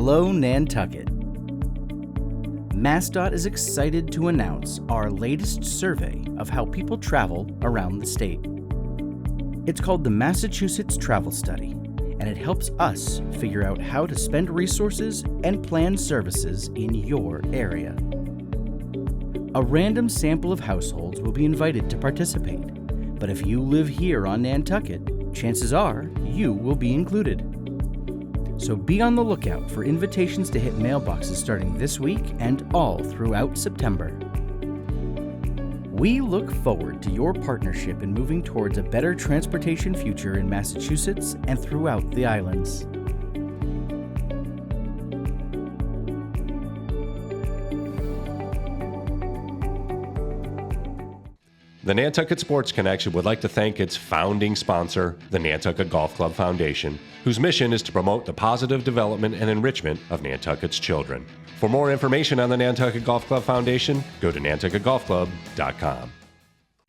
Hello, Nantucket. MassDOT is excited to announce our latest survey of how people travel around the state. It's called the Massachusetts Travel Study, and it helps us figure out how to spend resources and plan services in your area. A random sample of households will be invited to participate, but if you live here on Nantucket, chances are you will be included. So be on the lookout for invitations to hit mailboxes starting this week and all throughout September. We look forward to your partnership in moving towards a better transportation future in Massachusetts and throughout the islands. The Nantucket Sports Connection would like to thank its founding sponsor, the Nantucket Golf Club Foundation, whose mission is to promote the positive development and enrichment of Nantucket's children. For more information on the Nantucket Golf Club Foundation, go to nantucketgolfclub.com.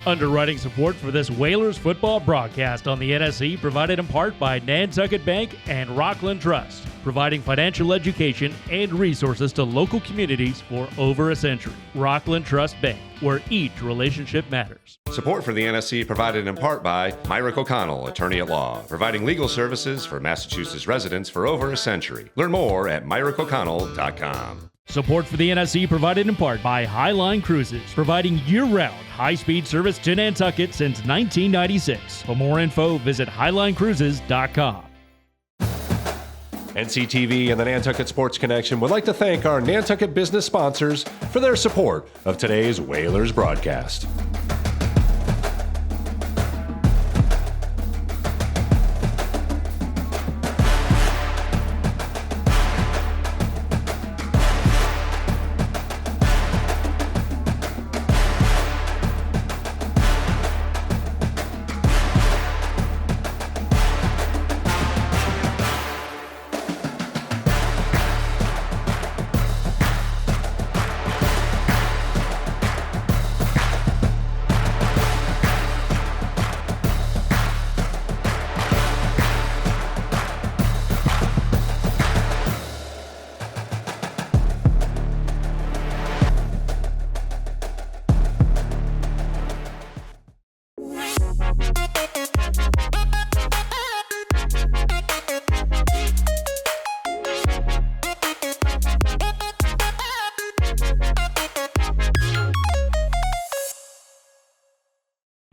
Underwriting support for this Whalers football broadcast on the NSC provided in part by Nantucket Bank and Rockland Trust, providing financial education and resources to local communities for over a century. Rockland Trust Bank, where each relationship matters. Support for the NSC provided in part by Myrick O'Connell, attorney at law, providing legal services for Massachusetts residents for over a century. Learn more at myrickoconnell.com. Support for the NSC provided in part by Highline Cruises, providing year-round high-speed service to Nantucket since 1996. For more info, visit highlinecruises.com. NCTV and the Nantucket Sports Connection would like to thank our Nantucket business sponsors for their support of today's Whalers broadcast.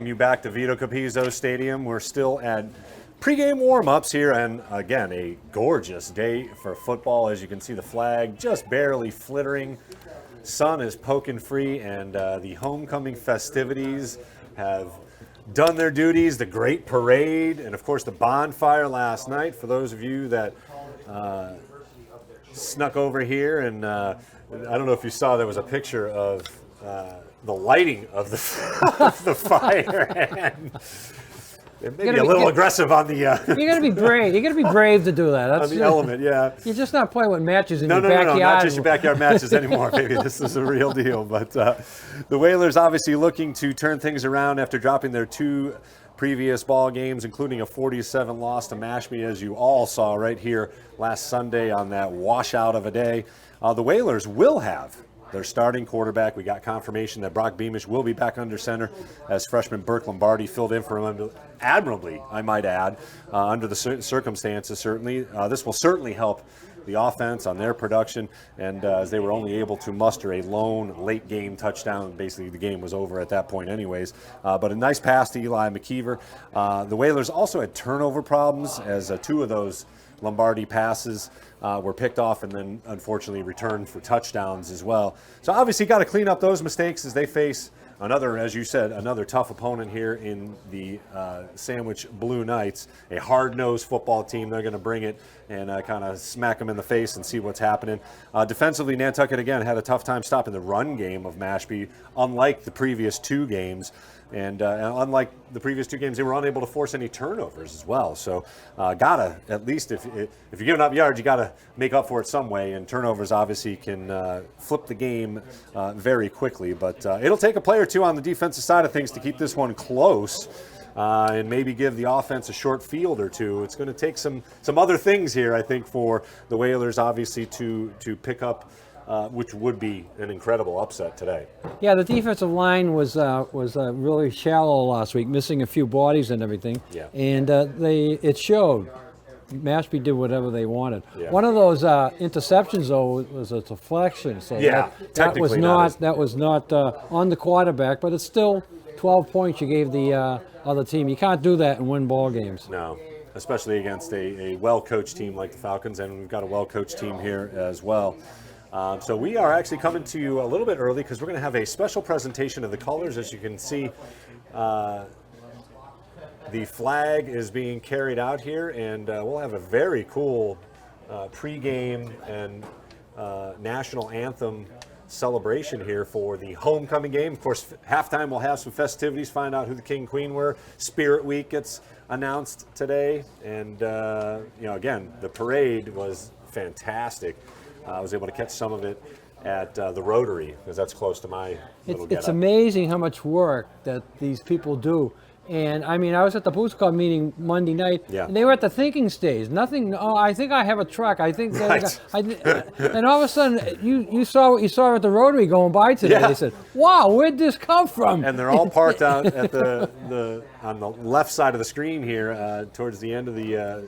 You back to Vito Capizzo Stadium. We're still at pregame warm-ups here, and again, a gorgeous day for football. As you can see, the flag just barely flittering. Sun is poking free, and the homecoming festivities have done their duties. The great parade, and of course the bonfire last night. For those of you that snuck over here, and I don't know if you saw, there was a picture of the lighting of the the fire, and it may be a little aggressive on the. You got to be brave. You got to be brave to do that. That's on the element, yeah. You're just not playing with matches in your backyard. No, not just your backyard matches anymore, baby. This is a real deal. But the Whalers obviously looking to turn things around after dropping their two previous ball games, including a 40-7 loss to Mashpee, as you all saw right here last Sunday on that washout of a day. The Whalers will have their starting quarterback. We got confirmation that Brock Beamish will be back under center as freshman Burke Lombardi filled in for him admirably, I might add, under the circumstances, certainly. This will certainly help the offense on their production, and as they were only able to muster a lone late-game touchdown. Basically, the game was over at that point anyways. But a nice pass to Eli McKeever. The Whalers also had turnover problems, as two of those Lombardi passes were picked off and then unfortunately returned for touchdowns as well. So obviously got to clean up those mistakes as they face another, as you said, another tough opponent here in the Sandwich Blue Knights, a hard-nosed football team. They're going to bring it and kind of smack them in the face and see what's happening. Defensively, Nantucket, again, had a tough time stopping the run game of Mashpee, unlike the previous two games. And unlike the previous two games, they were unable to force any turnovers as well. So gotta, at least if you're giving up yards, you gotta make up for it some way. And turnovers obviously can flip the game very quickly. But it'll take a play or two on the defensive side of things to keep this one close. and maybe give the offense a short field or two. It's going to take some other things here, I think, for the Whalers obviously to pick up, which would be an incredible upset today. Yeah, the defensive line was really shallow last week, missing a few bodies and everything. Yeah. And it showed. Mashpee did whatever they wanted. Yeah. One of those interceptions, though, was a deflection. So Yeah, that was technically not on the quarterback, but it's still 12 points you gave the other team. You can't do that and win ball games. No, especially against a well-coached team like the Falcons, and we've got a well-coached team here as well. So we are actually coming to you a little bit early because we're going to have a special presentation of the colors. As you can see, the flag is being carried out here, and we'll have a very cool pregame and national anthem celebration here for the homecoming game. Of course, halftime we'll have some festivities, find out who the king and queen were. Spirit Week gets announced today, and again, the parade was fantastic. I was able to catch some of it at the Rotary because that's close to my little It's amazing how much work that these people do. And I mean, I was at the Boost Club meeting Monday night, and they were at the thinking stage. Nothing. Oh, I think I have a truck. I think. Right. And all of a sudden, you saw what you saw at the Rotary going by today. Yeah. They said, "Wow, where'd this come from?" And they're all parked out at the on the left side of the screen here, towards the end of the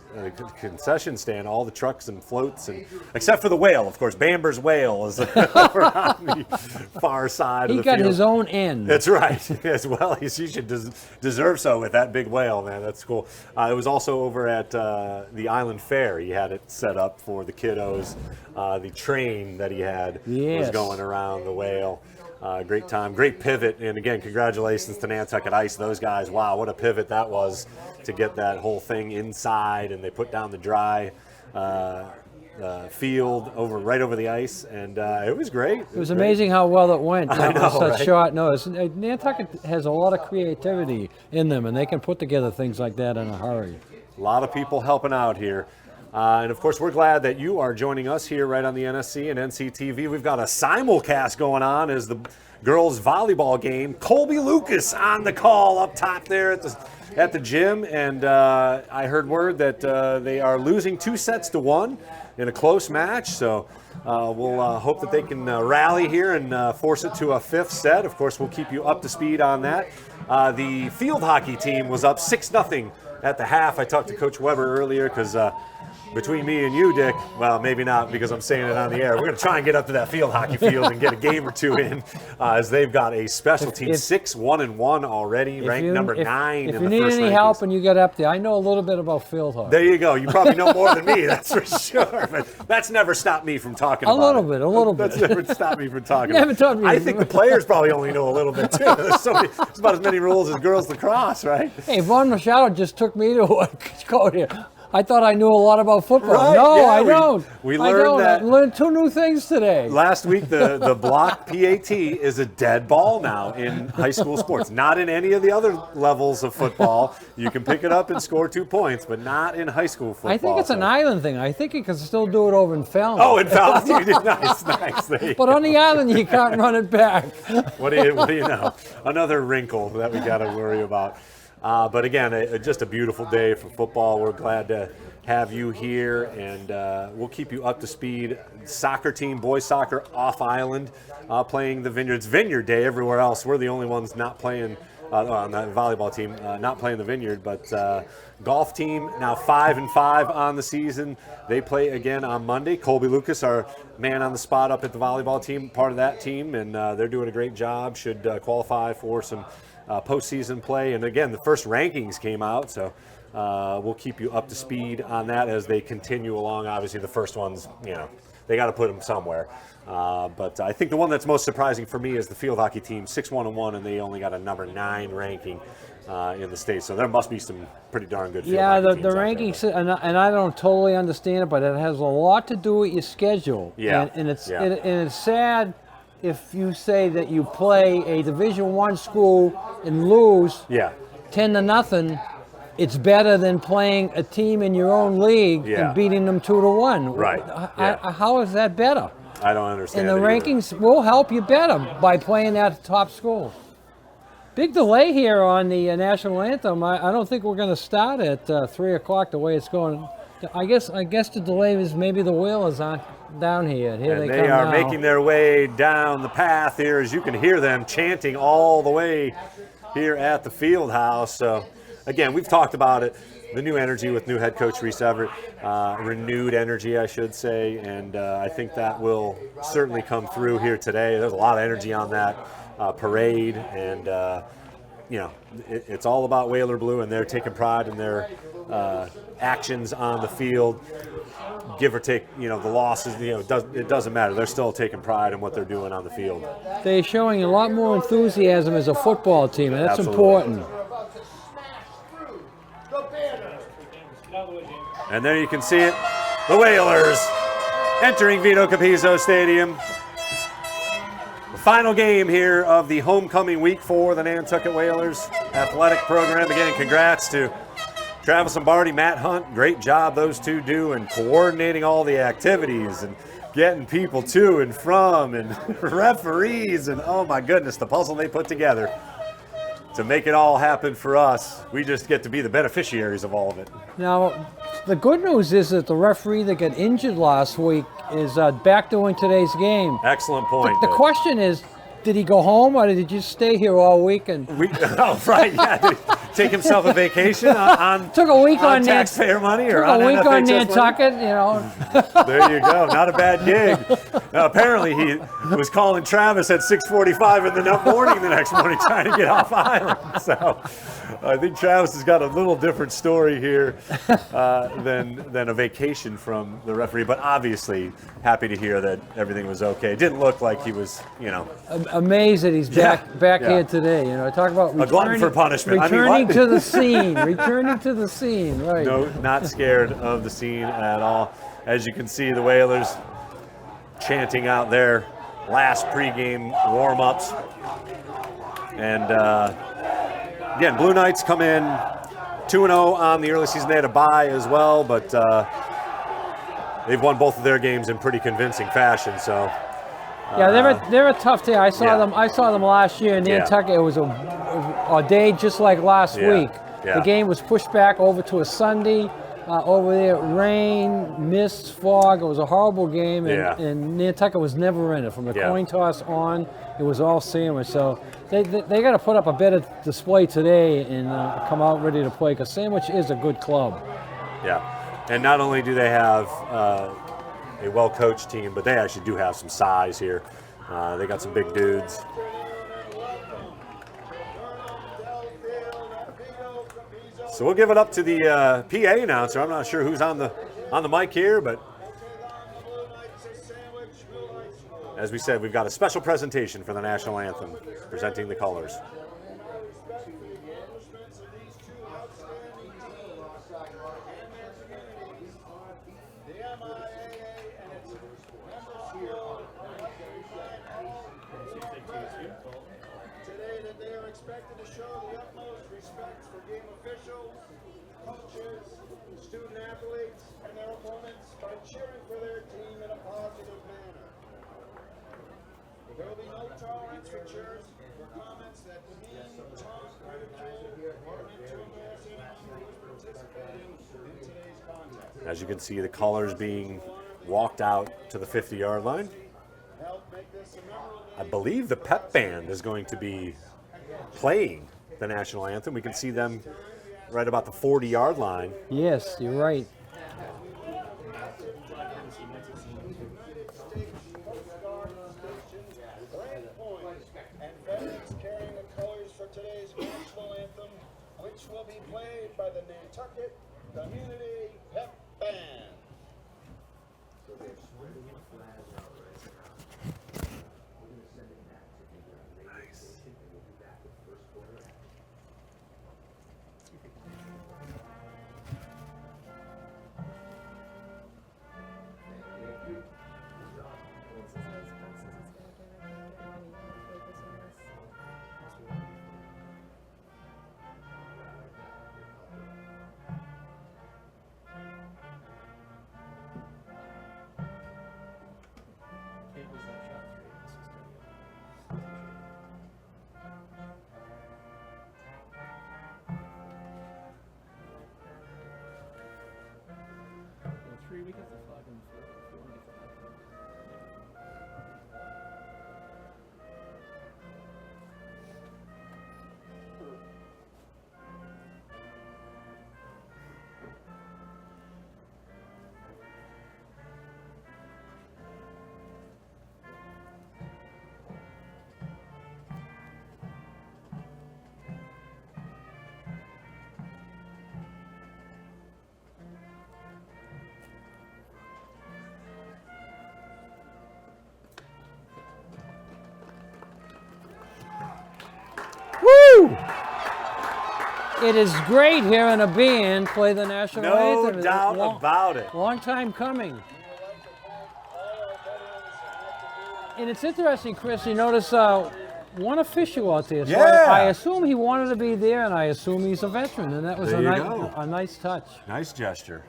concession stand. All the trucks and floats, and except for the whale, of course. Bamber's whale is over on the far side of the field. He got his own end. That's right. As well, he should deserve so with that big whale, man. That's cool. It was also over at the Island Fair. He had it set up for the kiddos. The train that he had was going around the whale. Great time, great pivot, and again, congratulations to Nantucket Ice. Those guys, wow, what a pivot that was to get that whole thing inside, and they put down the dry field right over the ice, and it was great. It was amazing how well it went. I know, such right? short notice. Nantucket has a lot of creativity in them, and they can put together things like that in a hurry. A lot of people helping out here. And of course, we're glad that you are joining us here right on the NSC and NCTV. We've got a simulcast going on as the girls' volleyball game. Colby Lucas on the call up top there at the gym, and I heard word that they are losing 2-1 in a close match. So we'll hope that they can rally here and force it to a 5th set. Of course, we'll keep you up to speed on that. The field hockey team was up 6-0 at the half. I talked to Coach Weber earlier because between me and you, Dick, well, maybe not because I'm saying it on the air. We're going to try and get up to that field hockey field and get a game or two in as they've got a special team, 6-1-1 already, ranked number 9 in the first rankings. If you need any help when you get up there, I know a little bit about field hockey. There you go. You probably know more than me, that's for sure. But that's never stopped me from talking about it. A little bit. That's never stopped me from talking You haven't about it. taught me. I think the players probably only know a little bit, too. There's about as many rules as girls lacrosse, right? Hey, Von Machado just took me to a coach here. I thought I knew a lot about football. Right, No, yeah, I don't. We learned that. I learned 2 new things today. Last week, the block PAT is a dead ball now in high school sports. Not in any of the other levels of football. You can pick it up and score 2 points, but not in high school football. I think it's an island thing. I think you can still do it over in Falmouth. Oh, in Falmouth, you did. Nice. But on the island, you can't run it back. What do you know? Another wrinkle that we got to worry about. But again, just a beautiful day for football. We're glad to have you here, and we'll keep you up to speed. Soccer team, boys soccer, off island, playing the Vineyard. It's Vineyard Day everywhere else. We're the only ones not playing on the volleyball team, not playing the Vineyard. But golf team now 5-5 on the season. They play again on Monday. Colby Lucas, our man on the spot up at the volleyball team, part of that team, and they're doing a great job. Should qualify for some postseason play. And again, the first rankings came out, so we'll keep you up to speed on that as they continue along. Obviously, the first ones, they got to put them somewhere. But I think the one that's most surprising for me is the field hockey team, 6-1-1, and they only got a number 9 ranking in the state. So there must be some pretty darn good field hockey teams the rankings, and I don't totally understand it, but it has a lot to do with your schedule. Yeah. And it's sad if you say that you play a Division I school and lose 10-0. It's better than playing a team in your own league and beating them 2-1. Right. How is that better? I don't understand. And the rankings will help you better by playing at the top school. Big delay here on the national anthem. I don't think we're going to start at 3 o'clock the way it's going. I guess the delay is maybe the Whalers aren't down here. And they are making their way down the path here, as you can hear them chanting all the way here at the field house. So, again, we've talked about it. The new energy with new head coach Reese Everett, renewed energy, I should say, and I think that will certainly come through here today. There's a lot of energy on that parade, and it's all about Whaler Blue, and they're taking pride in their actions on the field. Give or take, the losses, it doesn't matter. They're still taking pride in what they're doing on the field. They're showing a lot more enthusiasm as a football team, and that's Absolutely important. And there you can see it, the Whalers entering Vito Capizzo Stadium. The final game here of the homecoming week for the Nantucket Whalers athletic program. Again, congrats to Travis Lombardi, Matt Hunt. Great job those two do in coordinating all the activities and getting people to and from and referees, and oh my goodness, the puzzle they put together to make it all happen for us. We just get to be the beneficiaries of all of it. Now, the good news is that the referee that got injured last week is back doing today's game. Excellent point. The question is, did he go home or did he just stay here all week? Oh, right, yeah. Did he take himself a vacation on took a week on taxpayer money or took on a week NFHS on Nantucket, There you go. Not a bad gig. Now, apparently, he was calling Travis at 6:45 in the morning the next morning trying to get off island. So I think Travis has got a little different story here than a vacation from the referee. But obviously, happy to hear that everything was okay. It didn't look like he was, amazed that he's back here today. Talk about a glutton for punishment. Returning to the scene. Returning to the scene. Right. No, not scared of the scene at all. As you can see, the Whalers chanting out their last pregame warm-ups. And again, Blue Knights come in 2-0 on the early season. They had a bye as well, but they've won both of their games in pretty convincing fashion. So. Yeah, they're a tough team. I saw them last year in Nantucket. It was a day just like last week. Yeah. The game was pushed back over to a Sunday. Over there, rain, mist, fog. It was a horrible game, and Nantucket was never in it. From the coin toss on, it was all Sandwich. So they got to put up a better display today and come out ready to play, because Sandwich is a good club. Yeah, and not only do they have a well-coached team, but they actually do have some size here. They got some big dudes. So we'll give it up to the PA announcer. I'm not sure who's on the mic here, but as we said, we've got a special presentation for the national anthem, presenting the colors. Today that they are expected to show the utmost respect for game officials, coaches, student athletes, and their opponents by cheering for their team in a positive manner. There will be no tolerance for cheers or comments that demean, taunt, ridicule, or meant to embarrass anyone who is participating in today's contest. As you can see, the colors being walked out to the 50-yard line. I believe the pep band is going to be playing the national anthem. We can see them right about the 40-yard line. Yes, you're right. And veterans carrying the colors for today's national anthem, which will be played by the Nantucket Community Pep Band. Woo! It is great hearing a band play the national anthem. No doubt about it. Long time coming. And it's interesting, Chris, you notice one official out there. So Yeah. I assume he wanted to be there, and I assume he's a veteran, and that was There you go. a nice touch. Nice gesture.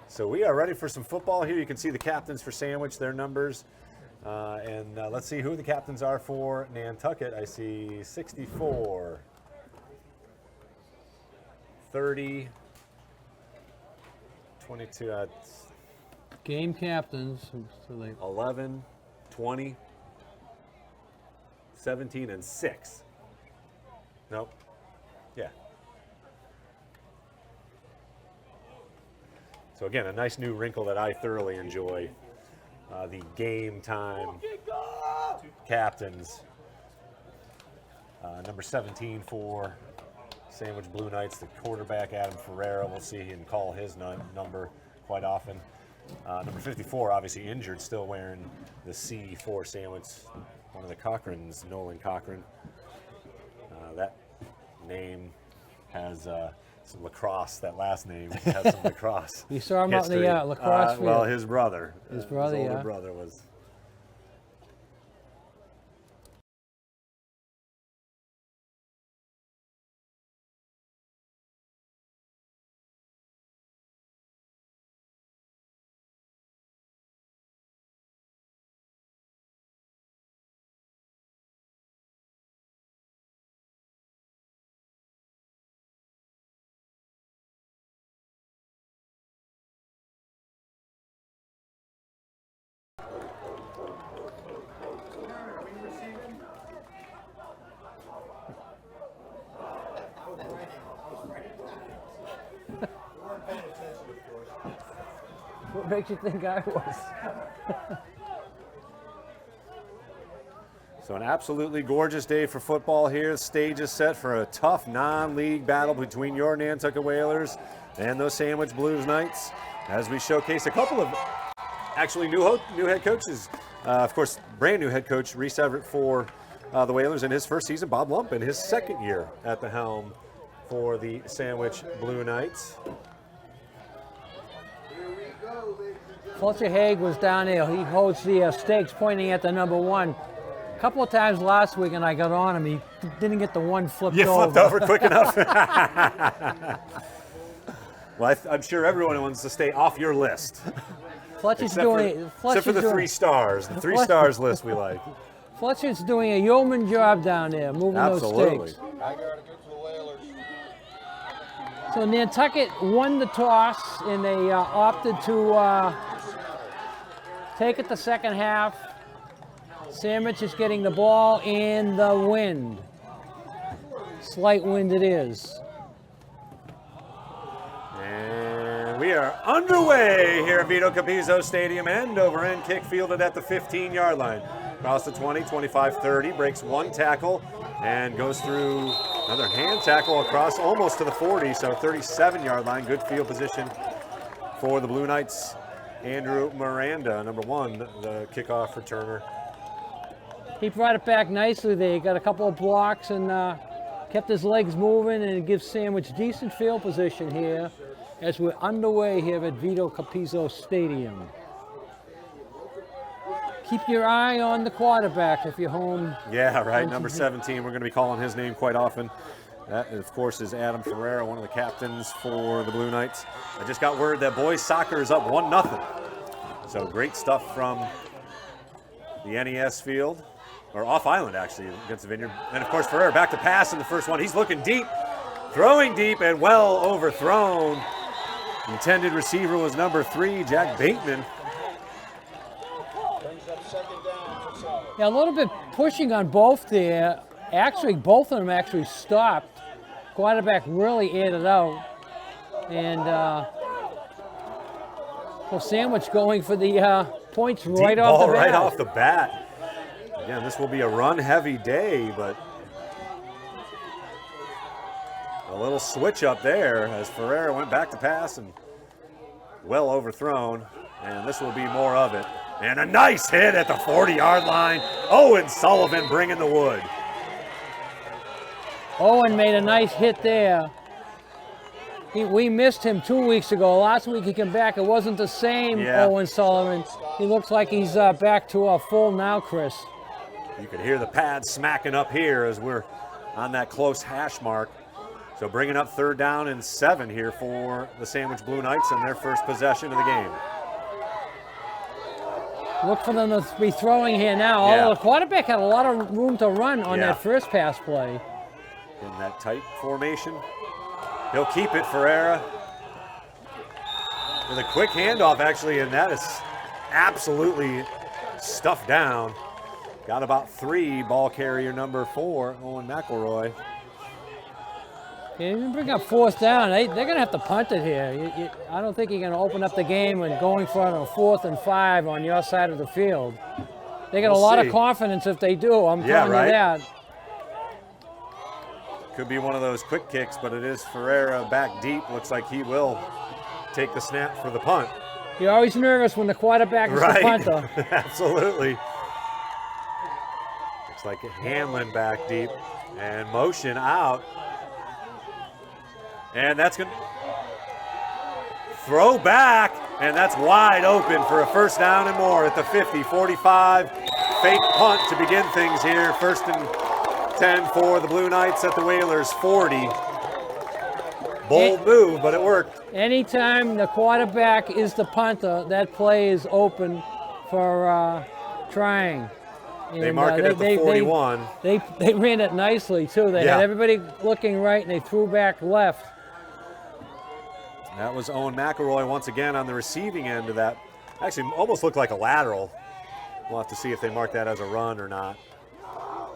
So we are ready for some football here. You can see the captains for Sandwich, their numbers. And let's see who the captains are for Nantucket. I see 64, 30, 22, Game captains. So they, 11, 20, 17, and 6. Nope. Yeah. So again, a nice new wrinkle that I thoroughly enjoy. The game time captains. Number 17 for Sandwich Blue Knights, the quarterback, Adam Ferreira. We'll see him call his number quite often. Number 54, obviously injured, still wearing the C for Sandwich. One of the Cochrans, Nolan Cochran. That name has some lacrosse. That last name has some lacrosse. you saw him history. out in the lacrosse field. Well, his brother. His brother, his older yeah. brother was. What makes you think I was? So an absolutely gorgeous day for football here. The stage is set for a tough non-league battle between your Nantucket Whalers and those Sandwich Blues Knights, as we showcase a couple of actually new head coaches. Of course, brand new head coach Reese Everett for the Whalers in his first season. Bob Lump in his second year at the helm for the Sandwich Blue Knights. Fletcher Haig was down there. He holds the stakes pointing at the number 1. A couple of times last week, and I got on him. He didn't get the one flipped over. You flipped over quick enough. Well, I'm sure everyone wants to stay off your list. Fletcher's Except doing. for the 3 stars. The 3 stars list we like. Fletcher's doing a yeoman job down there, moving Absolutely. those stakes. So Nantucket won the toss, and they opted to take it the second half. Sandwich is getting the ball in the wind. Slight wind it is. And we are underway here at Vito Capizzo Stadium, end over end kick fielded at the 15-yard line. Across the 20, 25, 30, breaks one tackle and goes through another hand tackle across almost to the 40, so 37-yard line. Good field position for the Blue Knights. Andrew Miranda, number 1, the kickoff returner. He brought it back nicely there. He got a couple of blocks and kept his legs moving, and it gives Sandwich decent field position here as we're underway here at Vito Capizzo Stadium. Keep your eye on the quarterback if you're home. Yeah, right, number 17. We're going to be calling his name quite often. That, of course, is Adam Ferreira, one of the captains for the Blue Knights. I just got word that boys soccer is up 1-0. So great stuff from the NES field, or off island actually, against the Vineyard. And of course, Ferreira back to pass in the first one. He's looking deep, throwing deep, and well overthrown. The intended receiver was number 3, Jack Bateman. Yeah, a little bit pushing on both there. Actually, both of them actually stopped. Quarterback really aired it out. And so Sandwich going for the points right off the bat. Right off the bat. Again, this will be a run-heavy day, but a little switch up there as Ferreira went back to pass and well overthrown. And this will be more of it. And a nice hit at the 40-yard line. Owen Sullivan bringing the wood. Owen made a nice hit there. We missed him 2 weeks ago. Last week he came back. It wasn't the same Owen Sullivan. He looks like he's back to a full now, Chris. You can hear the pads smacking up here as we're on that close hash mark. So bringing up 3rd down and 7 here for the Sandwich Blue Knights in their first possession of the game. Look for them to be throwing here now. Although the quarterback had a lot of room to run on that first pass play. In that tight formation. He'll keep it, Ferreira. With a quick handoff, actually, and that is absolutely stuffed down. Got about 3, ball carrier number 4, Owen McElroy. Yeah, you bring up 4th down. They're going to have to punt it here. I don't think you're going to open up the game and going for a 4th and 5 on your side of the field. They got a lot of confidence if they do. I'm telling you that. Could be one of those quick kicks, but it is Ferreira back deep. Looks like he will take the snap for the punt. You're always nervous when the quarterback is the punter. Absolutely. Looks like Hamlin back deep and motion out. And that's going to throw back, and that's wide open for a 1st down and more at the 50, 45. Fake punt to begin things here. 1st and 10 for the Blue Knights at the Whalers 40. Bold move, but it worked. Anytime the quarterback is the punter, that play is open for trying. And, they mark it at the 41. They ran it nicely, too. They had everybody looking right, and they threw back left. That was Owen McElroy once again on the receiving end of that. Actually, almost looked like a lateral. We'll have to see if they mark that as a run or not.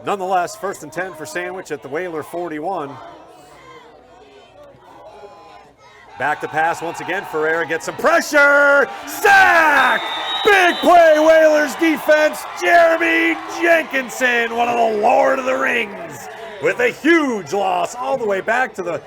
Nonetheless, 1st and 10 for Sandwich at the Whaler 41. Back to pass once again. Ferreira gets some pressure. Sack! Big play, Whalers defense. Jeremy Jenkinson, one of the Lord of the Rings, with a huge loss all the way back to the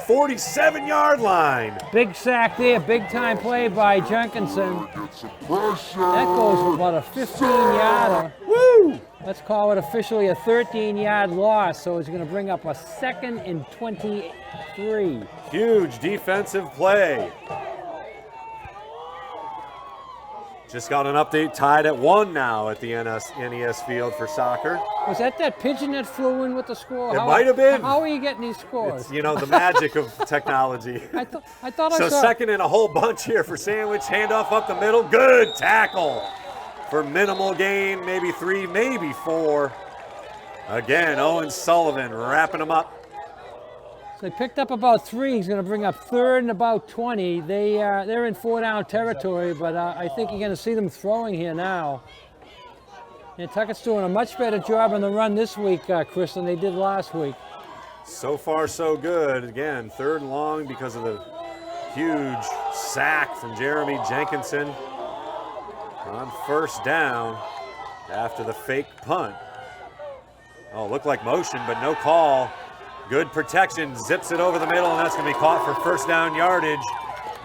47-yard line. Big sack there, big time play by Jenkinson. That goes for about a 15-yarder. Woo! Let's call it officially a 13-yard loss, so it's going to bring up a 2nd and 23. Huge defensive play. Just got an update, tied at 1 now at the NES field for soccer. Was that pigeon that flew in with the score? It might have been. How are you getting these scores? It's, the magic of technology. I thought I saw. So 2nd and a whole bunch here for Sandwich. Handoff up the middle. Good tackle for minimal gain. Maybe 3, maybe 4. Again, Owen Sullivan wrapping them up. So they picked up about 3. He's going to bring up 3rd and about 20. They're in 4-down territory, but I think you're going to see them throwing here now. Nantucket's doing a much better job on the run this week, Chris, than they did last week. So far, so good. Again, 3rd and long because of the huge sack from Jeremy Jenkinson on 1st down after the fake punt. Oh, looked like motion, but no call. Good protection, zips it over the middle, and that's going to be caught for 1st down yardage.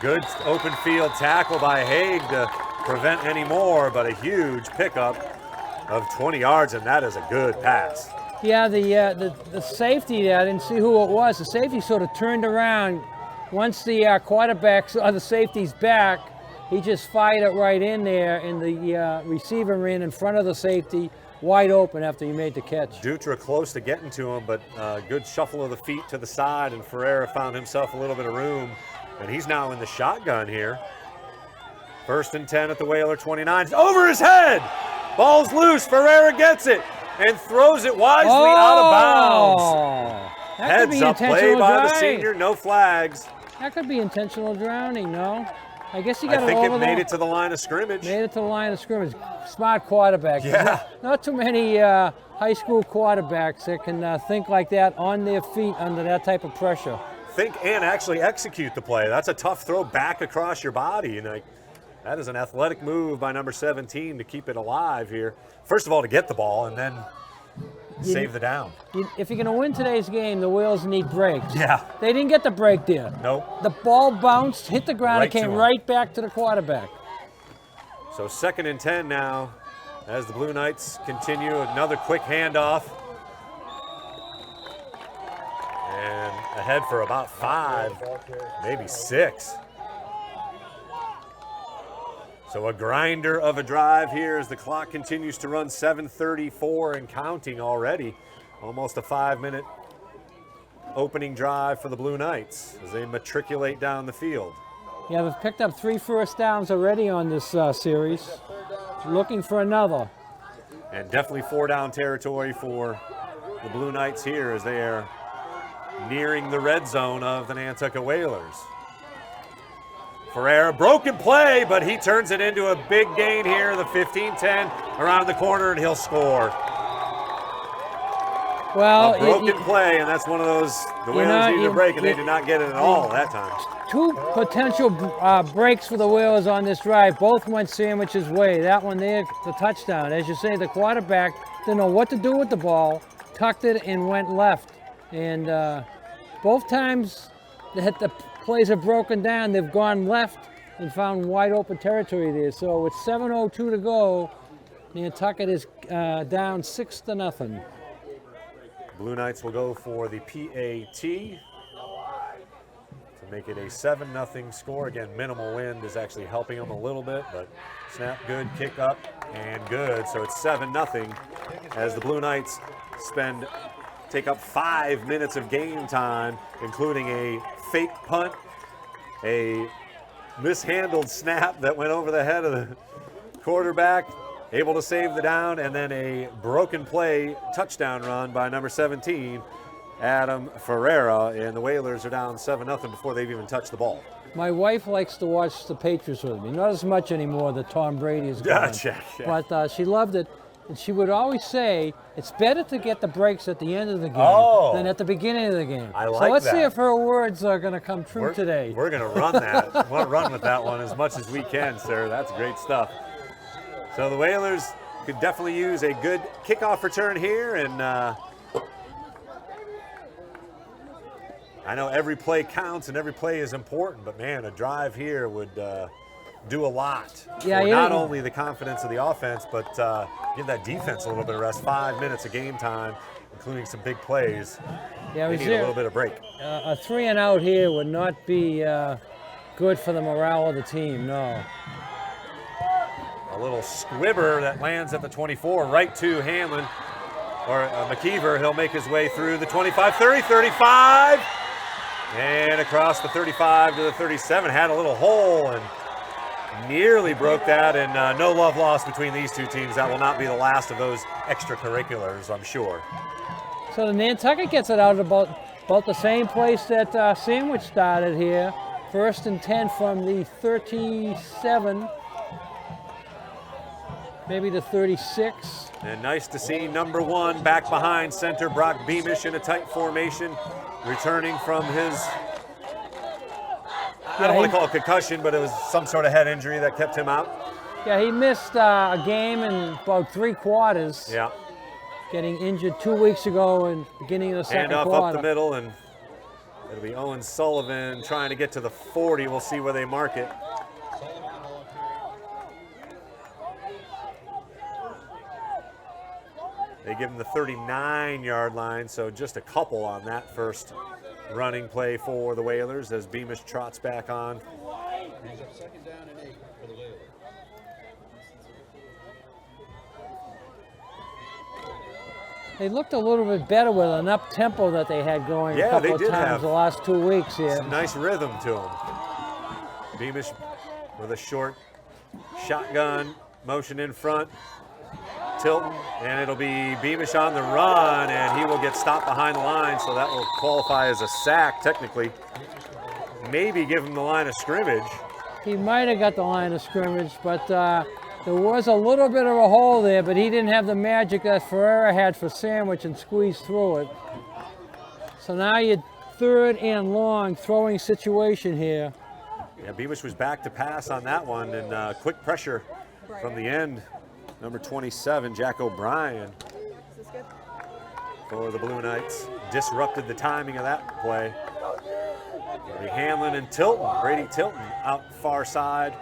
Good open field tackle by Haig to prevent any more, but a huge pickup of 20 yards, and that is a good pass. Yeah, the safety there, I didn't see who it was. The safety sort of turned around. Once the quarterback saw the safety's back, he just fired it right in there, and the receiver ran in front of the safety, wide open after he made the catch. Dutra close to getting to him, but good shuffle of the feet to the side, and Ferreira found himself a little bit of room, and he's now in the shotgun here. 1st and 10 at the Whaler 29. Over his head! Ball's loose. Ferreira gets it and throws it wisely out of bounds. Heads up play by the senior. No flags. That could be intentional drowning, no? I guess he got I think it made it to the line of scrimmage. Made it to the line of scrimmage. Smart quarterback. Yeah. Not too many high school quarterbacks that can think like that on their feet under that type of pressure. Think and actually execute the play. That's a tough throw back across your body. And that is an athletic move by number 17 to keep it alive here. First of all, to get the ball and then save the down. If you're going to win today's game, the Wheels need breaks. Yeah. They didn't get the break there. Nope. The ball bounced, hit the ground, Right and came right back to the quarterback. So 2nd and 10 now as the Blue Knights continue. Another quick handoff. ahead for about 5, maybe 6. So a grinder of a drive here as the clock continues to run, 7:34 and counting already. Almost a 5-minute opening drive for the Blue Knights as they matriculate down the field. Yeah, they've picked up 3 first downs already on this series. Looking for another. And definitely 4-down territory for the Blue Knights here as they are nearing the red zone of the Nantucket Whalers. Ferreira, broken play, but he turns it into a big gain here, the 15-10 around the corner, and he'll score. Well, a broken play, and that's one of those, the Whalers needed a break, and they did not get it at all that time. 2 potential breaks for the Whalers on this drive. Both went Sandwich's way. That one there, the touchdown. As you say, the quarterback didn't know what to do with the ball, tucked it and went left. And both times that the plays are broken down, they've gone left and found wide open territory there. So with 7:02 to go, Nantucket is down 6-0. Blue Knights will go for the PAT to make it a 7-0 score. Again, minimal wind is actually helping them a little bit, but snap good, kick up, and good. So it's 7-0 as the Blue Knights take up 5 minutes of game time, including a fake punt, a mishandled snap that went over the head of the quarterback, able to save the down, and then a broken play touchdown run by number 17, Adam Ferreira, and the Whalers are down 7-0 before they've even touched the ball. My wife likes to watch the Patriots with me. Not as much anymore that Tom Brady is gone. Gotcha. But she loved it. And she would always say, it's better to get the breaks at the end of the game than at the beginning of the game. I like so let's that. see if her words are going to come true today. We're going to run that. We'll run with that one as much as we can, sir. That's great stuff. So the Whalers could definitely use a good kickoff return here. And I know every play counts and every play is important, but man, a drive here would do a lot for not only the confidence of the offense, but give that defense a little bit of rest. 5 minutes of game time, including some big plays. Yeah, they need a little bit of break. A 3-and-out here would not be good for the morale of the team, no. A little squibber that lands at the 24, right to Hanlon, or McKeever. He'll make his way through the 25, 30, 35, and across the 35 to the 37. Had a little hole and nearly broke that, and no love lost between these two teams. That will not be the last of those extracurriculars, I'm sure. So the Nantucket gets it out about the same place that Sandwich started here. 1st and 10 from the 37, maybe the 36. And nice to see number 1 back behind center, Brock Beamish, in a tight formation, returning from his, I don't want to call it concussion, but it was some sort of head injury that kept him out. Yeah, he missed a game in about 3 quarters. Yeah. Getting injured 2 weeks ago and beginning of the second quarter. Handoff up the middle, and it'll be Owen Sullivan trying to get to the 40. We'll see where they mark it. They give him the 39-yard line, so just a couple on that first running play for the Whalers as Beamish trots back on. They looked a little bit better with an up-tempo that they had going a couple of times the last 2 weeks here. Some nice rhythm to them. Beamish with a short shotgun motion in front. Tilton, and it'll be Beamish on the run, and he will get stopped behind the line, so that will qualify as a sack technically. Maybe give him the line of scrimmage. He might have got the line of scrimmage, but there was a little bit of a hole there, but he didn't have the magic that Ferreira had for Sandwich and squeezed through it. So now you're 3rd and long throwing situation here. Yeah, Beamish was back to pass on that one, and quick pressure from the end. Number 27, Jack O'Brien, for the Blue Knights. Disrupted the timing of that play. Hanlon and Tilton, Brady Tilton out far side,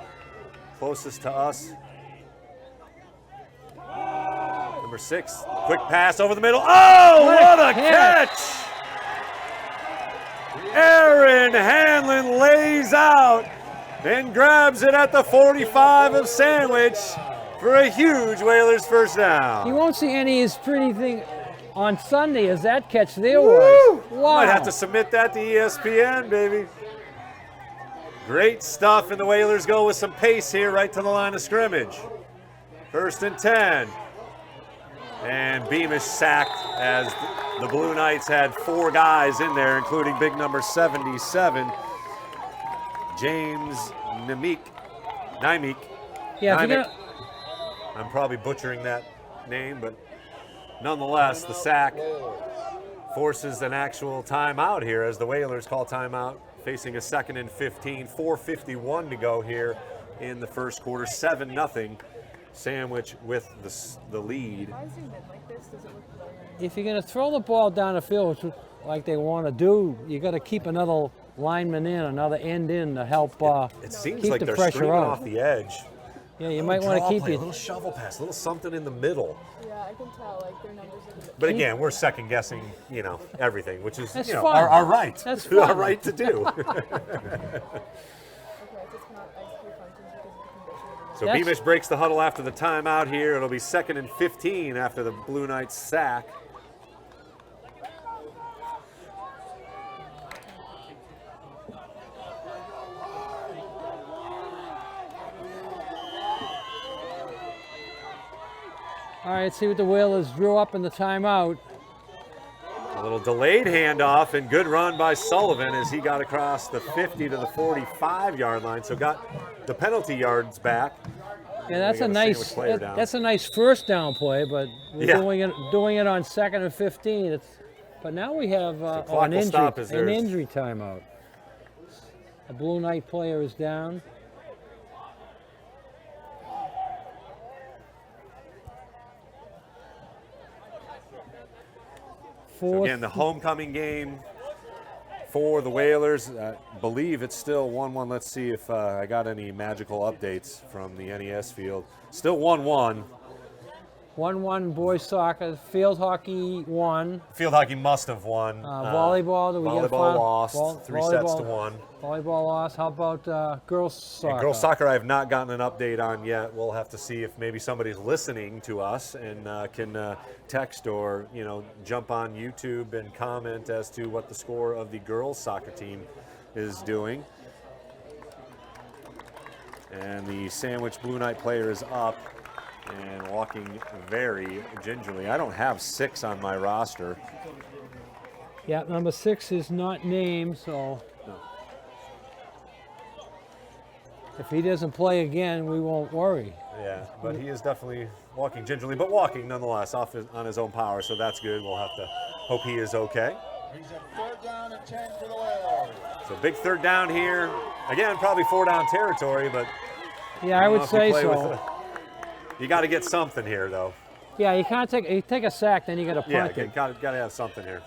closest to us. Number 6, quick pass over the middle. Oh, what a catch! Aaron Hanlon lays out and grabs it at the 45 of Sandwich for a huge Whalers first down. You won't see any of his pretty thing on Sunday as that catch there was. Wow. Might have to submit that to ESPN, baby. Great stuff, and the Whalers go with some pace here right to the line of scrimmage. 1st and 10. And Beamish sacked as the Blue Knights had 4 guys in there, including big number 77, James Nimick. Yeah, if you're I'm probably butchering that name, but nonetheless, the sack forces an actual timeout here as the Whalers call timeout, facing a 2nd and 15, 4:51 to go here in the first quarter, 7-0. Sandwich with the lead. if you're going to throw the ball down the field like they want to do, you got to keep another lineman in, another end in to help it seems keep like the they're pressure screaming on. off the edge. Yeah, you might want to keep a it. little shovel pass, a little something in the middle. Yeah, I can tell, like, their numbers are a bit. But again, we're second guessing, everything, which is That's fun. fun. Our right. That's our fun. right to do. Okay, I just cannot execute functions because of the condition of the So That's- Beamish breaks the huddle after the timeout here. It'll be 2nd and 15 after the Blue Knights sack. All right, let's see what the Whalers drew up in the timeout. A little delayed handoff and good run by Sullivan as he got across the 50 to the 45-yard line. So got the penalty yards back. Yeah, that's We a got nice Sandwich player down. that's a nice first down play, but we're Yeah. doing it on 2nd and 15. But now we have clock will stop as an there's- injury timeout. A Blue Knight player is down. So again, the homecoming game for the Whalers. I believe it's still 1-1. Let's see if I got any magical updates from the NES field. Still 1-1. 1-1 boys soccer, field hockey 1. Field hockey must have won. Volleyball, do we get a volleyball final? lost 3 sets to 1. Volleyball lost. How about girls soccer? And girls soccer I have not gotten an update on yet. We'll have to see if maybe somebody's listening to us and can text or jump on YouTube and comment as to what the score of the girls soccer team is doing. And the Sandwich Blue Knight player is up and walking very gingerly. I don't have 6 on my roster. Yeah, number 6 is not named, so No. if he doesn't play again, we won't worry. Yeah, but he is definitely walking gingerly, but walking nonetheless on his own power, so that's good. We'll have to hope he is okay. He's at 3rd down and 10 for the Whalers. So big 3rd down here. Again, probably 4-down territory, but Yeah, I would if you say play so. with you got to get something here, though. Yeah, you can't take a sack, then you got to Yeah, punt it. got to have something here.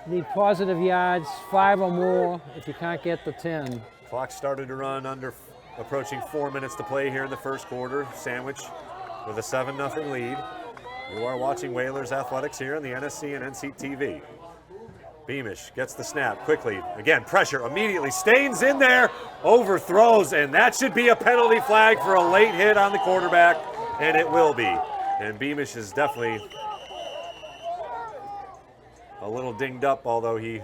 Need positive yards, 5 or more if you can't get the 10. Clock started to run approaching 4 minutes to play here in the first quarter. Sandwich with a 7-0 lead. You are watching Whalers Athletics here on the NSC and NCTV. Beamish gets the snap quickly. Again, pressure immediately. Staines in there, overthrows, and that should be a penalty flag for a late hit on the quarterback, and it will be. And Beamish is definitely a little dinged up, although he's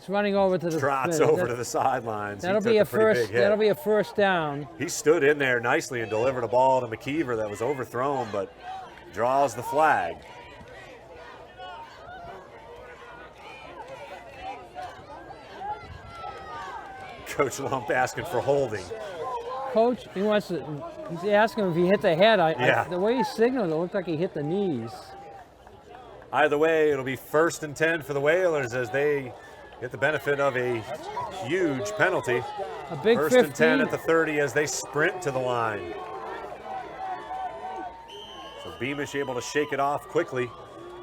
running over to the trots over to the sidelines. That'll He be took a pretty first. big hit. That'll be a first down. He stood in there nicely and delivered a ball to McKeever that was overthrown, but draws the flag. Coach Lump asking for holding. Coach, he's asking if he hit the head. Yeah. The way he signaled, it looked like he hit the knees. Either way, it'll be 1st and 10 for the Whalers as they get the benefit of a huge penalty. A big 1st 15. and 10 at the 30 as they sprint to the line. So Beamish able to shake it off quickly.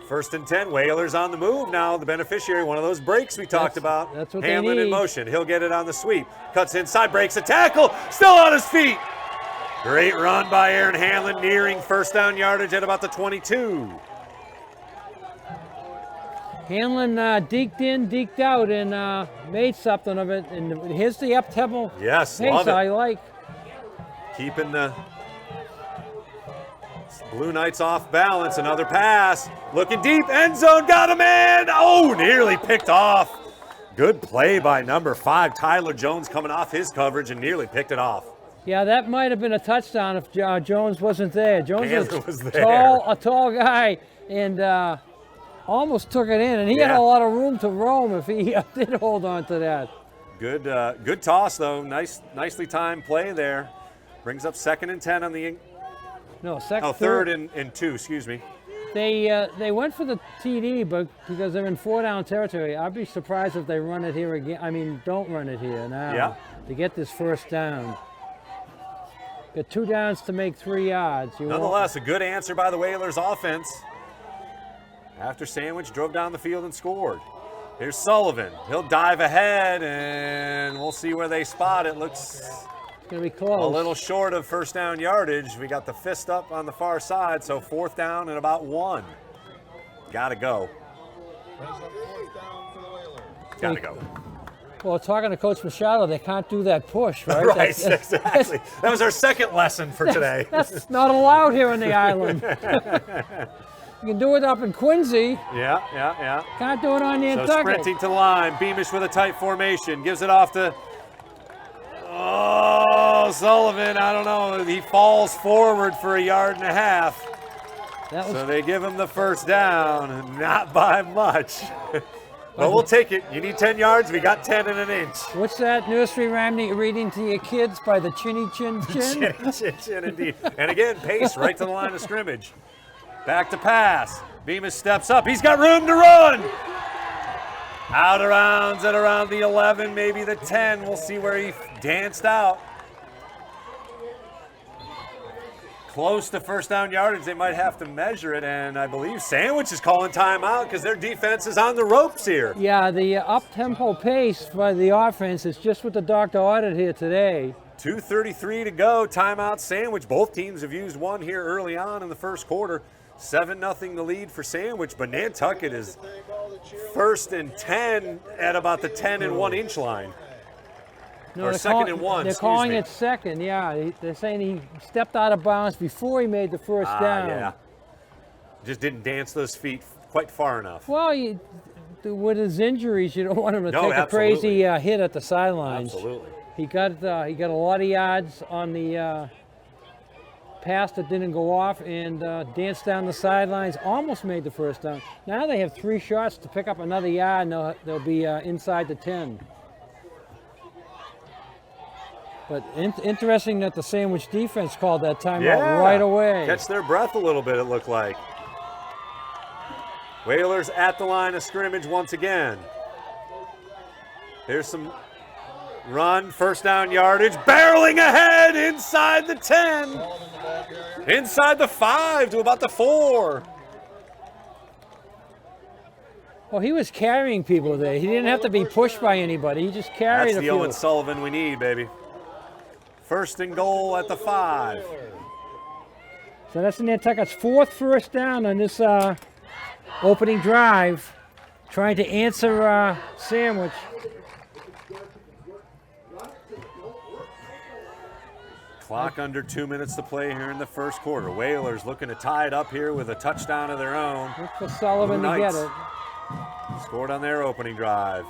1st and 10, Whalers on the move now. The beneficiary, one of those breaks we talked about. That's what they Hanlon in need. motion. He'll get it on the sweep. Cuts inside, breaks a tackle. Still on his feet. Great run by Aaron Hanlon, nearing 1st down yardage at about the 22. Hanlon deked in, deked out, and made something of it. And here's the up-tempo Yes, pace love it. I like. Keeping the Blue Knights off balance. Another pass. Looking deep. End zone. Got a man. Oh, nearly picked off. Good play by number 5. Tyler Jones coming off his coverage and nearly picked it off. Yeah, that might have been a touchdown if Jones wasn't there. Jones was a there. tall guy, and almost took it in. And he had Yeah. a lot of room to roam if he did hold on to that. Good toss, though. Nicely timed play there. Brings up 2nd and 10 on the No, second, third and 2, excuse me. They went for the TD, but because they're in 4-down territory, I'd be surprised if they run it here again. I mean, don't run it here now. Yeah. To get this first down. Got 2 downs to make 3 yards. Nonetheless, a good answer by the Whalers offense. After Sandwich drove down the field and scored. Here's Sullivan. He'll dive ahead, and we'll see where they spot it. Looks It's going to be close. a little short of first down yardage. We got the fist up on the far side, so 4th down and about 1. Gotta go. Gotta go. Well, talking to Coach Machado, they can't do that push, right? Right, exactly. That was our second lesson for today. That's not allowed here on the island. You can do it up in Quincy. Yeah. Can't do it on So Nantucket. sprinting to the line. Beamish with a tight formation. Gives it off to Sullivan. I don't know. He falls forward for 1.5 yards. So they give him the first down. Not by much. But we'll take it. You need 10 yards. We got 10 and an inch. What's that nursery rhyme that you're reading to your kids by the chinny chin chin? Chin, indeed. And again, pace right to the line of scrimmage. Back to pass. Beamish steps up. He's got room to run. Out of rounds at around the 11, maybe the 10. We'll see where he danced out. Close to first down yardage. They might have to measure it, and I believe Sandwich is calling timeout because their defense is on the ropes here. Yeah, the up-tempo pace by the offense is just what the doctor ordered here today. 2:33 to go. Timeout Sandwich. Both teams have used one here early on in the first quarter. 7-0 the lead for Sandwich, but Nantucket is 1st and 10 at about the 10 and 1 inch line. Or they're 2nd and 1. They're calling it second, yeah. They're saying he stepped out of bounds before he made the first down. Yeah. Just didn't dance those feet quite far enough. Well, with his injuries, you don't want him to take absolutely. a crazy hit at the sidelines. Absolutely. He got a lot of yards on the pass that didn't go off and danced down the sidelines, almost made the first down. Now they have 3 shots to pick up another yard, and they'll be inside the 10. But interesting that the Sandwich defense called that timeout right away. Catch their breath a little bit, it looked like. Whalers at the line of scrimmage once again. Here's some run, first down yardage, barreling ahead inside the 10. Inside the 5 to about the 4. Well, he was carrying people there. He didn't have to be pushed by anybody. He just carried That's a the few. Owen Sullivan we need, baby. 1st and goal at the 5. So that's Nantucket's 4th first down on this opening drive, trying to answer Sandwich. Clock under 2 minutes to play here in the first quarter. Whalers looking to tie it up here with a touchdown of their own. Look for Sullivan to get it. Scored on their opening drive.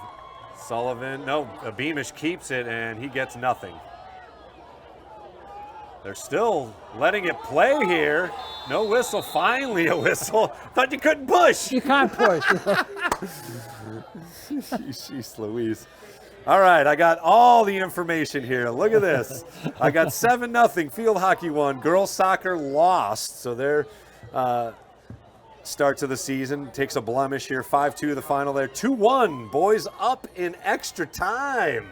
Beamish keeps it and he gets nothing. They're still letting it play here. No whistle, finally a whistle. Thought you couldn't push. You can't push. Jeez Louise. All right, I got all the information here. Look at this. I got 7-0. Field hockey won. Girls soccer lost. So their start to the season takes a blemish here. 5-2 the final there. 2-1. Boys up in extra time.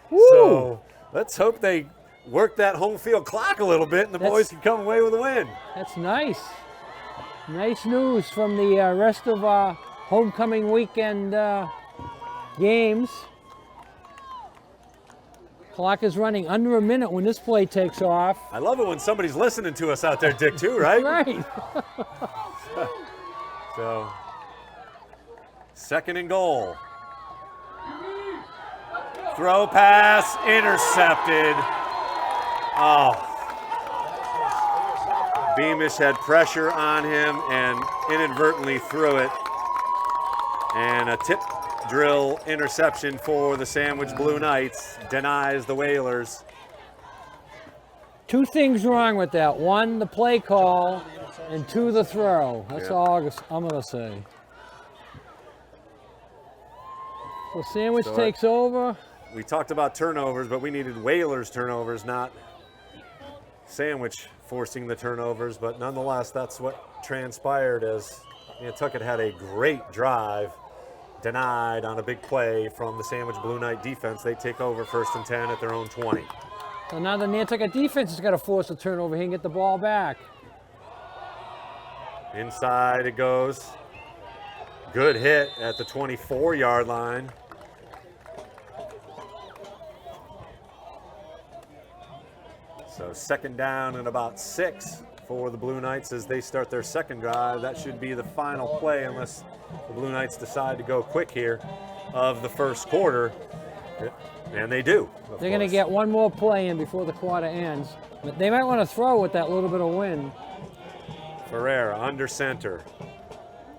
Woo. So let's hope they work that home field clock a little bit and the boys can come away with a win. That's nice. Nice news from the rest of homecoming weekend games. Clock is running under a minute when this play takes off. I love it when somebody's listening to us out there, Dick, too, right? Right. So 2nd and goal. Throw pass, intercepted. Oh. Beamish had pressure on him and inadvertently threw it. And a tip drill interception for the Sandwich Blue Knights denies the Whalers. 2 things wrong with that. 1, the play call, and 2, the throw. That's all I'm going to say. So Sandwich takes over. We talked about turnovers, but we needed Whalers turnovers, not Sandwich forcing the turnovers. But nonetheless, that's what transpired as Nantucket had a great drive, denied on a big play from the Sandwich Blue Knight defense. They take over 1st and 10 at their own 20. So now the Nantucket defense is going to force a turnover here and get the ball back. Inside it goes. Good hit at the 24-yard line. So 2nd down and about 6 for the Blue Knights as they start their 2nd drive. That should be the final play unless the Blue Knights decide to go quick here of the 1st quarter. And they do. They're going to get one more play in before the quarter ends. But they might want to throw with that little bit of wind. Ferreira under center.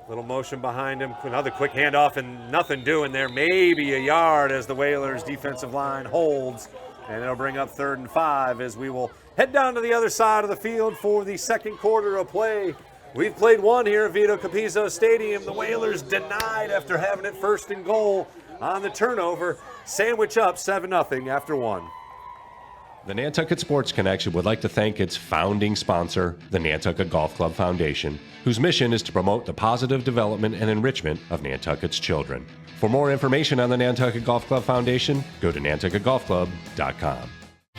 Little motion behind him. Another quick handoff and nothing doing there. Maybe a yard as the Whalers defensive line holds. And it'll bring up 3rd and 5 as we will head down to the other side of the field for the 2nd quarter of play. We've played one here at Vito Capizzo Stadium. The Whalers denied after having it 1st and goal on the turnover. Sandwich up 7-0 after 1. The Nantucket Sports Connection would like to thank its founding sponsor, the Nantucket Golf Club Foundation, whose mission is to promote the positive development and enrichment of Nantucket's children. For more information on the Nantucket Golf Club Foundation, go to nantucketgolfclub.com.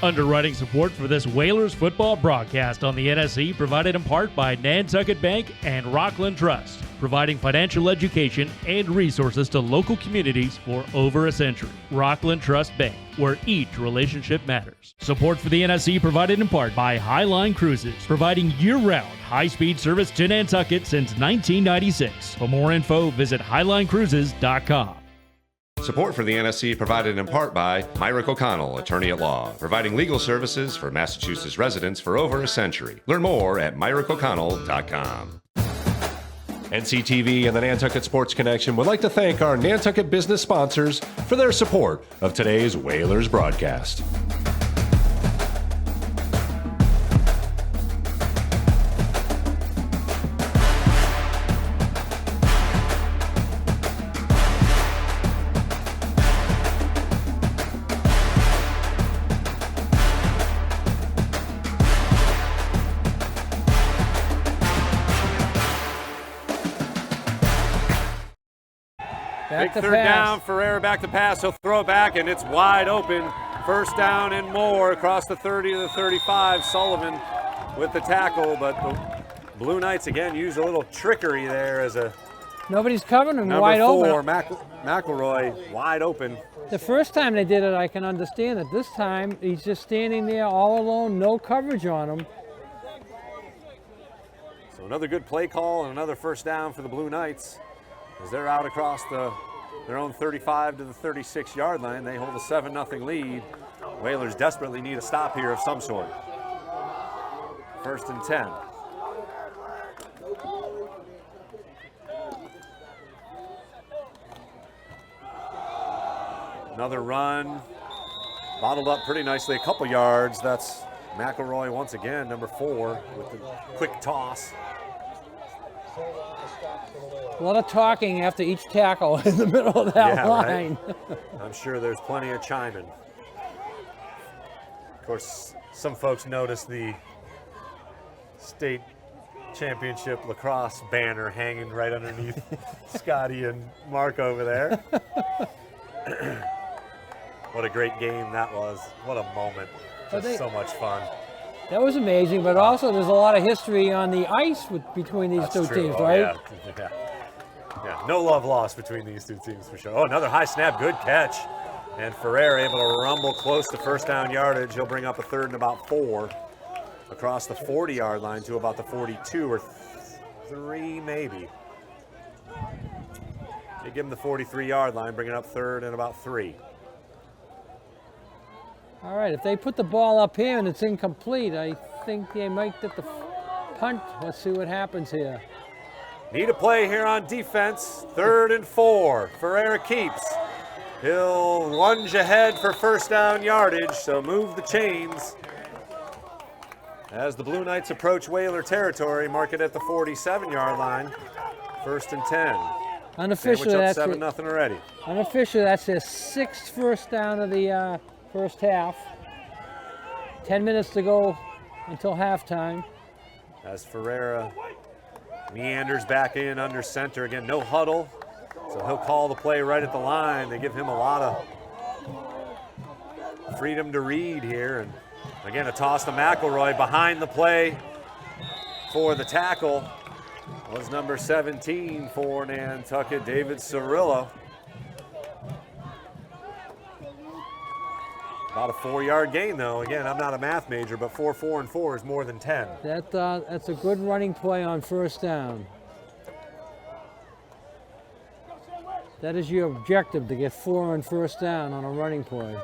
Underwriting support for this Whalers football broadcast on the NSC provided in part by Nantucket Bank and Rockland Trust, providing financial education and resources to local communities for over a century. Rockland Trust Bank, where each relationship matters. Support for the NSC provided in part by Highline Cruises, providing year-round high-speed service to Nantucket since 1996. For more info, visit highlinecruises.com. Support for the NSC provided in part by Myrick O'Connell, attorney at law, providing legal services for Massachusetts residents for over a century. Learn more at myrickoconnell.com. NCTV and the Nantucket Sports Connection would like to thank our Nantucket business sponsors for their support of today's Whalers broadcast. Big 3rd down, Ferreira back to pass. He'll throw it back, and it's wide open. 1st down and more across the 30 to the 35. Sullivan with the tackle, but the Blue Knights again use a little trickery there as a Nobody's covering him. number Wide 4, open. McElroy, wide open. The first time they did it, I can understand it. This time, he's just standing there all alone, no coverage on him. So another good play call and another 1st down for the Blue Knights as they're out across their own 35 to the 36-yard line. They hold a 7-0 lead. Whalers desperately need a stop here of some sort. 1st and 10. Another run, bottled up pretty nicely, a couple yards. That's McElroy once again, number 4, with the quick toss. A lot of talking after each tackle in the middle of that line. Right? I'm sure there's plenty of chiming. Of course, some folks noticed the state championship lacrosse banner hanging right underneath Scotty and Mark over there. What a great game that was. What a moment. Just so much fun. That was amazing, but also there's a lot of history on the ice between these two teams, right? Yeah, no love lost between these two teams for sure. Oh, another high snap, good catch. And Ferrer able to rumble close to 1st down yardage. He'll bring up a 3rd and about 4 across the 40-yard line to about the 42 or 3 maybe. They give him the 43-yard line, bring it up 3rd and about 3. All right, if they put the ball up here and it's incomplete, I think they might get the punt. Let's see what happens here. Need a play here on defense. 3rd and 4. Ferreira keeps. He'll lunge ahead for first down yardage, so move the chains. As the Blue Knights approach Whaler territory, mark it at the 47-yard line. 1st and 10. Unofficially, Sandwich that's up 7-0 already. Unofficially, that's their 6th first down of the first half. 10 minutes to go until halftime. As Ferreira meanders back in under center. Again, no huddle, so he'll call the play right at the line. They give him a lot of freedom to read here. And again, a toss to McElroy behind the play for the tackle was number 17 for Nantucket, David Cirillo. About a 4-yard gain, though. Again, I'm not a math major, but 4, 4, and 4 is more than 10. That's a good running play on first down. That is your objective, to get 4 on first down on a running play.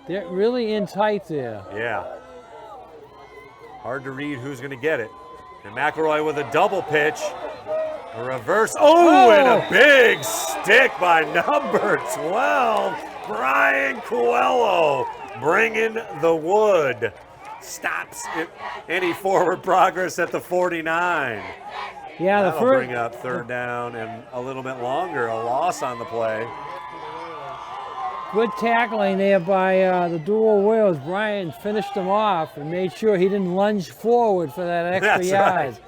They're really in tight there. Yeah. Hard to read who's going to get it. And McElroy with a double pitch. A reverse. Oh, and a big stick by number 12, Brian Coelho, bringing the wood. Stops any forward progress at the 49. Yeah, That'll bring up 3rd down and a little bit longer. A loss on the play. Good tackling there by the dual wheels. Brian finished him off and made sure he didn't lunge forward for that extra That's yard. right.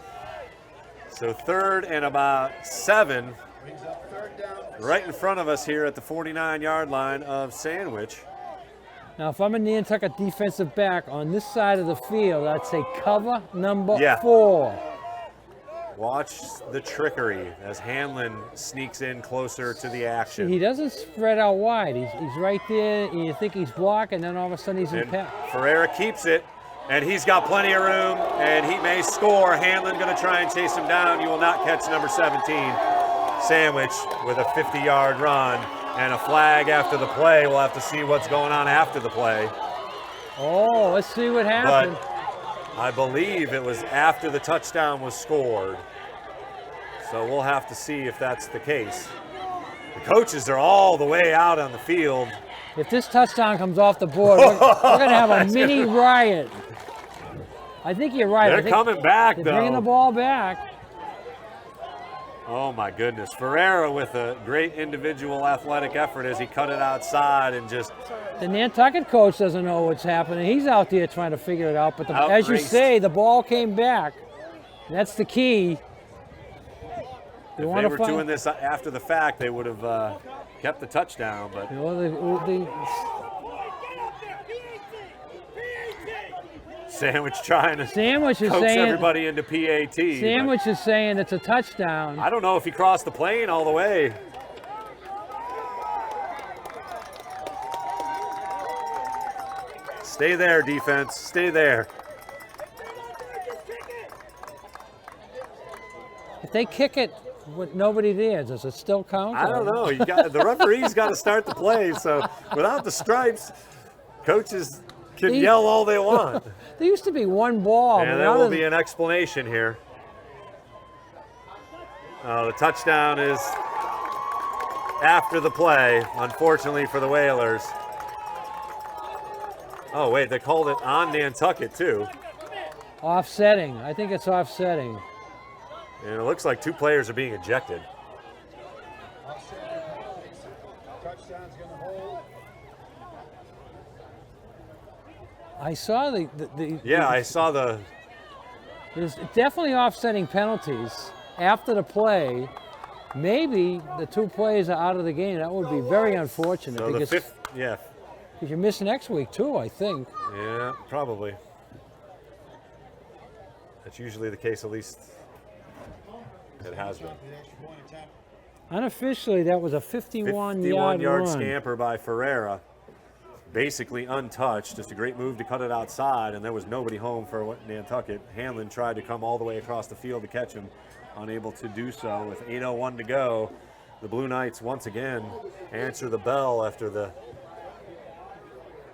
So 3rd and about 7. Right in front of us here at the 49-yard line of Sandwich. Now, if I'm a Nantucket defensive back on this side of the field, I'd say cover number 4. Watch the trickery as Hanlon sneaks in closer to the action. He doesn't spread out wide. He's right there, and you think he's blocking, and then all of a sudden he's in pass. Ferreira keeps it, and he's got plenty of room, and he may score. Hanlon going to try and chase him down. You will not catch number 17. Sandwich with a 50-yard run and a flag after the play. We'll have to see what's going on after the play. Oh, let's see what happened. But I believe it was after the touchdown was scored. So we'll have to see if that's the case. The coaches are all the way out on the field. If this touchdown comes off the board, we're going to have a mini riot. I think you're right. They're coming back, though. They're bringing the ball back. Oh, my goodness. Ferreira with a great individual athletic effort as he cut it outside and just... The Nantucket coach doesn't know what's happening. He's out there trying to figure it out. But as you say, the ball came back. That's the key. If they were doing this after the fact, they would have kept the touchdown. But Sandwich trying to coax everybody into PAT. Sandwich is saying it's a touchdown. I don't know if he crossed the plane all the way. Stay there, defense. Stay there. If they kick it with nobody there, does it still count? I don't know. The referee's got to start the play. So without the stripes, coaches can yell all they want. There used to be one ball. And there will be an explanation here. The touchdown is after the play, unfortunately for the Whalers. Oh, wait, they called it on Nantucket, too. Offsetting. I think it's offsetting. And it looks like 2 players are being ejected. Touchdown's going to hold. I saw I saw the... There's definitely offsetting penalties after the play. Maybe the 2 players are out of the game. That would be very unfortunate. So because, the 5th, yeah. Because you miss next week, too, I think. Yeah, probably. That's usually the case, at least it has been. Unofficially, that was a 51-yard yard run. scamper by Ferreira. basically untouched. Just a great move to cut it outside, and there was nobody home for Nantucket. Hanlon tried to come all the way across the field to catch him, unable to do so. With 8:01 to go, the Blue Knights once again answer the bell after the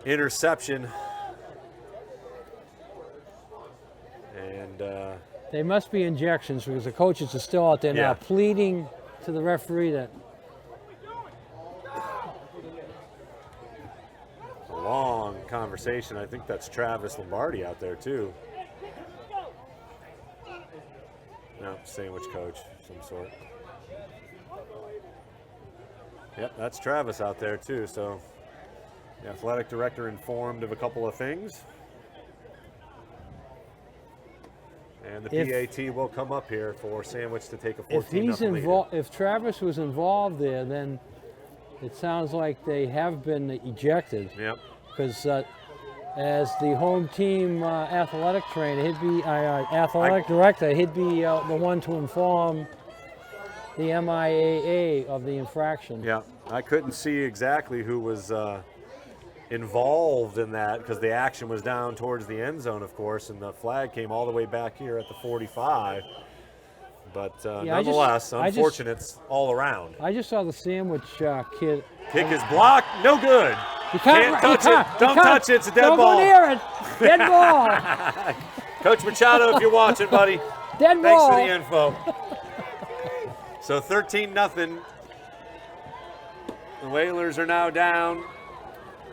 interception. And they must be injections because the coaches are still out there now pleading to the referee that. A long conversation. I think that's Travis Lombardi out there too. No, sandwich coach of some sort. Yep, that's Travis out there too. So the athletic director informed of a couple of things. And the PAT will come up here for Sandwich to take a 14-0 lead. If Travis was involved there, then it sounds like they have been ejected. Yep. Because as the home team athletic trainer, he'd be athletic director, he'd be the one to inform the MIAA of the infraction. Yeah, I couldn't see exactly who was involved in that because the action was down towards the end zone, of course, and the flag came all the way back here at the 45. But nonetheless, unfortunate all around. I just saw the Sandwich kid. Kick is blocked, no good. You can't touch it. Don't touch it. It's a dead ball. Don't go near it. Dead ball. Coach Machado, if you're watching, buddy. Dead Thanks ball. for the info. So 13-0. The Whalers are now down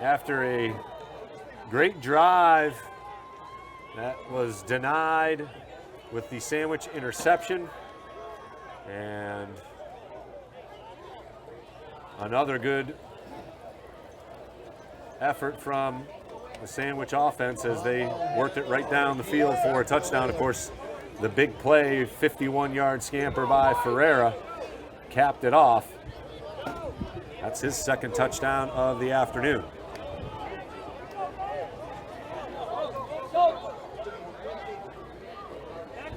after a great drive that was denied with the Sandwich interception. And another good effort from the Sandwich offense as they worked it right down the field for a touchdown. Of course, the big play, 51-yard scamper by Ferreira, capped it off. That's his second touchdown of the afternoon.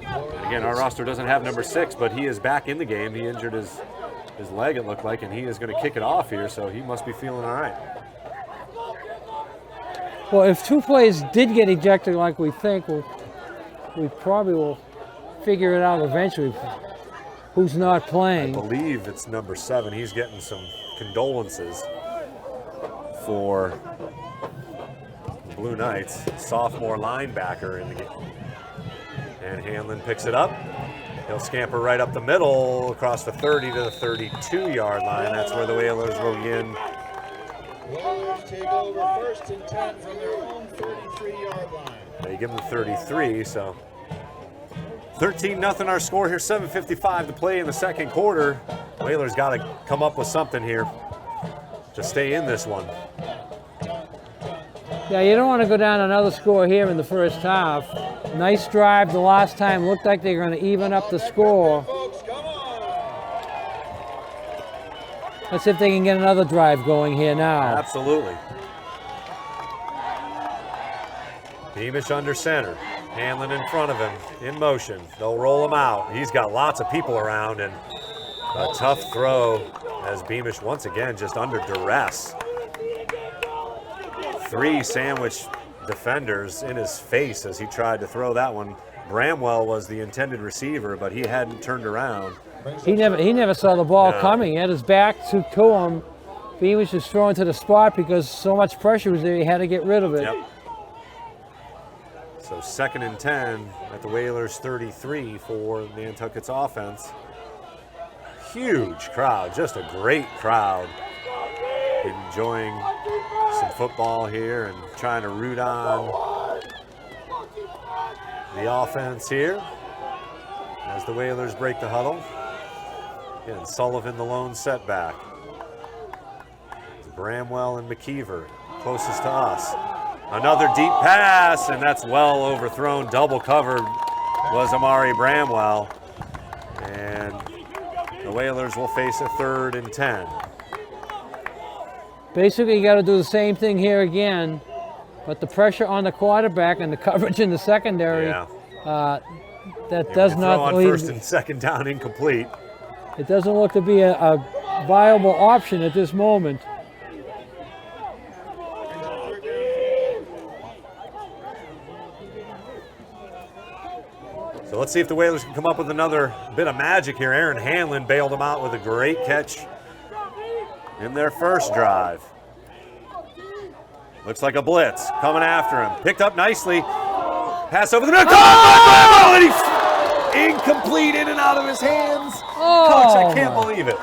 And again, our roster doesn't have number 6, but he is back in the game. He injured his leg, it looked like, and he is going to kick it off here, so he must be feeling all right. Well, if two players did get ejected like we think, we probably will figure it out eventually who's not playing. I believe it's number 7. He's getting some condolences for the Blue Knights. Sophomore linebacker in the game. And Hanlon picks it up. He'll scamper right up the middle across the 30 to the 32-yard line. That's where the Whalers will begin. Whalers take over 1st and 10 from their own 33-yard line. They give them the 33, so 13-0 our score here, 7:55 to play in the second quarter. Whalers got to come up with something here to stay in this one. Yeah, you don't want to go down another score here in the first half. Nice drive the last time. Looked like they were going to even up the score. Let's see if they can get another drive going here now. Absolutely. Beamish under center. Hanlon in front of him, in motion. They'll roll him out. He's got lots of people around, and a tough throw as Beamish once again just under duress. 3 Sandwich defenders in his face as he tried to throw that one. Bramwell was the intended receiver, but he hadn't turned around. He never saw the ball coming. He had his back to him. Beamish was thrown to the spot because so much pressure was there, he had to get rid of it. Yep. So 2nd and 10 at the Whalers 33 for Nantucket's offense. Huge crowd, just a great crowd. Enjoying some football here and trying to root on the offense here as the Whalers break the huddle. Again, Sullivan the lone setback. It's Bramwell and McKeever closest to us. Another deep pass, and that's well overthrown. Double covered was Amari Bramwell. And the Whalers will face a 3rd and 10. Basically, you got to do the same thing here again, but the pressure on the quarterback and the coverage in the secondary, that does not lead. On 1st and 2nd down, incomplete. It doesn't look to be a viable option at this moment. So let's see if the Whalers can come up with another bit of magic here. Aaron Hanlon bailed them out with a great catch in their first drive. Looks like a blitz coming after him. Picked up nicely. Pass over the middle. Oh! And he's incomplete, in and out of his hands. Oh. Coach, I can't believe it.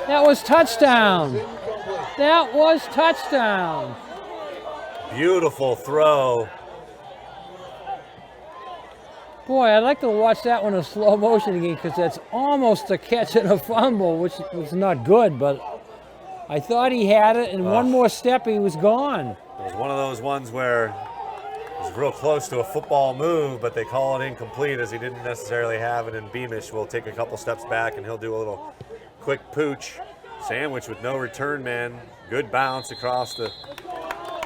That was touchdown. That was touchdown. Beautiful throw. Boy, I'd like to watch that one in slow motion again because that's almost a catch and a fumble, which was not good, but I thought he had it, and one more step, he was gone. It was one of those ones where it was real close to a football move, but they call it incomplete as he didn't necessarily have it, and Beamish will take a couple steps back, and he'll do a little quick pooch sandwich with no return man. Good bounce across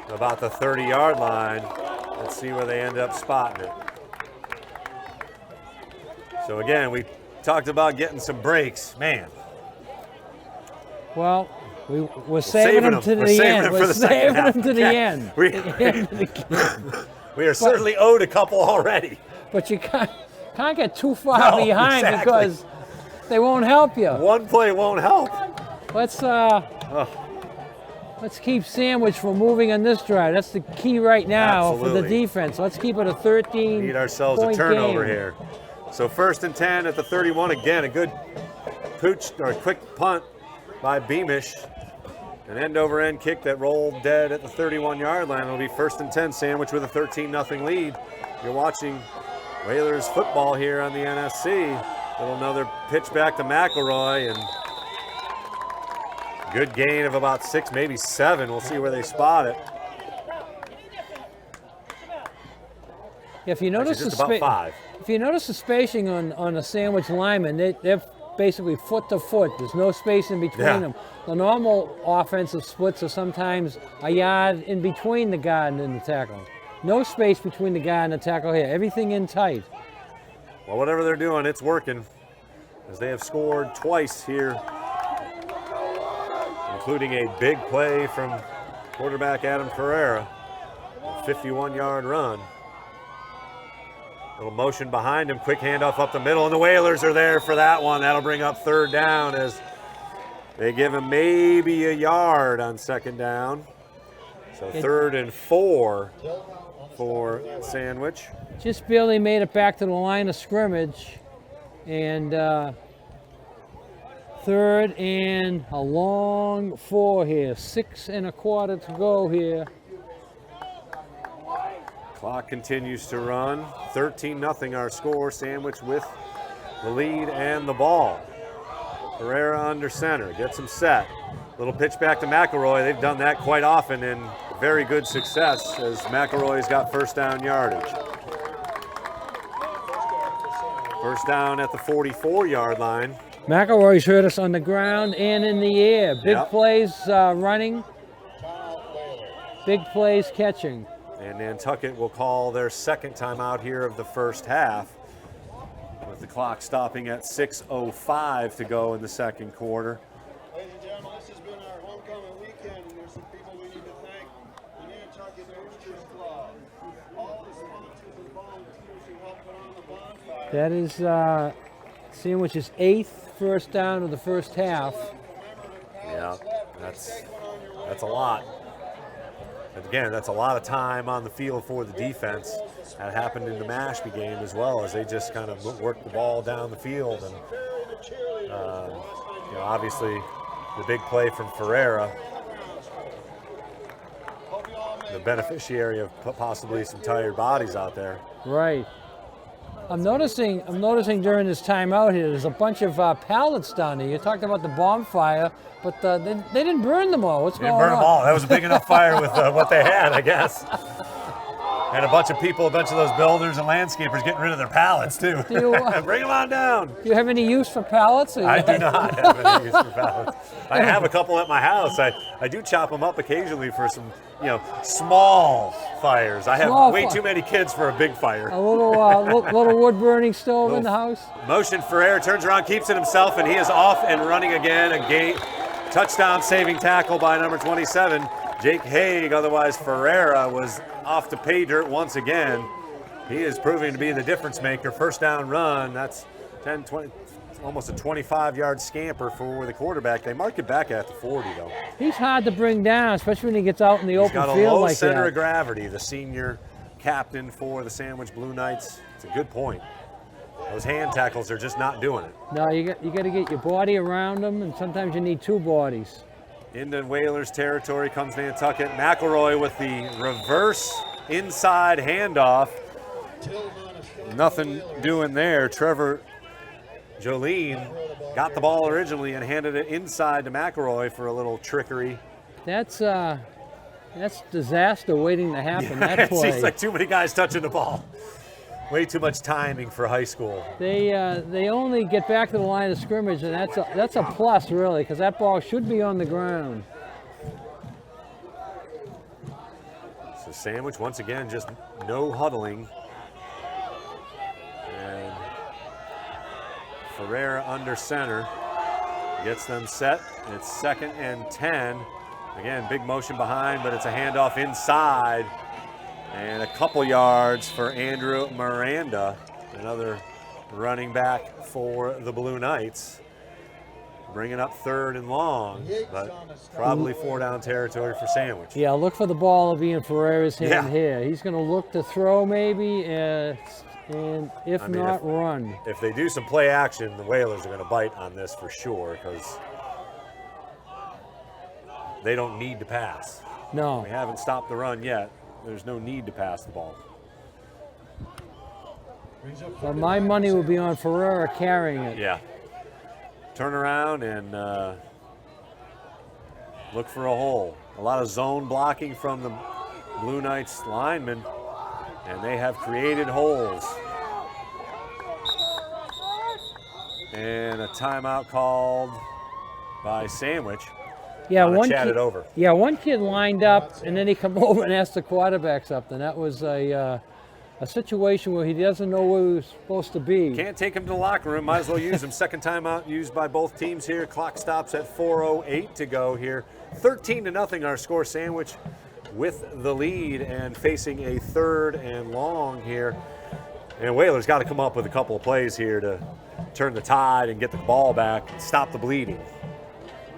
about the 30-yard line. Let's see where they end up spotting it. So again, we talked about getting some breaks. Man. Well, we're saving them to the end. We're saving them to the end. We are certainly owed a couple already. But you can't get too far behind because they won't help you. One play won't help. Let's keep Sandwich from moving on this drive. That's the key right now for the defense. Let's keep it a 13. Need ourselves a turnover game here. So 1st and 10 at the 31. Again, a good pooch or quick punt by Beamish. An end-over-end kick that rolled dead at the 31-yard line. It'll be 1st and 10, Sandwich with a 13-0 lead. You're watching Whalers football here on the NSC. Little another pitch back to McElroy, and good gain of about 6, maybe 7. We'll see where they spot it. If you notice about 5. If you notice the spacing on a Sandwich lineman, they're basically foot to foot. There's no space in between them. The normal offensive splits are sometimes a yard in between the guard and the tackle. No space between the guard and the tackle here. Everything in tight. Well, whatever they're doing, it's working, as they have scored twice here, including a big play from quarterback Adam Ferreira, a 51-yard run. Little motion behind him, quick handoff up the middle, and the Whalers are there for that one. That'll bring up 3rd down as they give him maybe a yard on 2nd down. So 3rd and 4 for Sandwich. Just barely made it back to the line of scrimmage, and 3rd and a long 4 here. 6 1/4 to go here. Clock continues to run. 13-0 our score. Sandwich with the lead and the ball. Ferreira under center, gets him set. Little pitch back to McElroy. They've done that quite often in very good success as McElroy's got 1st down yardage. 1st down at the 44-yard line. McElroy's hurt us on the ground and in the air. Big plays running, big plays catching. And Nantucket will call their 2nd timeout here of the first half, with the clock stopping at 6:05 to go in the 2nd quarter. Ladies and gentlemen, this has been our homecoming weekend, and there's some people we need to thank. The Nantucket Sports Club, all the sponsors and volunteers who helped put on the bonfire. That is Sandwich's 8th first down of the first half. Yeah, that's a lot. Again, that's a lot of time on the field for the defense. That happened in the Mashpee game as well, as they just kind of worked the ball down the field. And obviously the big play from Ferreira, the beneficiary of possibly some tired bodies out there. Right. I'm noticing during this timeout here, there's a bunch of pallets down there. You talked about the bonfire, but they didn't burn them all. What's going on? They didn't burn them all. That was a big enough fire with what they had, I guess. And a bunch of people, a bunch of those builders and landscapers getting rid of their pallets too. Bring them on down. Do you have any use for pallets? I do not have any use for pallets. I have a couple at my house. I do chop them up occasionally for some, small fires. I have way too many kids for a big fire. A little wood burning stove in the house. Motion Ferreira turns around, keeps it himself, and he is off and running again. A touchdown saving tackle by number 27. Jake Haig, otherwise Ferreira, was off to pay dirt once again. He is proving to be the difference maker. First down run, that's 10, 20, almost a 25-yard scamper for the quarterback. They mark it back at the 40, though. He's hard to bring down, especially when he gets out in the open field like that. He's got a low center of gravity, the senior captain for the Sandwich Blue Knights. It's a good point. Those hand tackles are just not doing it. No, you got to get your body around them, and sometimes you need two bodies. Into Whalers territory comes Nantucket. McElroy with the reverse inside handoff. Nothing doing there. Trevor Jolene got the ball originally and handed it inside to McElroy for a little trickery. That's disaster waiting to happen. Yeah, that play. It seems like too many guys touching the ball. Way too much timing for high school. They only get back to the line of scrimmage, and that's a plus really, because that ball should be on the ground. So Sandwich once again just no huddling. And Ferreira under center gets them set. It's 2nd and 10. Again, big motion behind, but it's a handoff inside. And a couple yards for Andrew Miranda, another running back for the Blue Knights. Bringing up 3rd and long, but probably 4-down territory for Sandwich. Yeah, look for the ball to be in Ferreira's hand here. He's going to look to throw maybe, and if not, run. If they do some play action, the Whalers are going to bite on this for sure, because they don't need to pass. No. We haven't stopped the run yet. There's no need to pass the ball. But my money would be on Ferreira carrying it. Yeah. Turn around and look for a hole. A lot of zone blocking from the Blue Knights linemen, and they have created holes. And a timeout called by Sandwich. Yeah, one kid lined up, and then he come over and asked the quarterback something. That was a situation where he doesn't know where he was supposed to be. Can't take him to the locker room. Might as well use him. Second timeout used by both teams here. Clock stops at 4:08 to go here. 13-0 our score. Sandwich with the lead and facing a 3rd and long here. And Whalers got to come up with a couple of plays here to turn the tide and get the ball back and stop the bleeding.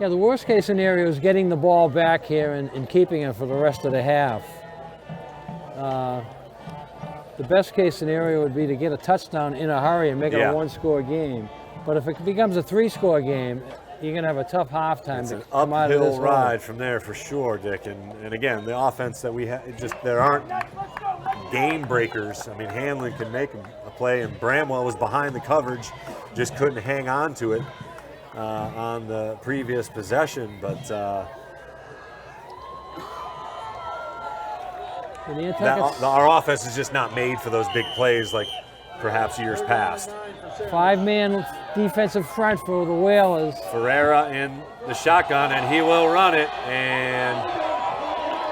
Yeah, the worst case scenario is getting the ball back here and keeping it for the rest of the half. The best case scenario would be to get a touchdown in a hurry and make it a 1-score game. But if it becomes a 3-score game, you're going to have a tough halftime It's to an come out of this uphill ride from there for sure, Dick. And again, the offense that we have, there aren't game breakers. I mean, Hanlon can make a play, and Bramwell was behind the coverage, just couldn't hang on to it on the previous possession. But our offense is just not made for those big plays like perhaps years past. 5-man defensive front for the Whalers. Ferreira in the shotgun, and he will run it. And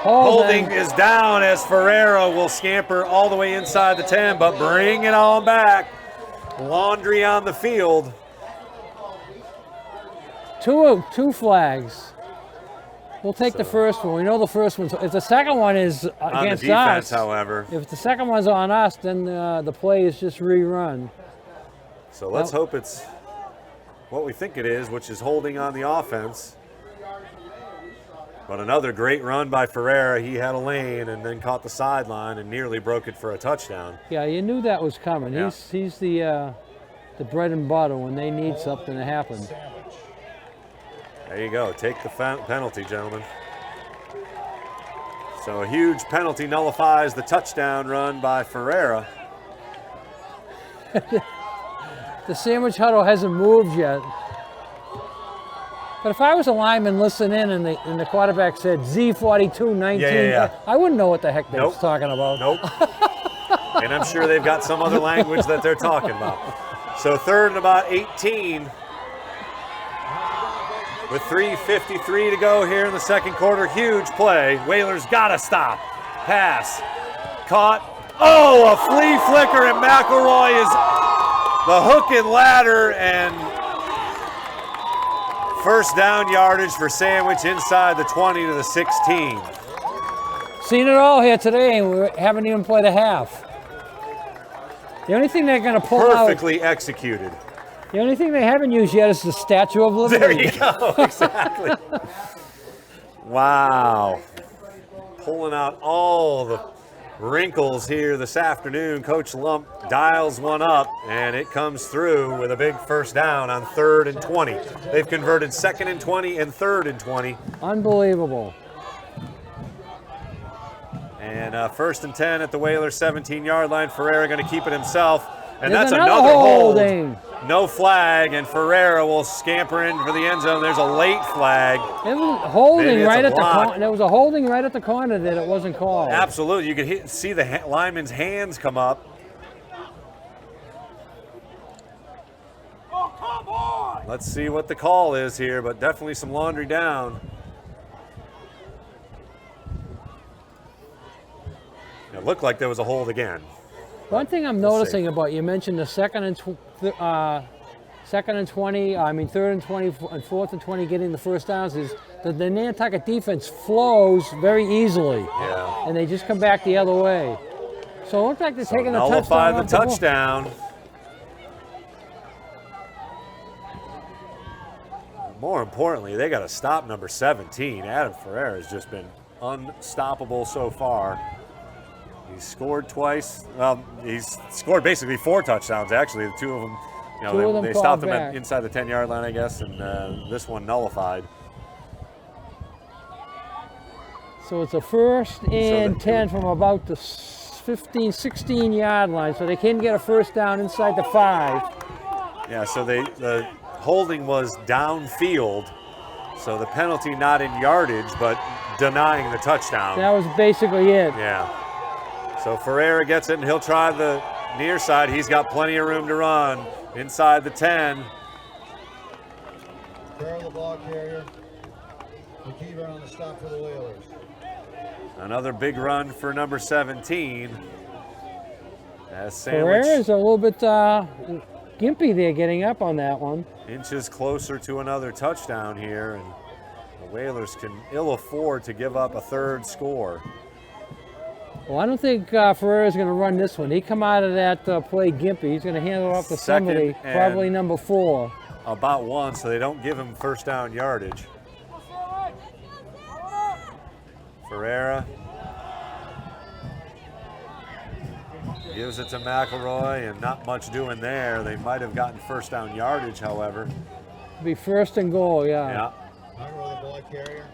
holding is down as Ferreira will scamper all the way inside the 10, but bring it on back. Laundry on the field. Two flags. We'll take the first one. We know the first one. If the second one is against on the defense, us, however. If the second one's on us, then the play is just rerun. So let's hope it's what we think it is, which is holding on the offense. But another great run by Ferreira. He had a lane and then caught the sideline and nearly broke it for a touchdown. Yeah, you knew that was coming. Yeah. He's the bread and butter when they need something to happen. There you go. Take the penalty, gentlemen. So a huge penalty nullifies the touchdown run by Ferreira. The Sandwich huddle hasn't moved yet. But if I was a lineman listening in and the quarterback said Z42-19, I wouldn't know what the heck they was talking about. Nope. And I'm sure they've got some other language that they're talking about. So 3rd and about 18. With 3:53 to go here in the second quarter. Huge play. Whalers got to stop. Pass. Caught. Oh, a flea flicker, and McElroy is the hook and ladder, and first down yardage for Sandwich inside the 20 to the 16. Seen it all here today, and we haven't even played a half. The only thing they're going to pull out. Perfectly executed. The only thing they haven't used yet is the Statue of Liberty. There you go, exactly. Wow. Pulling out all the wrinkles here this afternoon. Coach Lump dials one up, and it comes through with a big first down on 3rd and 20. They've converted 2nd and 20 and 3rd and 20. Unbelievable. And 1st and 10 at the Whalers 17-yard line. Ferreira going to keep it himself. And There's that's another holding. hold. No flag, and Ferreira will scamper in for the end zone. There's a late flag. It was holding right at the block. corner. There was a holding right at the corner that it wasn't called. Absolutely. You could see the lineman's hands come up. Oh, come on! Let's see what the call is here, but definitely some laundry down. It looked like there was a hold again. One thing I'm noticing about, you mentioned the 2nd and 20, I mean 3rd and 20 and 4th and 20 getting the first downs, is that the Nantucket defense flows very easily. Yeah. And they just come back the other way. So it looks like they're taking a touchdown. Nullify the off the ball. touchdown. More importantly, they got to stop number 17. Adam Ferreira has just been unstoppable so far. He's scored twice. Well, he's scored basically 4 touchdowns, actually. The 2 of them, they stopped him inside the 10-yard line, I guess, and this one nullified. So it's a 1st and 10 from about the 15, 16-yard line, so they can get a first down inside the 5. Yeah, so the holding was downfield, so the penalty not in yardage, but denying the touchdown. That was basically it. Yeah. So Ferreira gets it, and he'll try the near side. He's got plenty of room to run inside the 10. Carry the ball carrier. The keeper on the stop for the Whalers. Another big run for number 17. As Ferreira's a little bit gimpy there getting up on that one. Inches closer to another touchdown here, and the Whalers can ill afford to give up a 3rd score. Well, I don't think Ferreira's going to run this one. He come out of that play gimpy. He's going to hand it off to somebody, probably number 4. About 1, so they don't give him first down yardage. Ferreira gives it to McElroy, and not much doing there. They might have gotten first down yardage, however. Be 1st and goal, yeah. Yeah. McElroy, the ball carrier.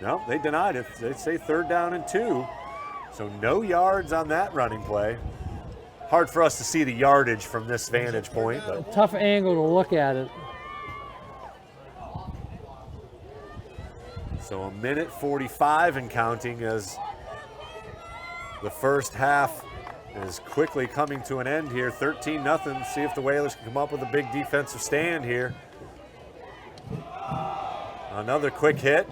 No, they denied it. They say 3rd down and 2. So no yards on that running play. Hard for us to see the yardage from this vantage point. But tough angle to look at it. So a minute 45 and counting as the first half is quickly coming to an end here. 13-0. See if the Whalers can come up with a big defensive stand here. Another quick hit,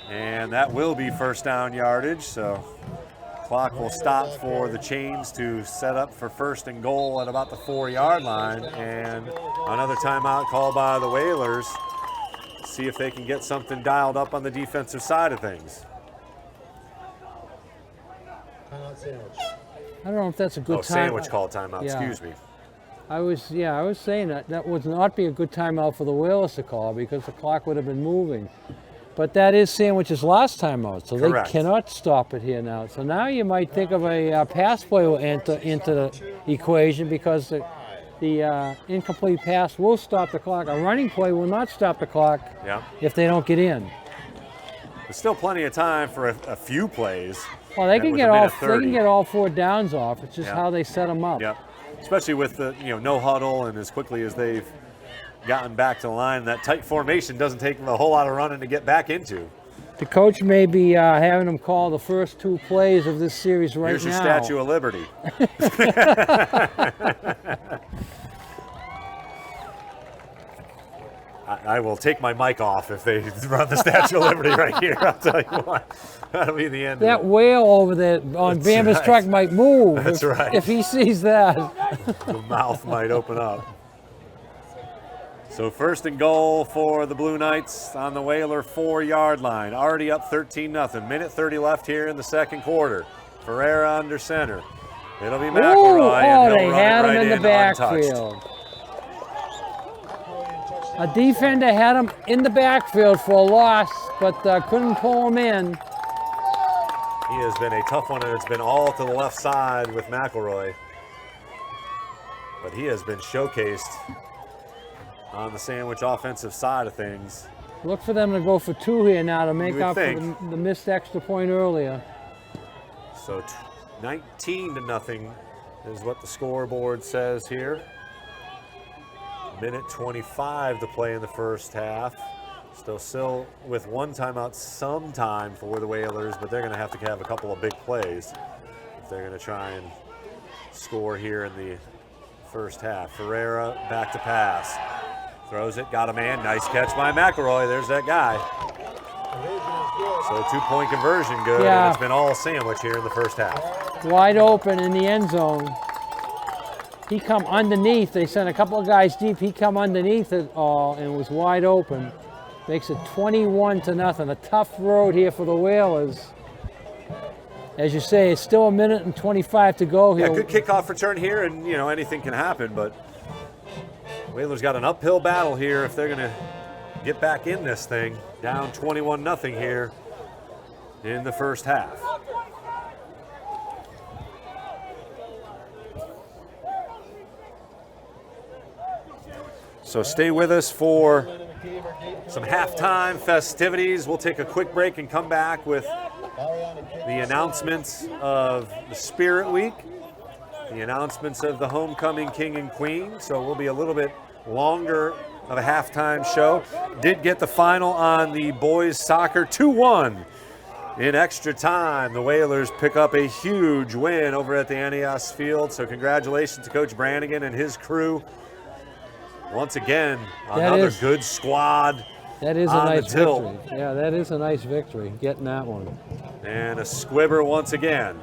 and that will be first down yardage. So clock will stop for the Chains to set up for 1st and goal at about the 4-yard line, and another timeout called by the Whalers. See if they can get something dialed up on the defensive side of things. I don't know if that's a good time. Sandwich called timeout, yeah. Excuse me. I was saying that would not be a good timeout for the Whalers to call because the clock would have been moving. But that is Sandwich's last timeout, so Correct. They cannot stop it here now. So now you might think of a pass play will enter into the equation because the incomplete pass will stop the clock. A running play will not stop the clock if they don't get in. There's still plenty of time for a few plays. Well, they can get all 4 downs off. It's just how they set them up. Yep. Especially with the no huddle and as quickly as they've gotten back to the line. That tight formation doesn't take them a whole lot of running to get back into. The coach may be having them call the first 2 plays of this series right now. Here's your Statue of Liberty. I will take my mic off if they run the Statue of Liberty right here. I'll tell you what. That'll be the end. That whale over there on Bama's truck might move. That's right. If he sees that. The mouth might open up. So 1st and goal for the Blue Knights on the Whaler 4-yard line. Already up 13-0. Minute 30 left here in the 2nd quarter. Ferreira under center. It'll be Ooh, McElroy, and they he'll run had it him right in the untouched. backfield. A defender had him in the backfield for a loss, but couldn't pull him in. He has been a tough one, and it's been all to the left side with McElroy. But he has been showcased on the Sandwich offensive side of things. Look for them to go for 2 here now to make would up for think. the missed extra point earlier. So 19-0 is what the scoreboard says here. Minute 25 to play in the first half. Still with one timeout sometime for the Whalers, but they're going to have a couple of big plays if they're going to try and score here in the first half. Ferreira back to pass. Throws it, got a man. Nice catch by McElroy. There's that guy. So 2-point conversion good, and it's been all Sandwich here in the first half. Wide open in the end zone. He come underneath. They sent a couple of guys deep. He come underneath it all and was wide open. Makes it 21-0. A tough road here for the Whalers. As you say, it's still a minute and 25 to go here. Yeah, good kickoff return here, and anything can happen, but Whalers got an uphill battle here if they're going to get back in this thing. Down 21-0 here in the first half. So stay with us for some halftime festivities. We'll take a quick break and come back with the announcements of the Spirit Week, the announcements of the Homecoming King and Queen. So we'll be a little bit longer of a halftime show. Did get the final on the boys soccer 2-1 in extra time. The Whalers pick up a huge win over at the NES field. So congratulations to Coach Brannigan and his crew. Once again, another good squad. That is a nice victory. Yeah, that is a nice victory, getting that one. And a squibber once again.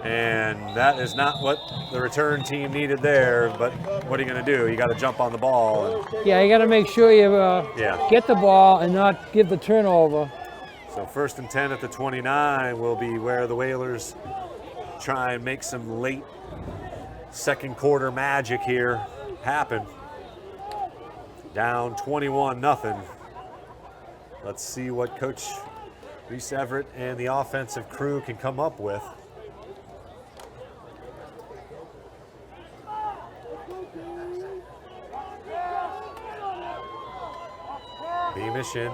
And that is not what the return team needed there, but what are you going to do? You got to jump on the ball. Yeah, you got to make sure you get the ball and not give the turnover. So 1st and 10 at the 29 will be where the Whalers try and make some late second quarter magic here happen. Down 21-0. Let's see what Coach Reese Everett and the offensive crew can come up with. Beamish in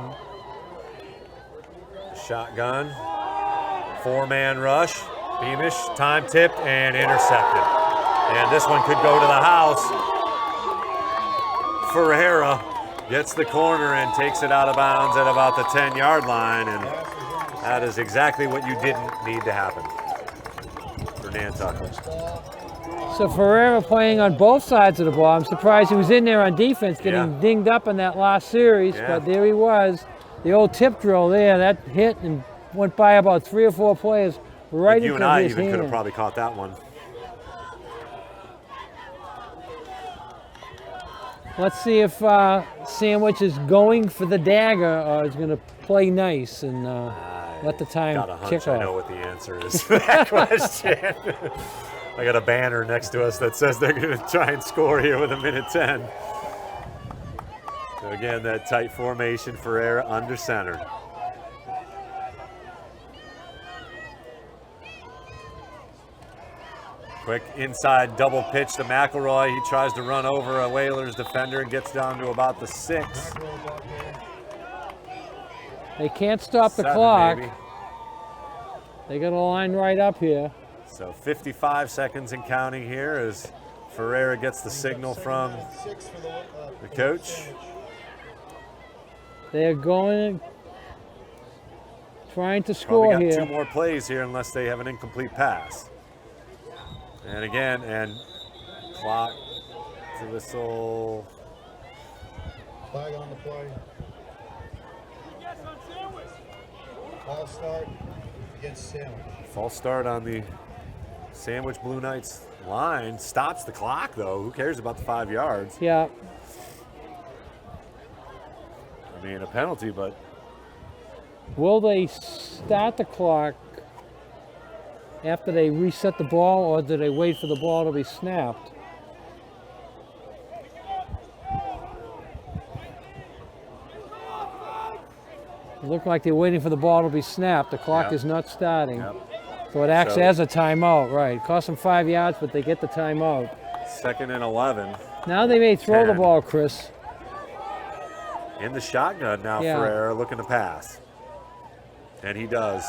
shotgun, 4-man rush. Beamish time tipped and intercepted. And this one could go to the house. Ferreira gets the corner and takes it out of bounds at about the 10-yard line, and that is exactly what you didn't need to happen for Nantucket. So Ferreira playing on both sides of the ball. I'm surprised he was in there on defense, getting dinged up in that last series, but there he was. The old tip drill there, that hit and went by about 3 or 4 players right into his hand. You and I even could have probably caught that one. Let's see if Sandwich is going for the dagger or is going to play nice and let the time got a hunch kick I off. know what the answer is to that question. I got a banner next to us that says they're going to try and score here with 1:10. So again, that tight formation, Ferreira under center. Quick inside double pitch to McElroy. He tries to run over a Whalers defender and gets down to about the 6. They can't stop the 7, clock. maybe. They got a line right up here. So 55 seconds and counting here as Ferreira gets the signal from the coach. They're going, trying to score Probably got here. 2 more plays here unless they have an incomplete pass. And again, and clock to whistle. Flag on the play. False start against Sandwich. False start on the Sandwich Blue Knights line. Stops the clock, though. Who cares about the 5 yards? Yeah. I mean, a penalty, but Will they start the clock? after they reset the ball, or do they wait for the ball to be snapped? It looked like they're waiting for the ball to be snapped. The clock is not starting. So it acts as a timeout, right. Cost them 5 yards, but they get the timeout. 2nd and 11. Now they may throw the ball, Chris. In the shotgun now, Ferreira looking to pass. And he does.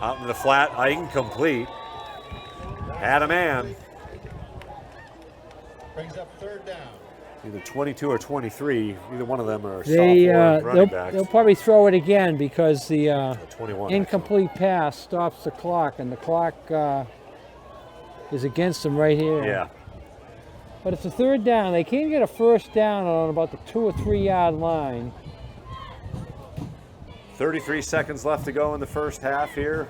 Out in the flat, incomplete. Had a man. Brings up 3rd down. Either 22 or 23. Either one of them are sophomore running backs. They'll probably throw it again because the 21, incomplete pass stops the clock, and the clock is against them right here. Yeah. But it's a 3rd down. They can't get a 1st down on about the 2 or 3 yard line. 33 seconds left to go in the first half here.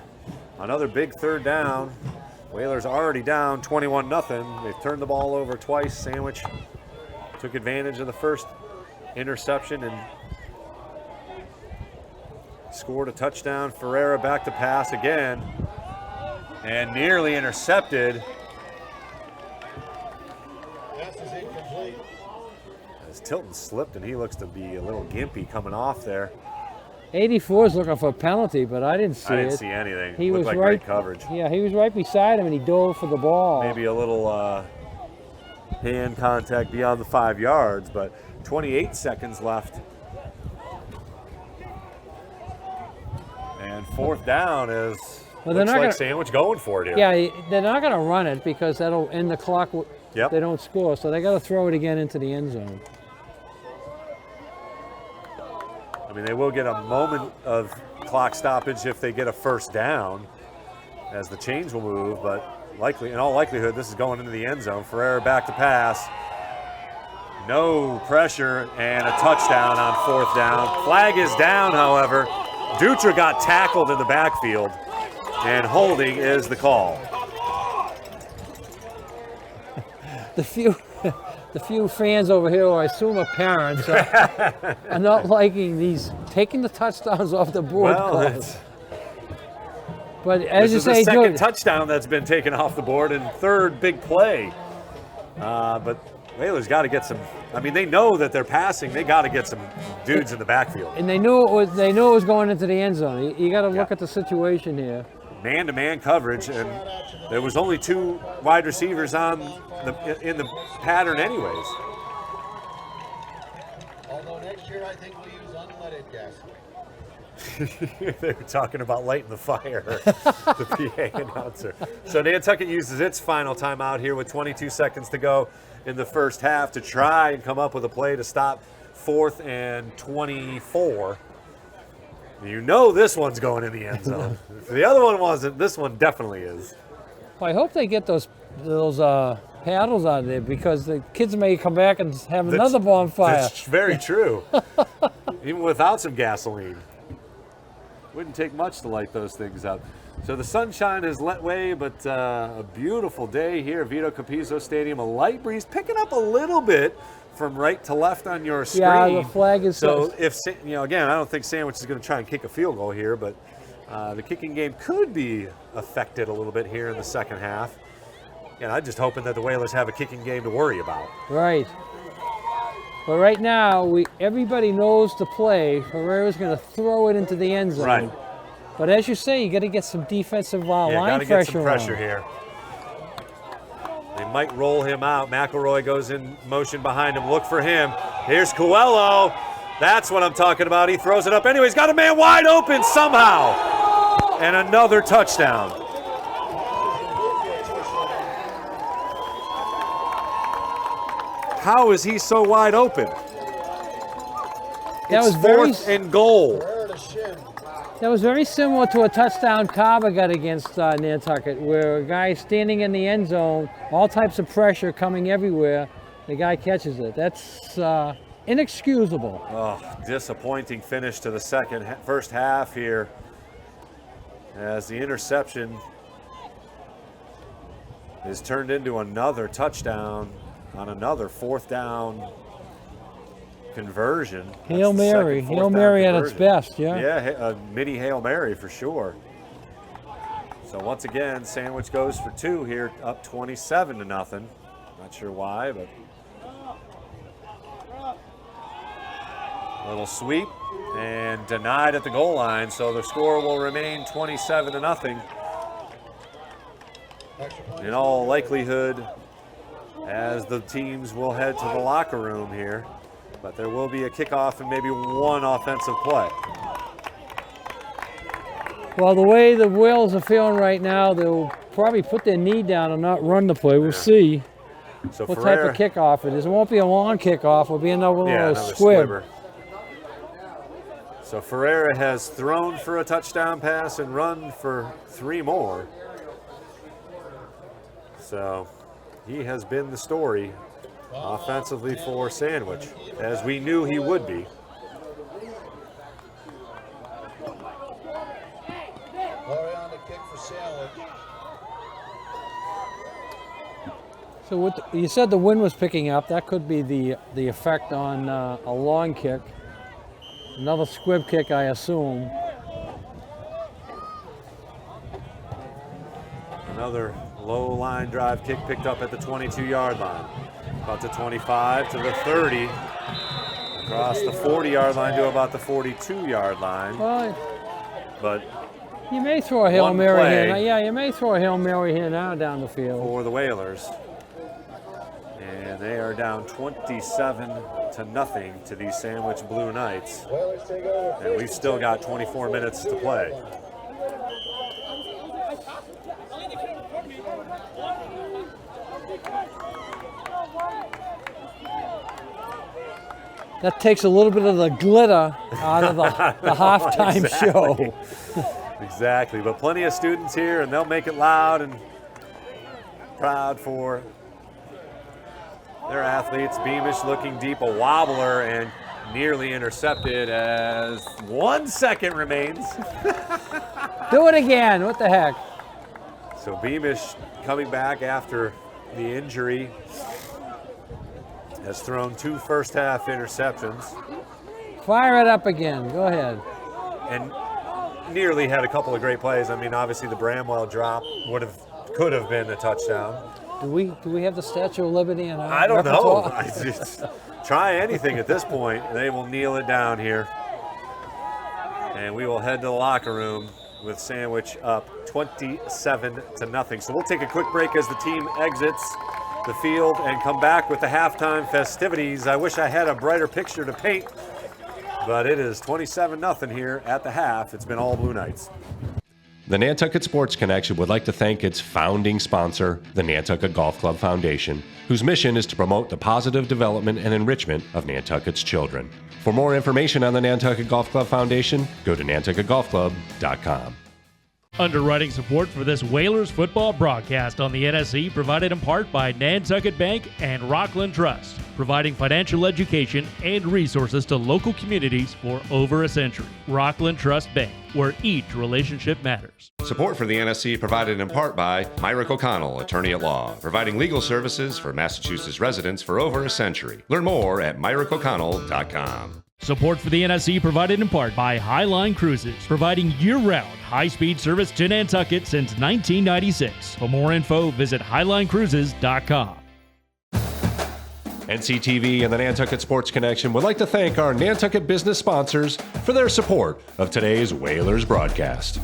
Another big 3rd down. Whalers already down 21-0. They've turned the ball over twice. Sandwich took advantage of the first interception and scored a touchdown. Ferreira back to pass again and nearly intercepted. Pass is incomplete. As Tilton slipped and he looks to be a little gimpy coming off there. 84 is looking for a penalty, but I didn't see it. I didn't see anything. He Looked was like right, great coverage. Yeah, he was right beside him and he dove for the ball. Maybe a little hand contact beyond the 5 yards, but 28 seconds left. And 4th down is looks like Sandwich going for it here. Yeah, they're not going to run it because that'll end the clock. They don't score, so they got to throw it again into the end zone. I mean, they will get a moment of clock stoppage if they get a 1st down, as the chains will move, but likely, in all likelihood, this is going into the end zone. Ferreira back to pass. No pressure and a touchdown on 4th down. Flag is down, however. Dutra got tackled in the backfield, and holding is the call. The few fans over here, who I assume are parents, are not liking these taking the touchdowns off the board. Well, but as you say, this is the 2nd touchdown that's been taken off the board and 3rd big play. But Whalers got to get some. I mean, they know that they're passing. They got to get some dudes in the backfield. And they knew it was going into the end zone. You got to look at the situation here. Man-to-man coverage, and there was only 2 wide receivers in the pattern anyways. Although next year I think we'll use unleaded gasoline. They were talking about lighting the fire, the PA announcer. So Nantucket uses its final timeout here with 22 seconds to go in the first half to try and come up with a play to stop 4th and 24. You know this one's going in the end zone. If the other one wasn't, this one definitely is. Well, I hope they get those paddles out of there because the kids may come back and have another bonfire. That's very true. Even without some gasoline. Wouldn't take much to light those things up. So the sunshine has let way, but a beautiful day here at Vito Capizzo Stadium. A light breeze picking up a little bit from right to left on your screen. Yeah, the flag is so. If again, I don't think Sandwich is going to try and kick a field goal here, but the kicking game could be affected a little bit here in the second half. And I'm just hoping that the Whalers have a kicking game to worry about. Right. But right now, everybody knows the play. Herrera's going to throw it into the end zone. Right. But as you say, you got to get some defensive line gotta pressure. Get some pressure here. They might roll him out. McElroy goes in motion behind him. Look for him. Here's Coelho. That's what I'm talking about. He throws it up anyway. He's got a man wide open somehow. And another touchdown. How is he so wide open? That was 4th and goal. That was very similar to a touchdown Carver got against Nantucket, where a guy standing in the end zone, all types of pressure coming everywhere, the guy catches it. That's inexcusable. Oh, disappointing finish to the first half here, as the interception is turned into another touchdown on another 4th down conversion. Hail Mary. Hail Mary at its best, yeah. Yeah, a mini Hail Mary for sure. So once again, Sandwich goes for 2 here, up 27-0. Not sure why, but little sweep and denied at the goal line. So the score will remain 27-0. In all likelihood, as the teams will head to the locker room here, but there will be a kickoff and maybe one offensive play. Well, the way the Whales are feeling right now, they'll probably put their knee down and not run the play. We'll see so what type of kickoff it is. It won't be a long kickoff. It'll be another little squib. So Ferreira has thrown for a touchdown pass and run for 3 more. So he has been the story offensively for Sandwich, as we knew he would be. On the kick for Sandwich. So you said the wind was picking up. That could be the effect on a long kick. Another squib kick, I assume. Another low line drive kick picked up at the 22-yard line. About the 25 to the 30. Across the 40-yard line to about the 42-yard line. Well, but you may throw a Hail Mary here. Yeah, you may throw a Hail Mary here now down the field. For the Whalers. And they are down 27-0 to these Sandwich Blue Knights. And we've still got 24 minutes to play. That takes a little bit of the glitter out of the halftime show. Exactly, but plenty of students here, and they'll make it loud and proud for their athletes. Beamish looking deep, a wobbler, and nearly intercepted as 1 second remains. Do it again, what the heck? So Beamish coming back after the injury has thrown 2 first-half interceptions. Fire it up again, go ahead. And nearly had a couple of great plays. I mean, obviously the Bramwell drop could have been a touchdown. Do we have the Statue of Liberty in our I don't know. repertoire? Try anything at this point. They will kneel it down here. And we will head to the locker room with Sandwich up 27-0. So we'll take a quick break as the team exits the field and come back with the halftime festivities. I wish I had a brighter picture to paint, but it is 27-0 here at the half. It's been all Blue Knights. The Nantucket Sports Connection would like to thank its founding sponsor, the Nantucket Golf Club Foundation, whose mission is to promote the positive development and enrichment of Nantucket's children. For more information on the Nantucket Golf Club Foundation, go to nantucketgolfclub.com. Underwriting support for this Whalers football broadcast on the NSC provided in part by Nantucket Bank and Rockland Trust, providing financial education and resources to local communities for over a century. Rockland Trust Bank, where each relationship matters. Support for the NSC provided in part by Myrick O'Connell, attorney at law, providing legal services for Massachusetts residents for over a century. Learn more at myrickoconnell.com. Support for the NSC provided in part by Highline Cruises, providing year-round high-speed service to Nantucket since 1996. For more info, visit highlinecruises.com. NCTV and the Nantucket Sports Connection would like to thank our Nantucket business sponsors for their support of today's Whalers broadcast.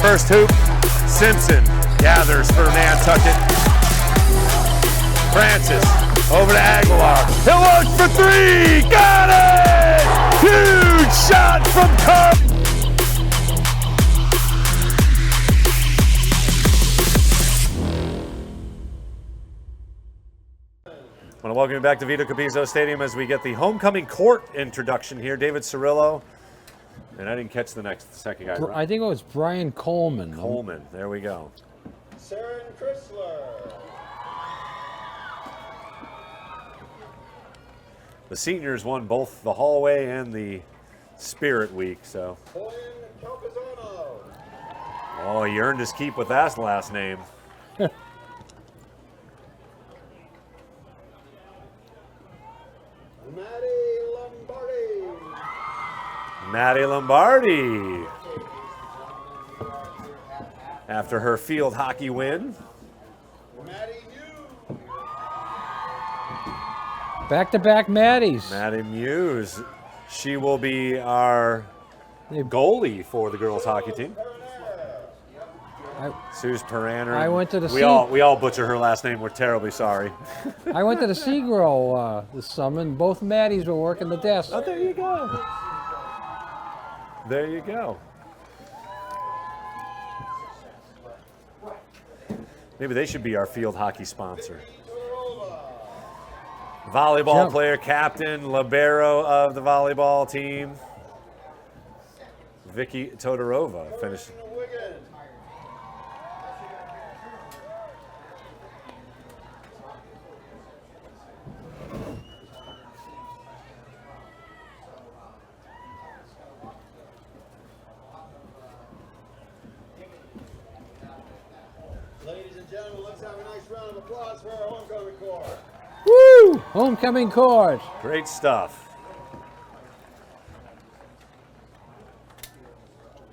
First hoop, Simpson gathers for Nantucket. Francis Over to Aguilar. He'll look for three. Got it! Huge shot from Carp. I want to welcome you back to Vito Capizzo Stadium as we get the homecoming court introduction here. David Cirillo. And I didn't catch the second guy. I think it was Brian Coleman. Coleman, there we go. Saren Chrysler. The seniors won both the hallway and the Spirit Week, so. Oh, he earned his keep with that last name. Maddie Lombardi. After her field hockey win. Back-to-back Maddies. Maddie Muse. She will be our goalie for the girls hockey team. Suze Paraner. I went to the we all butcher her last name. We're terribly sorry. I went to the Seagrow this summer, and both Maddies were working the desk. Oh, there you go. There you go. Maybe they should be our field hockey sponsor. Volleyball player, captain, libero of the volleyball team, Vicky Todorova finished. Ladies and gentlemen, let's have a nice round of applause for our homecoming corps. Woo! Homecoming court. Great stuff.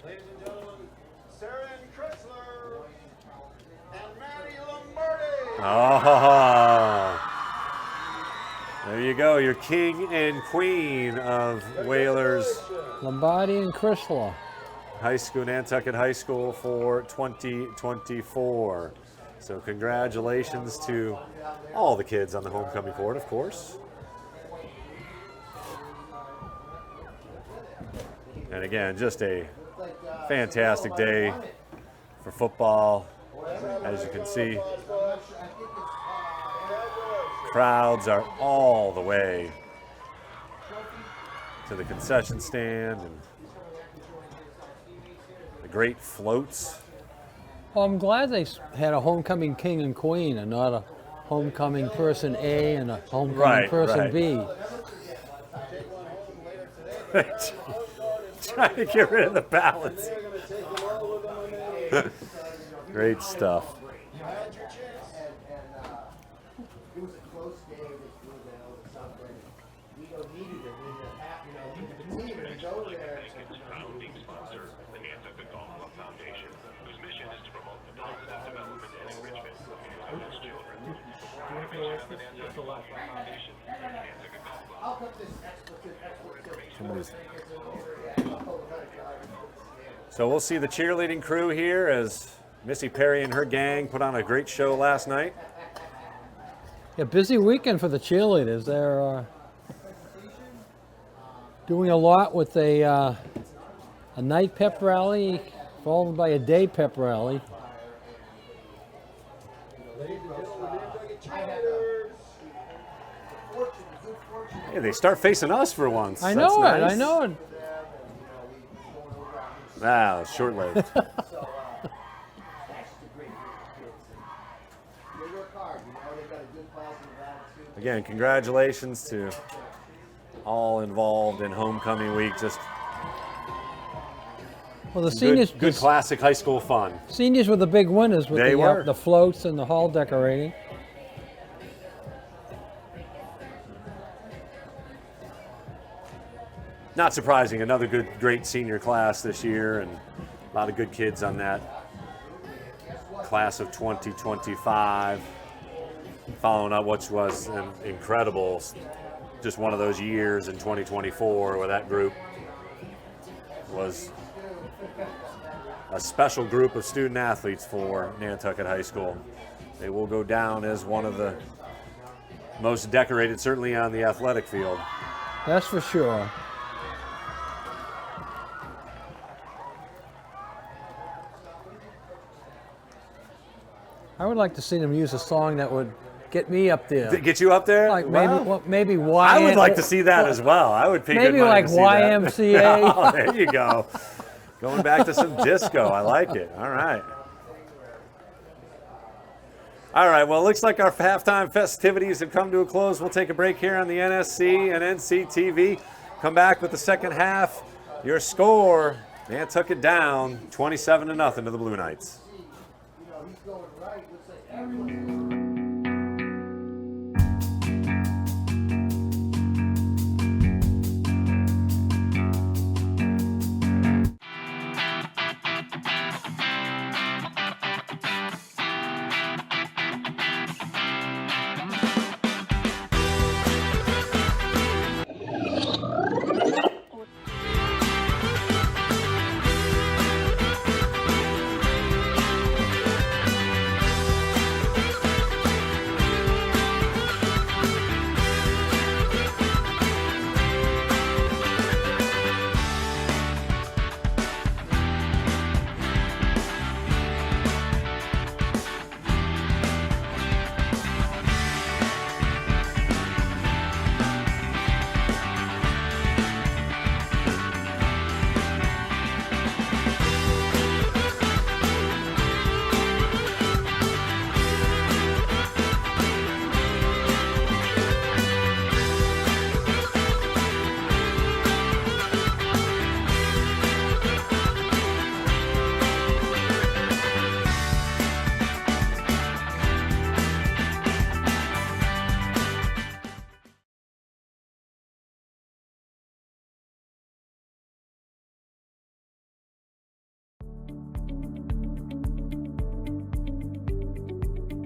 Ladies and gentlemen, Saren Chrysler and Maddie Lombardi. Oh, there you go, your king and queen of Whalers. Lombardi and Chrysler. High School, Nantucket High School for 2024. So congratulations to all the kids on the homecoming court, of course. And again, just a fantastic day for football. As you can see, crowds are all the way to the concession stand, and the great floats. Well, I'm glad they had a homecoming king and queen and not a homecoming person A and a homecoming person B. Trying to get rid of the balance. Great stuff. It was a close game. Something. We don't need it. We continue to go there. Founding sponsor, the Nantucket Golf Club Foundation, whose mission is to promote the positive development and enrichment of Nantucket's children. For more information on the Nantucket Golf Club Foundation, Nantucket Golf Club. I'll put this expletive. So we'll see the cheerleading crew here as Missy Perry and her gang put on a great show last night. Yeah, busy weekend for the cheerleaders. They're doing a lot with a night pep rally followed by a day pep rally. Hey, they start facing us for once. I know That's it. nice. I know it. Wow, short-lived. Again, congratulations to all involved in homecoming week. Just Well, the seniors, good classic high school fun. Seniors were the big winners with the floats and the hall decorating. Not surprising, another great senior class this year, and a lot of good kids on that class of 2025. Following up what was an incredible, just one of those years in 2024 where that group was a special group of student athletes for Nantucket High School. They will go down as one of the most decorated, certainly on the athletic field. That's for sure. I would like to see them use a song that would get me up there. Get you up there? Like Well, maybe YMCA. I would like to see that as well. I would pay good Maybe money like to see that. YMCA. Oh, there you go. Going back to some disco. I like it. All right. All right, well, it looks like our halftime festivities have come to a close. We'll take a break here on the NSC and NCTV. Come back with the second half. Your score, Nantucket down 27-0 to the Blue Knights. He's going right. Looks like everyone's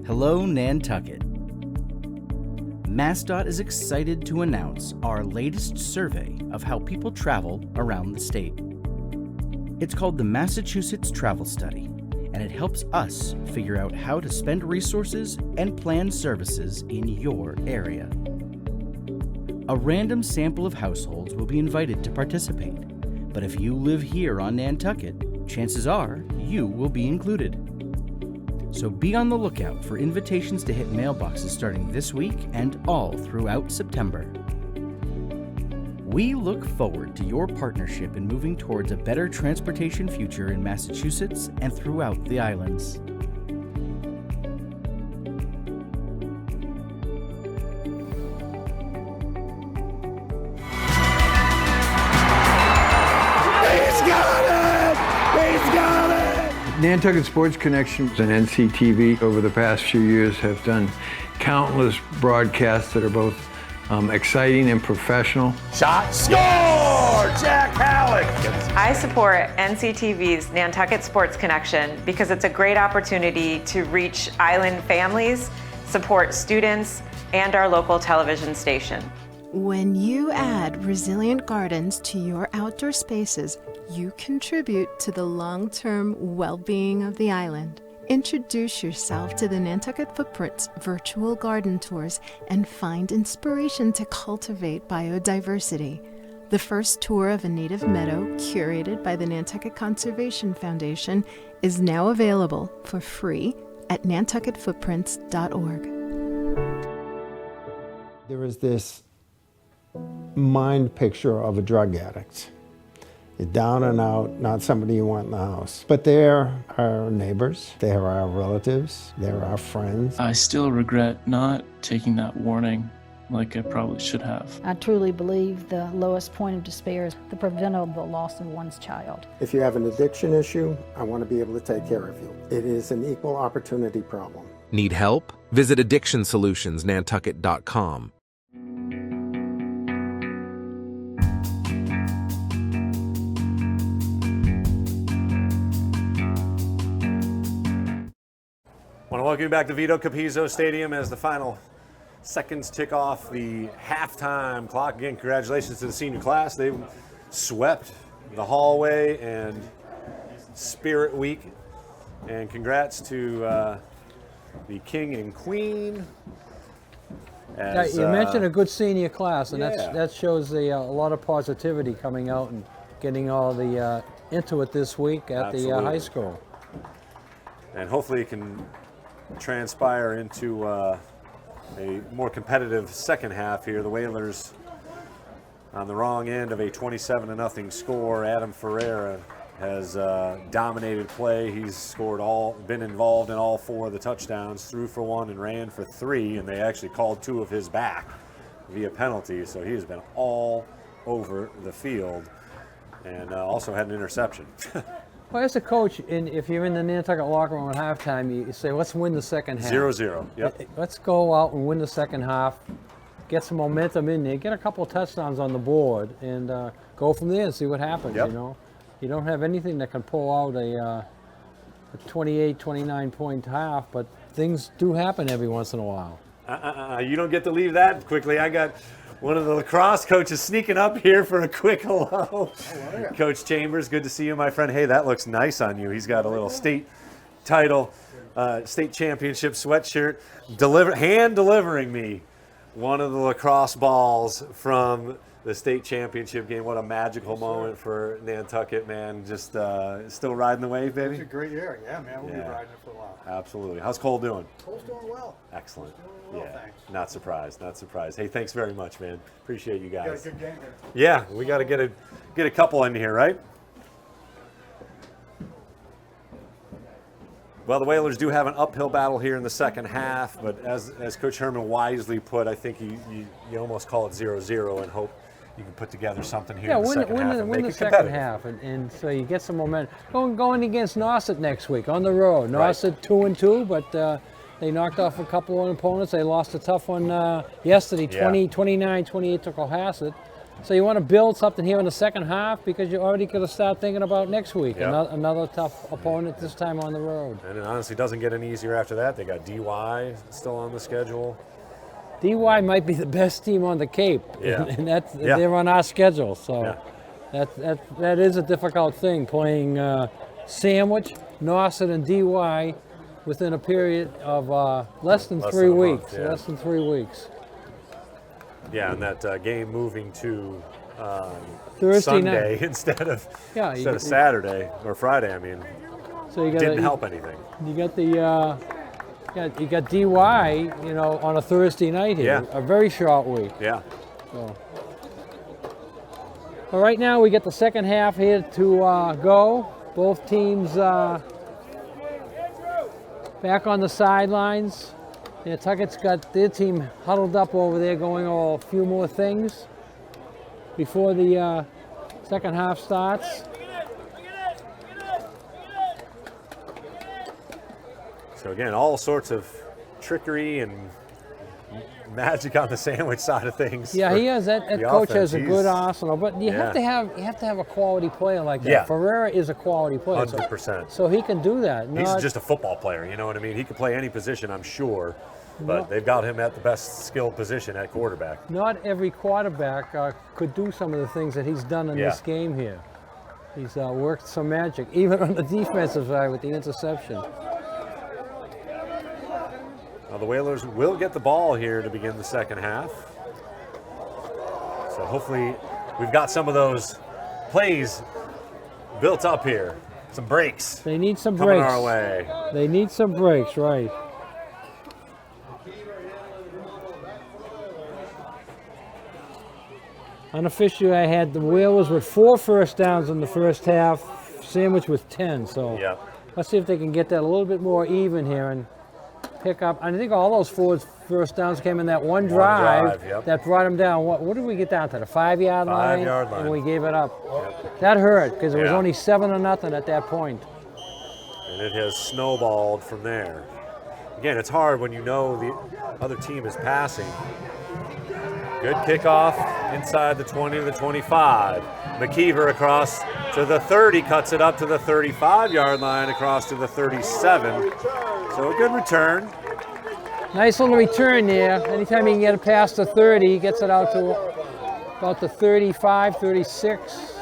Hello, Nantucket. MassDOT is excited to announce our latest survey of how people travel around the state. It's called the Massachusetts Travel Study, and it helps us figure out how to spend resources and plan services in your area. A random sample of households will be invited to participate, but if you live here on Nantucket, chances are you will be included. So be on the lookout for invitations to hit mailboxes starting this week and all throughout September. We look forward to your partnership in moving towards a better transportation future in Massachusetts and throughout the islands. Nantucket Sports Connection and NCTV over the past few years have done countless broadcasts that are both exciting and professional. Shot, score! Jack Halleck! I support NCTV's Nantucket Sports Connection because it's a great opportunity to reach island families, support students, and our local television station. When you add resilient gardens to your outdoor spaces, you contribute to the long-term well-being of the island. Introduce yourself to the Nantucket Footprints virtual garden tours and find inspiration to cultivate biodiversity. The first tour of a native meadow, curated by the Nantucket Conservation Foundation, is now available for free at nantucketfootprints.org. There is this mind picture of a drug addict. You're down and out, not somebody you want in the house. But they're our neighbors, they're our relatives, they're our friends. I still regret not taking that warning like I probably should have. I truly believe the lowest point of despair is the preventable loss of one's child. If you have an addiction issue, I want to be able to take care of you. It is an equal opportunity problem. Need help? Visit addictionsolutionsnantucket.com. I want to welcome you back to Vito Capizzo Stadium as the final seconds tick off the halftime clock. Again, congratulations to the senior class. They swept the hallway and Spirit Week. And congrats to the King and Queen You mentioned a good senior class, and that shows a lot of positivity coming out and getting all the into it this week at the high school. And hopefully it can transpire into a more competitive second half here. The Whalers on the wrong end of a 27-0 score. Adam Ferreira has dominated play. He's been involved in all 4 of the touchdowns, threw for 1 and ran for 3, and they actually called 2 of his back via penalties. So he has been all over the field, and also had an interception. Well, as a coach, if you're in the Nantucket locker room at halftime, you say, let's win the second half. 0-0, yep. Let's go out and win the second half, get some momentum in there, get a couple of touchdowns on the board, and go from there and see what happens, you know. You don't have anything that can pull out a 28, 29-point half, but things do happen every once in a while. You don't get to leave that quickly. I got one of the lacrosse coaches sneaking up here for a quick hello. Coach Chambers, good to see you, my friend. Hey, that looks nice on you. He's got a little state title, state championship sweatshirt, hand delivering me one of the lacrosse balls from the state championship game. What a magical moment for Nantucket, man. Just still riding the wave, baby? It's a great year. Yeah, man. We'll be riding it for a while. Absolutely. How's Cole doing? Cole's doing well. Excellent. Doing well, thanks. Not surprised. Not surprised. Hey, thanks very much, man. Appreciate you guys. Got a good game here. Yeah, we got to get a couple in here, right? Well, the Whalers do have an uphill battle here in the second half, but as Coach Herman wisely put, I think you almost call it 0-0 and hope you can put together something here in the second half and win make the it second competitive. half, and so you get some momentum. Going against Nauset next week on the road. Nauset 2-2, but they knocked off a couple of opponents. They lost a tough one yesterday, 29-28 to Cohasset. So you want to build something here in the second half because you already got to start thinking about next week. Another tough opponent, this time on the road. And it honestly doesn't get any easier after that. They got DY still on the schedule. DY might be the best team on the Cape, and they're on our schedule. So that is a difficult thing, playing Sandwich, Nauset, and DY within a period of less than 3 weeks. Less than 3 weeks. Yeah, and that game moving to Thursday Sunday night instead of Saturday or Friday. I mean, so you didn't help anything. You got the you got DY, on a Thursday night here. A very short week. Yeah. So. Well, right now we get the second half here to go. Both teams back on the sidelines. Nantucket's got their team huddled up over there going a few more things before the second half starts. So again, all sorts of trickery and magic on the Sandwich side of things. Yeah, he has that coach has a good arsenal, but you have to have a quality player like that. Yeah. Ferreira is a quality player. 100%. So he can do that. He's just a football player, you know what I mean? He can play any position, I'm sure, but they've got him at the best skilled position at quarterback. Not every quarterback could do some of the things that he's done in this game here. He's worked some magic, even on the defensive side with the interception. Now the Whalers will get the ball here to begin the second half. So hopefully we've got some of those plays built up here. Some breaks. They need some coming breaks. Our way. They need some breaks, right. Unofficially, I had the Whalers with 4 first downs in the first half, Sandwich with 10. So let's see if they can get that a little bit more even here and pick up. I think all those 4 first downs came in that one drive that brought them down. What did we get down to? The 5-yard line? 5-yard line. And we gave it up. That hurt because it was only 7-0 at that point. And it has snowballed from there. Again, it's hard when you know the other team is passing. Good kickoff inside the 20 to the 25. McKeever across to the 30, cuts it up to the 35-yard line, across to the 37. So a good return. Nice little return there. Anytime he can get it past the 30, he gets it out to about the 35, 36.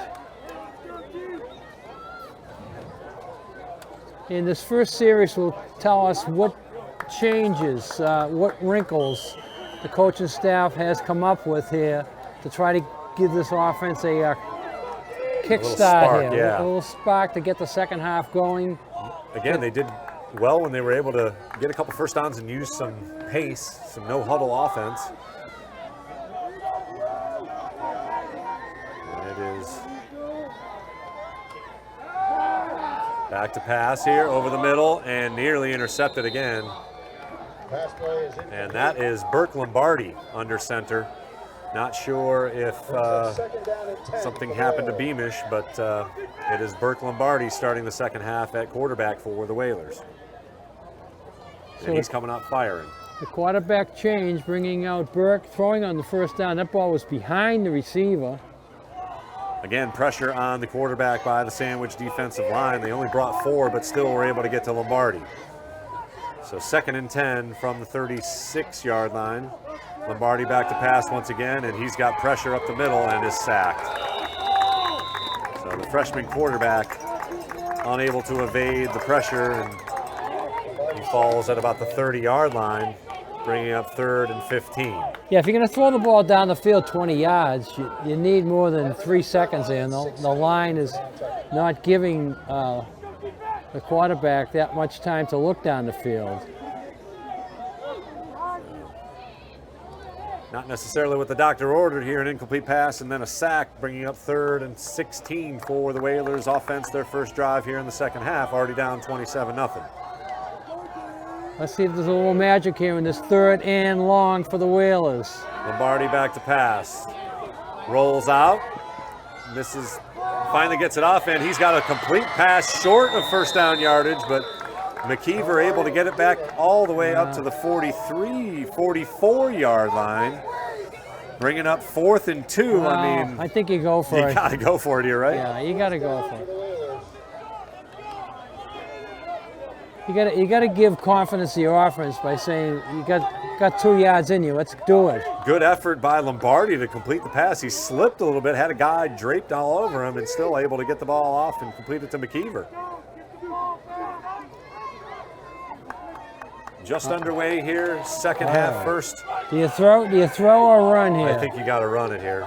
And this first series will tell us what changes, what wrinkles the coaching staff has come up with here to try to give this offense a kickstart here. Yeah. A little spark to get the second half going. Again, they did well when they were able to get a couple first downs and use some pace, some no-huddle offense. And it is back to pass here over the middle and nearly intercepted again. And that is Burke Lombardi under center. Not sure if something happened to Beamish, but it is Burke Lombardi starting the second half at quarterback for the Whalers. And he's coming out firing. The quarterback change, bringing out Burke, throwing on the first down. That ball was behind the receiver. Again, pressure on the quarterback by the Sandwich defensive line. They only brought 4, but still were able to get to Lombardi. So 2nd and 10 from the 36-yard line. Lombardi back to pass once again, and he's got pressure up the middle and is sacked. So the freshman quarterback unable to evade the pressure, and he falls at about the 30-yard line, bringing up 3rd and 15. Yeah, if you're going to throw the ball down the field 20 yards, you need more than 3 seconds there. And the line is not giving the quarterback that much time to look down the field. Not necessarily what the doctor ordered here, an incomplete pass and then a sack, bringing up 3rd and 16 for the Whalers offense, their first drive here in the second half, already down 27-0. Let's see if there's a little magic here in this 3rd and long for the Whalers. Lombardi back to pass. Rolls out. Misses, finally gets it off, and he's got a complete pass short of first down yardage, but McKeever able to get it back all the way up to the 43, 44-yard line, bringing up 4th and 2. Wow, I mean, I think you go for it. You gotta go for it here, right? Yeah, you gotta go for it. You gotta give confidence to your offense by saying you got 2 yards in you. Let's do it. Good effort by Lombardi to complete the pass. He slipped a little bit, had a guy draped all over him, and still able to get the ball off and complete it to McKeever. Just underway here, second half, first. Do you throw or run here? I think you got to run it here.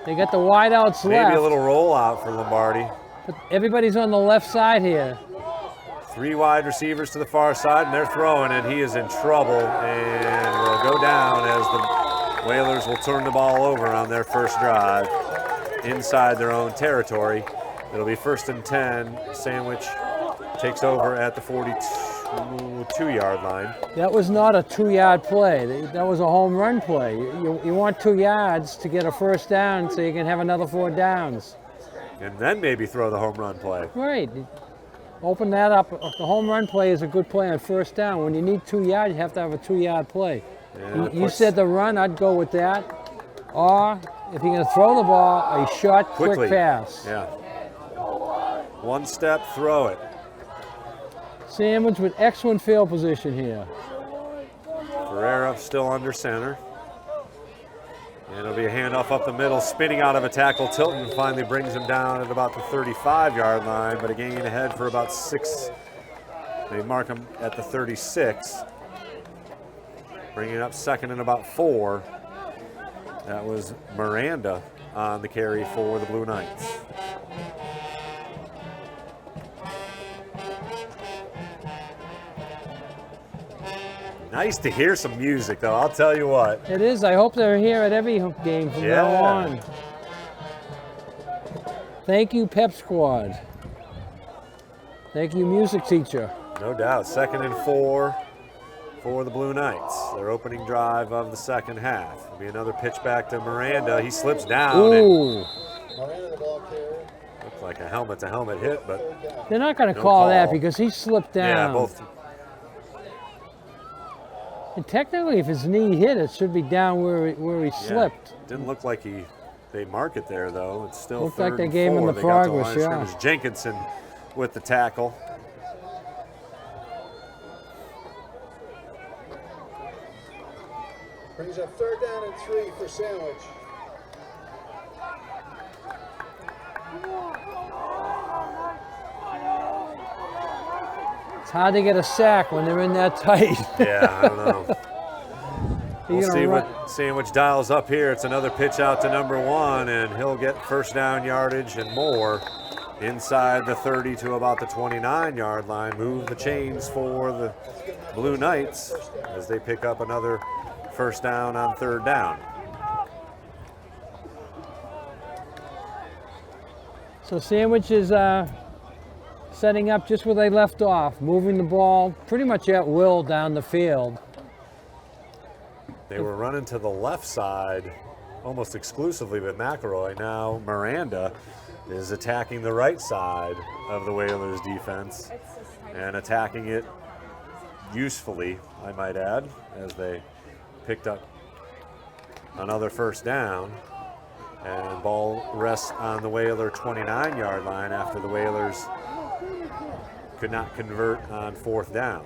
They got the wideouts left. Maybe a little rollout for Lombardi. But everybody's on the left side here. 3 wide receivers to the far side, and they're throwing it. He is in trouble and will go down as the Whalers will turn the ball over on their first drive inside their own territory. It'll be 1st and 10. Sandwich takes over at the 42-yard line. That was not a 2-yard play. That was a home run play. You want 2 yards to get a first down so you can have another 4 downs. And then maybe throw the home run play. Right. Open that up. The home run play is a good play on first down. When you need 2 yards, you have to have a 2-yard play. Yeah, you said the run, I'd go with that. Or if you're going to throw the ball, a short, quick pass. Yeah. 1 step, throw it. Sandwich with excellent field position here. Ferreira still under center. And it'll be a handoff up the middle, spinning out of a tackle. Tilton finally brings him down at about the 35-yard line, but a gain ahead for about 6. They mark him at the 36. Bringing it up 2nd and about 4. That was Miranda on the carry for the Blue Knights. Nice to hear some music, though, I'll tell you what. It is. I hope they're here at every game from now on. Thank you, Pep Squad. Thank you, music teacher. No doubt. 2nd and 4 for the Blue Knights. Their opening drive of the second half. It'll be another pitch back to Miranda. He slips down. Ooh. Looks like a helmet-to-helmet hit, but they're not going to call that because he slipped down. Yeah, both. And technically, if his knee hit, it should be down where he slipped. Didn't look like they mark it there, though. It's still looked 3rd like they and gave 4. him the They got progress, line of scrimmage. Jenkinson with the tackle. Brings up 3rd down and 3 for Sandwich. It's hard to get a sack when they're in that tight. Yeah, I don't know. We'll see what Sandwich dials up here. It's another pitch out to number 1, and he'll get first down yardage and more inside the 30 to about the 29-yard line. Move the chains for the Blue Knights as they pick up another first down on third down. So Sandwich is setting up just where they left off, moving the ball pretty much at will down the field. They were running to the left side almost exclusively with McElroy. Now Miranda is attacking the right side of the Whalers defense and attacking it usefully, I might add, as they picked up another first down. And ball rests on the Whaler 29-yard line after the Whalers could not convert on fourth down.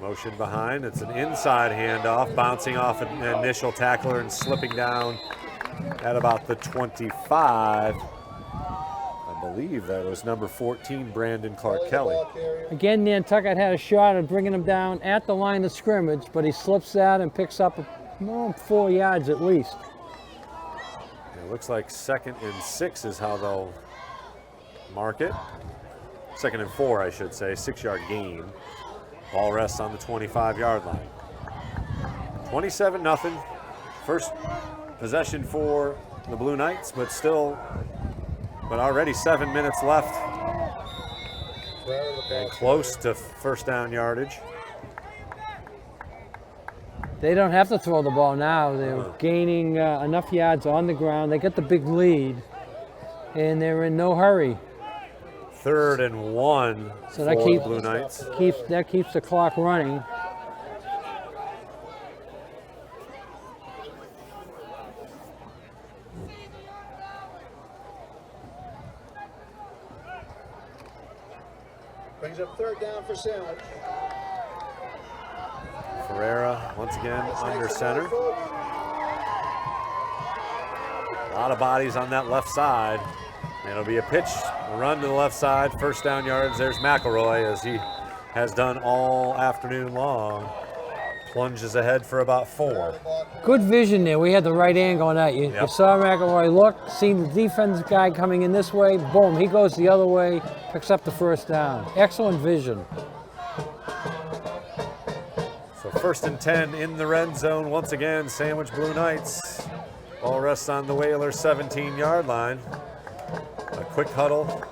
Motion behind, it's an inside handoff, bouncing off an initial tackler and slipping down at about the 25. I believe that was number 14, Brandon Clark Kelly. Again, Nantucket had a shot at bringing him down at the line of scrimmage, but he slips that and picks up 4 yards at least. It looks like 2nd and 6 is how they'll mark it. 2nd and 4, I should say, 6-yard gain. Ball rests on the 25-yard line. 27-0. First possession for the Blue Knights, but already 7 minutes left. And close to first down yardage. They don't have to throw the ball now. They're gaining enough yards on the ground. They get the big lead, and they're in no hurry. 3rd and 1 so for the Blue Knights. That keeps the clock running. Brings up 3rd down for Sandwich. Ferreira once again under center. A lot of bodies on that left side. And it'll be a pitch, a run to the left side, first down yards. There's McElroy, as he has done all afternoon long. Plunges ahead for about 4. Good vision there. We had the right angle on that. You saw McElroy look, seen the defense guy coming in this way. Boom, he goes the other way, picks up the first down. Excellent vision. So 1st and 10 in the red zone once again. Sandwich Blue Knights. Ball rests on the Whaler 17-yard line. A quick huddle.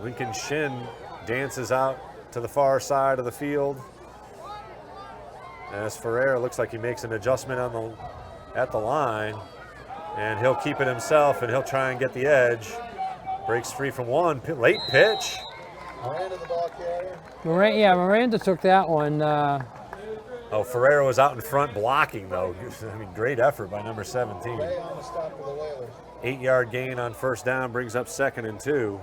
Lincoln Shin dances out to the far side of the field. As Ferreira looks like he makes an adjustment at the line, and he'll keep it himself, and he'll try and get the edge. Breaks free from one. Late pitch. Miranda the ball carrier. Miranda took that one. Oh, Ferreira was out in front blocking, though. I mean, great effort by number 17. 8-yard gain on first down brings up 2nd and 2.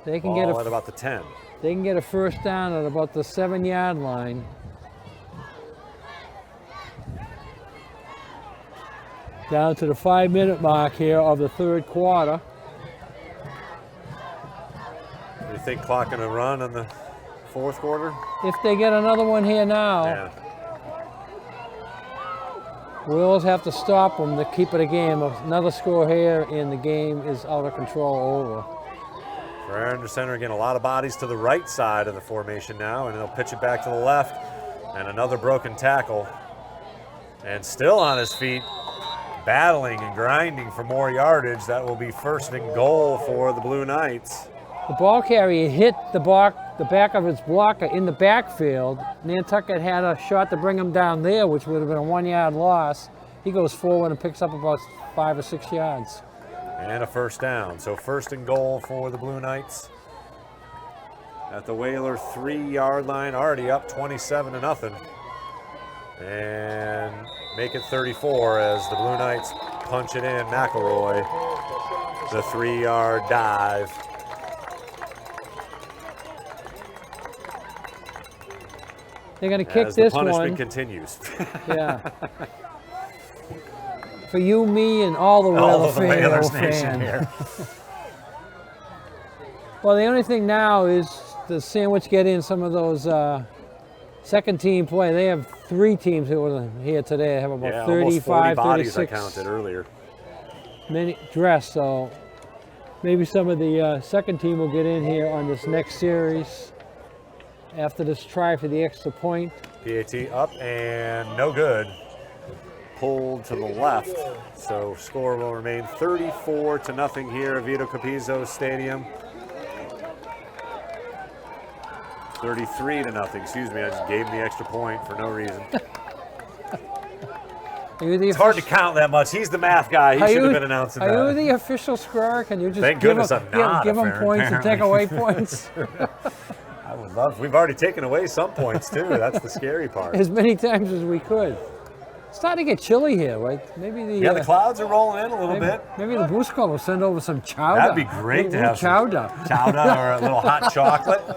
They can Ball at about the 10. They can get a first down at about the 7-yard line. Down to the 5-minute mark here of the 3rd quarter. Do you think clock going to run in the 4th quarter? If they get another one here now, Wills have to stop them to keep it a game. Another score here, and the game is out of control over. Ferreira under center again, a lot of bodies to the right side of the formation now, and he'll pitch it back to the left, and another broken tackle. And still on his feet, battling and grinding for more yardage. That will be 1st and goal for the Blue Knights. The ball carrier hit the back of his blocker in the backfield. Nantucket had a shot to bring him down there, which would have been a 1-yard loss. He goes forward and picks up about 5 or 6 yards. And a first down. So 1st and goal for the Blue Knights at the Whaler 3-yard line, already up 27-0. And make it 34 as the Blue Knights punch it in. McElroy, the 3-yard dive. They're going to kick this one. The punishment continues. Yeah. For you, me, and all the Whaler fans Nation here. Well, the only thing now is the Sandwich get in some of those second team play. They have 3 teams who were here today. They have about 35, almost 40 bodies 36 I counted earlier. many dressed, so maybe some of the second team will get in here on this next series after this try for the extra point. PAT up and no good. Pulled to the left, so score will remain 34-0 here at Vito Capizzo Stadium. 33-0, excuse me, I just gave him the extra point for no reason. It's hard to count that much. He's the math guy. He should have been announcing that. Are you the official scorer? Can you just Thank give goodness them, I'm not, give them points and take away points? I would love. We've already taken away some points too. That's the scary part. As many times as we could. It's starting to get chilly here, right? Maybe the the clouds are rolling in a little bit. Maybe the Boost Club will send over some chowder. That'd be great to have chowder. some chowder or a little hot chocolate, a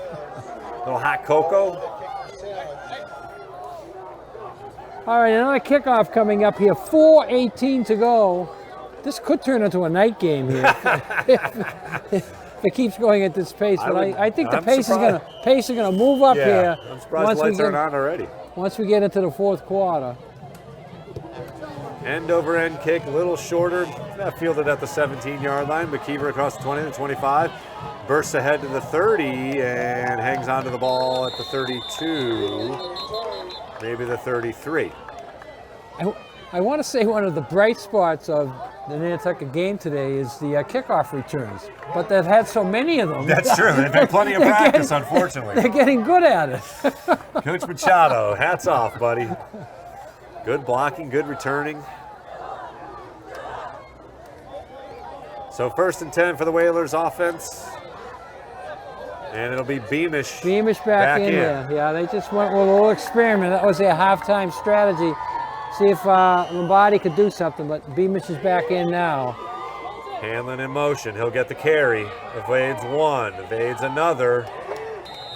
little hot cocoa. All right, another kickoff coming up here. 4:18 to go. This could turn into a night game here if it keeps going at this pace. But I think the pace is gonna move up here. I'm surprised the lights aren't on already. Once we get into the fourth quarter. End over end kick, a little shorter. Fielded at the 17-yard line. McKeever across the 20 to 25. Bursts ahead to the 30 and hangs onto the ball at the 32. Maybe the 33. I want to say one of the bright spots of the Nantucket game today is the kickoff returns, but they've had so many of them. That's true. They've had plenty of practice, unfortunately. They're getting good at it. Coach Machado, hats off, buddy. Good blocking, good returning. So 1st and 10 for the Whalers offense. And it'll be Beamish. Beamish back in there. Yeah, they just went with a little experiment. That was their halftime strategy. See if Lombardi could do something, but Beamish is back in now. Hanlon in motion. He'll get the carry. Evades one, evades another,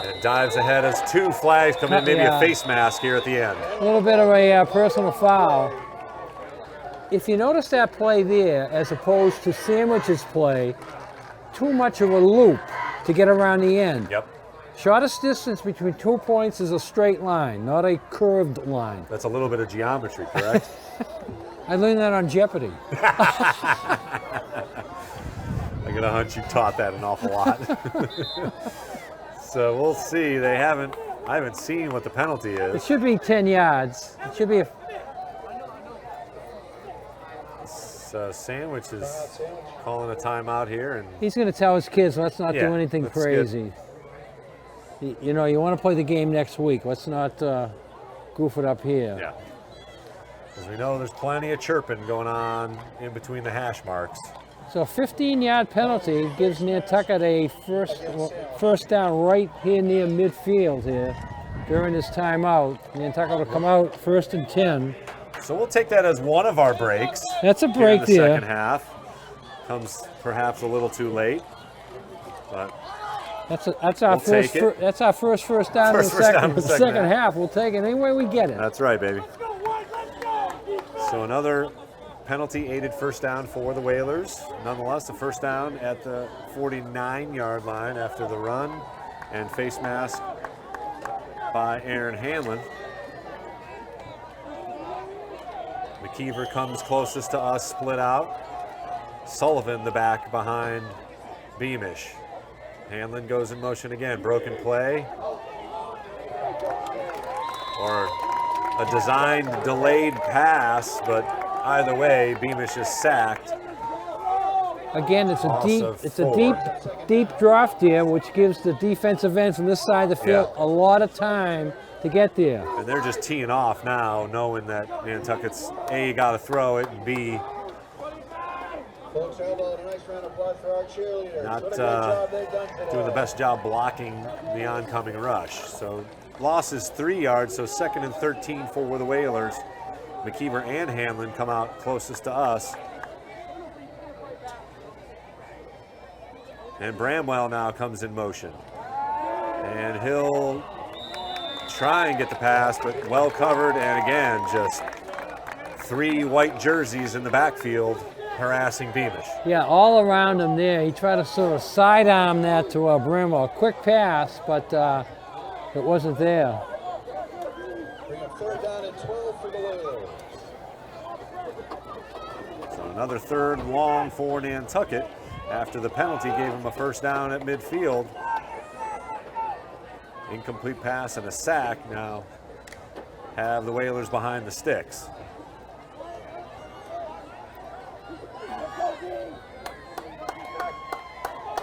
and dives ahead as 2 flags come in. Maybe a face mask here at the end. A little bit of a personal foul. If you notice that play there, as opposed to Sandwich's play, too much of a loop to get around the end. Yep. Shortest distance between 2 points is a straight line, not a curved line. That's a little bit of geometry, correct? I learned that on Jeopardy. I got a hunch you taught that an awful lot. So we'll see. I haven't seen what the penalty is. It should be 10 yards. It should be a... Sandwich is calling a timeout here, and he's going to tell his kids, let's not do anything that's crazy. You know, you want to play the game next week. Let's not goof it up here. Yeah. As we know, there's plenty of chirping going on in between the hash marks. So a 15-yard penalty gives Nantucket a first down right here near midfield here during this timeout. Nantucket will come out 1st and 10. So we'll take that as one of our breaks. That's a break here in the there. Second half. Comes perhaps a little too late, but that's our first down in the second half. We'll take it any way we get it. That's right, baby. So another penalty-aided first down for the Whalers. Nonetheless, a first down at the 49-yard line after the run and face mask by Aaron Hanlon. McKeever comes closest to us, split out. Sullivan the back behind Beamish. Hanlon goes in motion again. Broken play. Or a designed delayed pass, but either way, Beamish is sacked. Again, it's a deep draft here, which gives the defensive end from this side of the field a lot of time to get there. And they're just teeing off now, knowing that Nantucket's A, got to throw it, and B, Folks, how about a nice round of applause for our cheerleaders? not What a great job they've done today. doing the best job blocking the oncoming rush. So loss is 3 yards, so 2nd and 13 for the Whalers. McKeever and Hanlon come out closest to us. And Bramwell now comes in motion. And he'll try and get the pass, but well covered, and again, just 3 white jerseys in the backfield. harassing Beamish. Yeah, all around him there. He tried to sort of sidearm that to Brimwell. Quick pass, but it wasn't there. Bring up 3rd down and 12 for the Whalers. So another 3rd and long for Nantucket after the penalty gave him a 1st down at midfield. Incomplete pass and a sack. Now have the Whalers behind the sticks.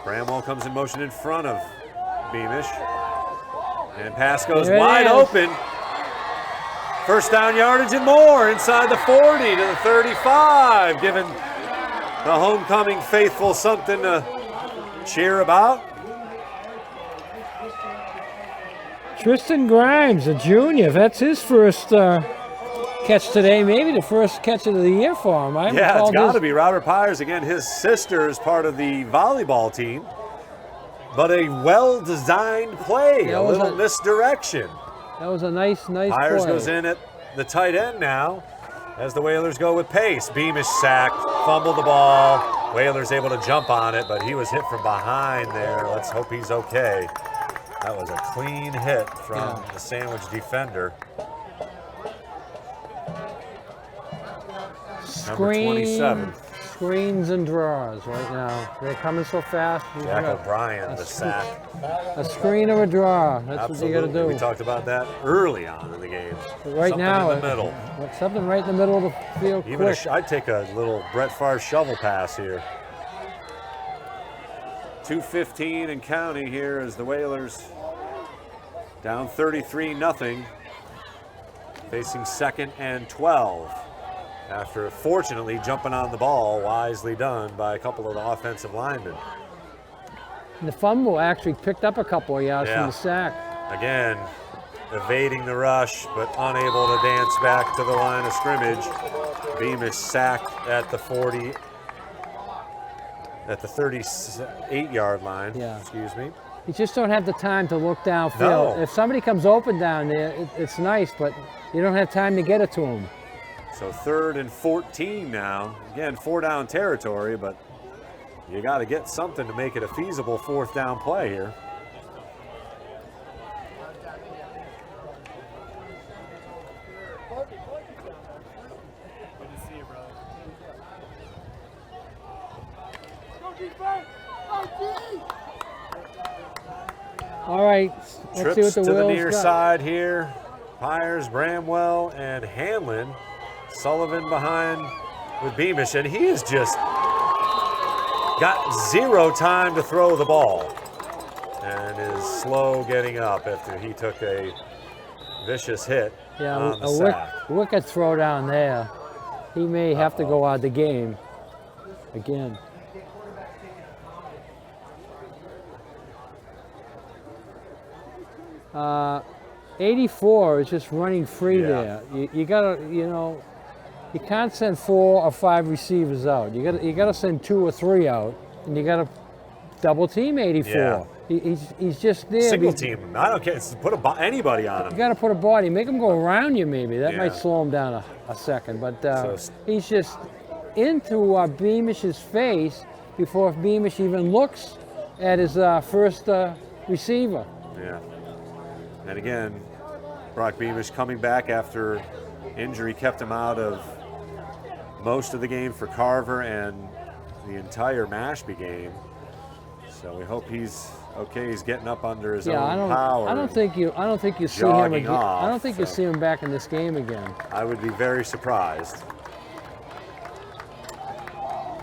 Bramwell comes in motion in front of Beamish. And pass goes wide open. 1st down yardage and more inside the 40 to the 35, giving the homecoming faithful something to cheer about. Tristan Grimes, a junior. That's his first catch today, maybe the first catch of the year for him. Yeah, it's got to be. Robert Pyers, again, his sister is part of the volleyball team, but a well-designed play, a little misdirection. That was a nice Pyers play. goes in at the tight end now as the Whalers go with pace. Beamish sacked, fumbled the ball. Whalers able to jump on it, but he was hit from behind there. Let's hope he's okay. That was a clean hit from the Sandwich defender. Number 27. Screens and draws right now. They're coming so fast. Jack O'Brien, the sack. A screen or a draw. That's Absolutely. what you got to do. We talked about that early on in the game. Right something now, in the middle. Something right in the middle of the field. Even quick. I'd take a little Brett Favre shovel pass here. 2:15 and counting here as the Whalers down 33-0, facing 2nd and 12. After fortunately jumping on the ball, wisely done by a couple of the offensive linemen. The fumble actually picked up a couple of yards from the sack. Again, evading the rush, but unable to dance back to the line of scrimmage. Beamish sacked at the 40, at the 38-yard line, excuse me. You just don't have the time to look downfield. No. If somebody comes open down there, it's nice, but you don't have time to get it to them. So 3rd and 14 now. Again, 4-down territory, but you got to get something to make it a feasible 4th down play here. All right, let's see what the to the Wills near got. side here. Pyers, Bramwell, and Hanlon. Sullivan behind with Beamish, and he has just got 0 time to throw the ball and is slow getting up after he took a vicious hit on the sack. Wicked throw down there. He may have to go out the game again. Uh, 84 is just running free there. You gotta, you can't send 4 or 5 receivers out. You gotta send 2 or 3 out, and you gotta double team 84. Yeah. He's just there. Single team him. I don't care. Put anybody on him. You gotta put a body. Make him go around you maybe. That might slow him down a second. But he's just into Beamish's face before Beamish even looks at his first receiver. Yeah. And again, Brock Beamish coming back after injury kept him out of most of the game for Carver and the entire Mashpee game. So we hope he's okay. He's getting up under his own power. I don't think you see him again. I don't think you see him back in this game again. I would be very surprised.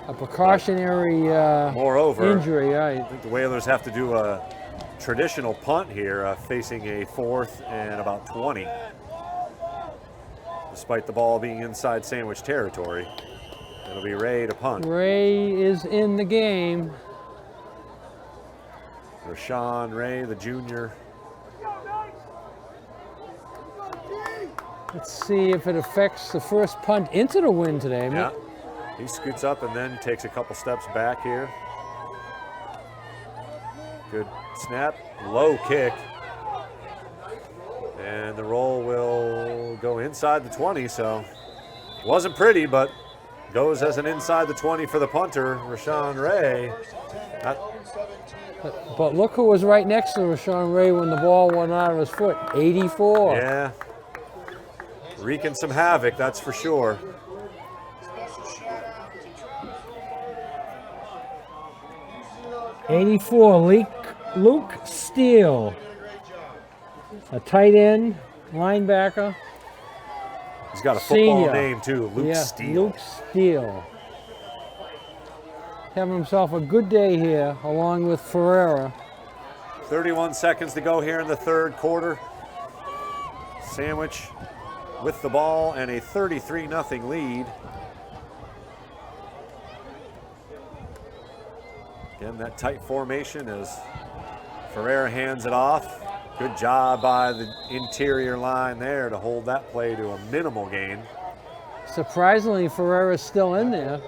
A precautionary injury, right? I think the Whalers have to do a traditional punt here, facing a 4th and about 20. Despite the ball being inside Sandwich territory, it'll be Ray to punt. Ray is in the game. Rashawn Ray, the junior. Let's see if it affects the first punt into the win today. Yeah, he scoots up and then takes a couple steps back here. Good snap, low kick. And the roll will go inside the 20, so wasn't pretty, but Goes as an inside the 20 for the punter, Rashawn Ray. But look who was right next to Rashawn Ray when the ball went out of his foot. 84. Yeah. Wreaking some havoc, that's for sure. '84, Luke Steele, a tight end, linebacker. He's got a football Senior. name too, Luke Steele. Luke Steele. Having himself a good day here, along with Ferreira. 31 seconds to go here in the third quarter. Sandwich with the ball and a 33-0 lead. Again, that tight formation as Ferreira hands it off. Good job by the interior line there to hold that play to a minimal gain. Surprisingly, Ferreira's still in there.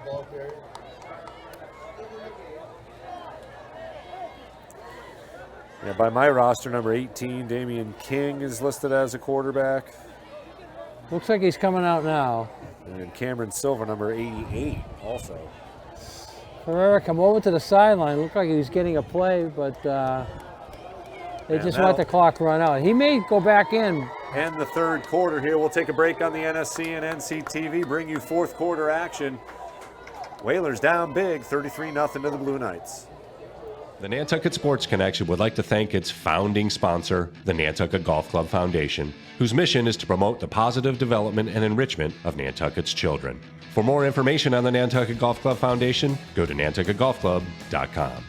Yeah, by my roster, number 18, Damian King is listed as a quarterback. Looks like he's coming out now. And Cameron Silva, number 88, also. Ferreira come over to the sideline. Looked like he was getting a play, but they just let the clock run out. He may go back in. And the third quarter here. We'll take a break on the NSC and NCTV, bring you fourth quarter action. Whalers down big, 33-0 to the Blue Knights. The Nantucket Sports Connection would like to thank its founding sponsor, the Nantucket Golf Club Foundation, whose mission is to promote the positive development and enrichment of Nantucket's children. For more information on the Nantucket Golf Club Foundation, go to nantucketgolfclub.com.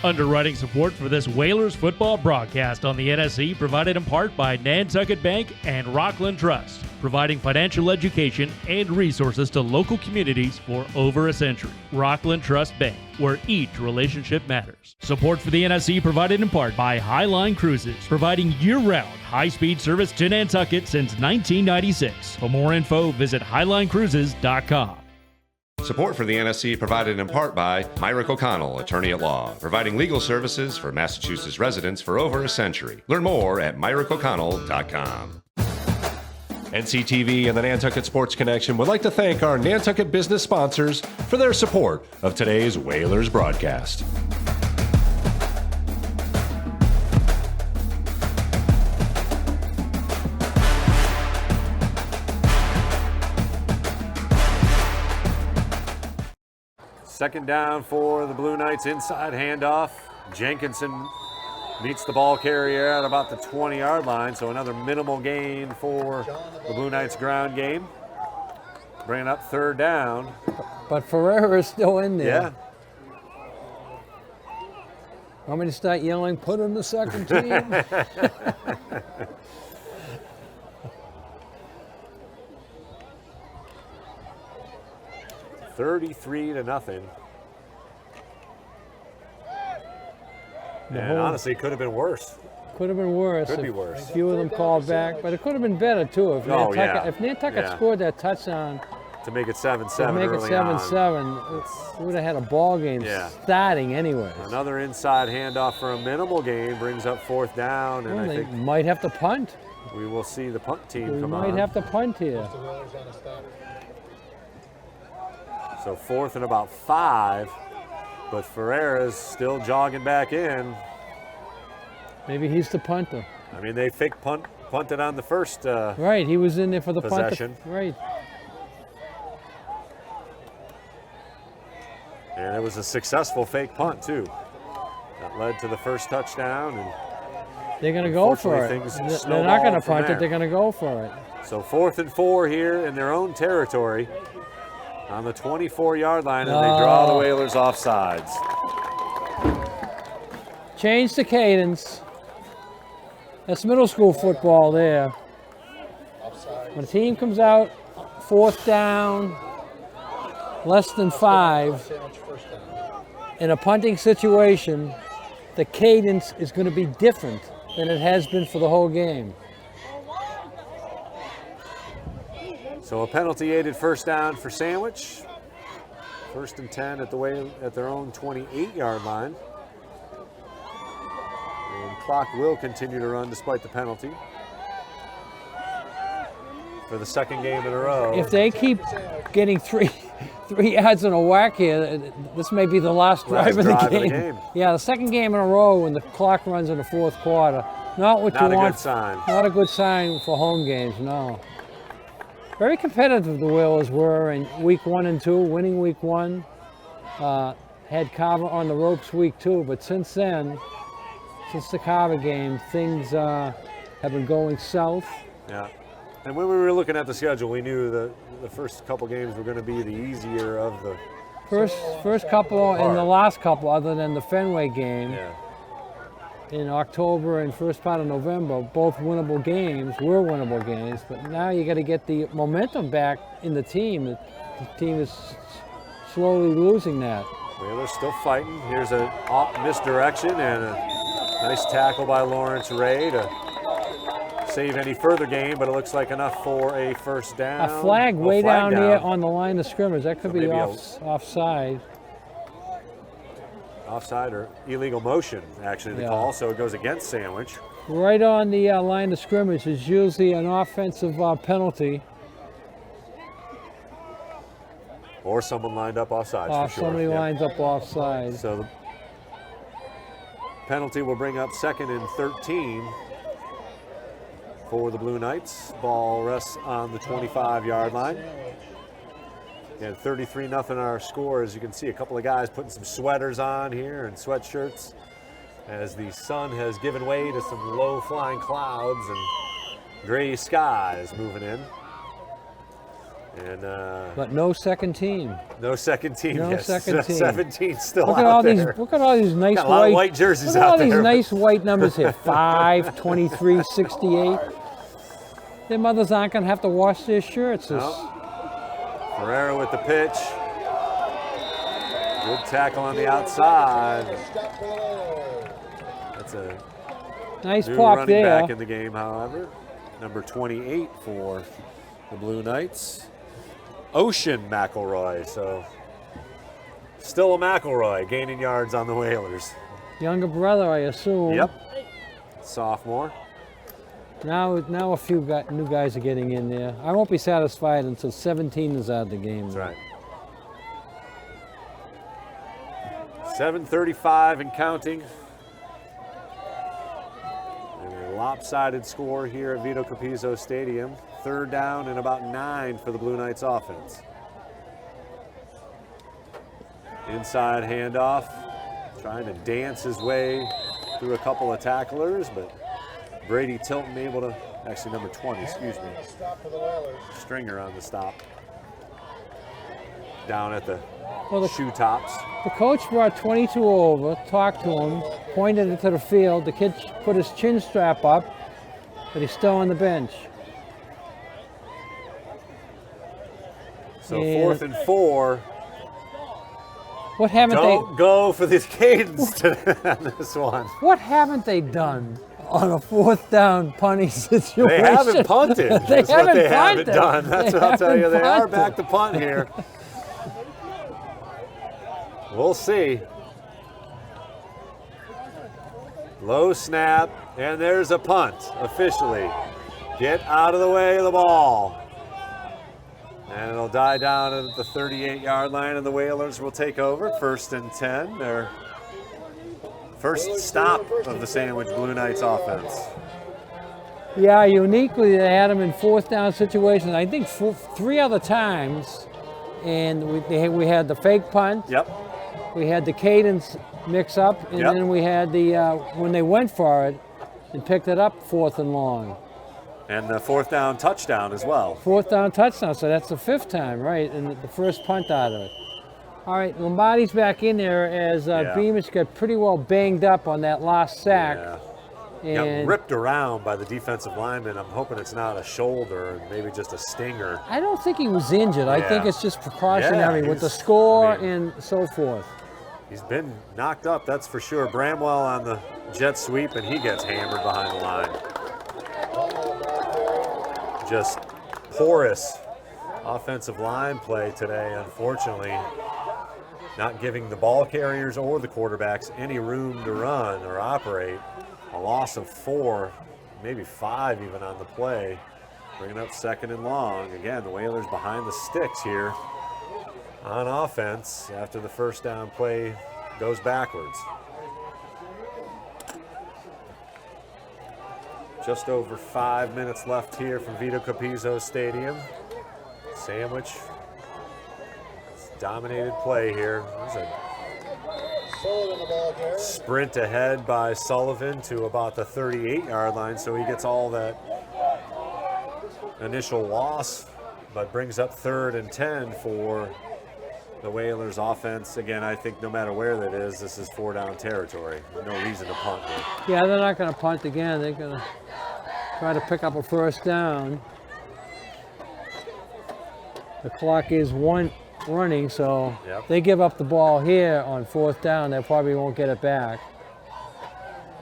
Underwriting support for this Whalers football broadcast on the NSC provided in part by Nantucket Bank and Rockland Trust, providing financial education and resources to local communities for over a century. Rockland Trust Bank, where each relationship matters. Support for the NSC provided in part by Highline Cruises, providing year-round high-speed service to Nantucket since 1996. For more info, visit highlinecruises.com. Support for the NSC provided in part by Myrick O'Connell, attorney at law, providing legal services for Massachusetts residents for over a century. Learn more at myrickoconnell.com. NCTV and the Nantucket Sports Connection would like to thank our Nantucket business sponsors for their support of today's Whalers broadcast. Second down for the Blue Knights, inside handoff. Jenkinson meets the ball carrier at about the 20-yard line, so another minimal gain for the Blue Knights ground game. Bringing up third down. But Ferreira is still in there. Yeah. Want me to start yelling, put in the second team? 33-0. And honestly, it could have been worse. Could have been worse. Could be worse. A few of them called back, but it could have been better too if Nantucket scored that touchdown to make it 7-7. To make it 7-7, we would have had a ball game starting anyway. Another inside handoff for a minimal gain brings up fourth down, and I think might have to punt. We will see the punt team come on. We might have to punt here. So fourth and about 5, but Ferreira's still jogging back in. Maybe he's the punter. I mean, they fake punted on the first right, he was in there for the possession. Punter. Right. And it was a successful fake punt, too. That led to the first touchdown. And they're going to go for it. They're not going to punt it, they're going to go for it. So 4th and 4 here in their own territory on the 24-yard line, and they draw the Whalers offsides. Change the cadence. That's middle school football there. When a team comes out, 4th down, less than 5, in a punting situation, the cadence is going to be different than it has been for the whole game. So a penalty-aided first down for Sandwich. 1st and 10 at their own 28-yard line. And clock will continue to run despite the penalty. for the second game in a row. If they keep getting three yards in a whack here, this may be the last drive of the game. Yeah, the second game in a row when the clock runs in the fourth quarter. Not what you want. Not a good sign. Not a good sign for home games, no. Very competitive the Whalers were in week 1 and 2, winning week 1. Had Carver on the ropes week 2, but since then, since the Carver game, things have been going south. Yeah. And when we were looking at the schedule, we knew that the first couple games were going to be the easier of the first couple and the last couple, other than the Fenway game in October and first part of November, both winnable games were winnable games. But now you got to get the momentum back in the team. The team is slowly losing that. Whalers still fighting. Here's a misdirection and a nice tackle by Lawrence Ray to save any further gain, but it looks like enough for a first down. A flag way down here on the line of scrimmage. That could be offside. Offside or illegal motion, actually, the call, so it goes against Sandwich. Right on the line of scrimmage is usually an offensive penalty. Or someone lined up offside, for sure. Somebody lines up offside. So the penalty will bring up 2nd and 13 for the Blue Knights. Ball rests on the 25-yard line. Again, 33-0 our score. As you can see, a couple of guys putting some sweaters on here and sweatshirts as the sun has given way to some low-flying clouds and gray skies moving in. And but no second team. No second team. No yes. second team. 17 still look out at all there. Look at all these nice got a lot of white jerseys out there. Look at all these nice white numbers here. 5, 23, 68. Their mothers aren't going to have to wash their shirts. No. Ferreira with the pitch. Good tackle on the outside. That's a nice new pop running there. back in the game, however. Number 28 for the Blue Knights. Ocean McElroy, so still a McElroy gaining yards on the Whalers. Younger brother, I assume. Yep. Sophomore. Now a few new guys are getting in there. I won't be satisfied until 17 is out of the game. That's right. 7:35 and counting. And a lopsided score here at Vito Capizzo Stadium. 3rd down and about 9 for the Blue Knights offense. Inside handoff, trying to dance his way through a couple of tacklers, but Brady Tilton able to, actually number 20, excuse me. Stringer on the stop. Down at the shoe tops. The coach brought 22 over, talked to him, pointed it to the field. The kid put his chin strap up, but he's still on the bench. So 4th and 4. What haven't Don't go for this cadence today on this one. What haven't they done on a 4th down punting situation? They haven't punted. That's what they haven't done. That's what I'll tell you. They are back to punt here. We'll see. Low snap, and there's a punt officially. Get out of the way of the ball. And it'll die down at the 38-yard line, and the Whalers will take over. 1st and 10. Their first stop of the Sandwich Blue Knights offense. Yeah, uniquely they had them in 4th down situations. I think 3 other times, and we had the fake punt. Yep. We had the cadence mix up, and then we had the when they went for it and picked it up 4th and long. And the 4th down touchdown as well. 4th down touchdown, so that's the 5th time, right? And the first punt out of it. All right, Lombardi's back in there as Beamish got pretty well banged up on that last sack. Yeah. Got ripped around by the defensive lineman. I'm hoping it's not a shoulder and maybe just a stinger. I don't think he was injured. I think it's just precautionary with the score and so forth. He's been knocked up, that's for sure. Bramwell on the jet sweep, and he gets hammered behind the line. Just porous offensive line play today, unfortunately. Not giving the ball carriers or the quarterbacks any room to run or operate. A loss of 4, maybe 5 even on the play. Bringing up 2nd and long. Again, the Whalers behind the sticks here on offense after the first down play goes backwards. Just over 5 minutes left here from Vito Capizzo Stadium. Sandwich. Dominated play here. There's a sprint ahead by Sullivan to about the 38-yard line, so he gets all that initial loss, but brings up 3rd and 10 for the Whalers offense. Again, I think no matter where that is, this is 4-down territory. No reason to punt here. Yeah, they're not going to punt again. They're going to try to pick up a first down. The clock is running, so they give up the ball here on 4th down. They probably won't get it back.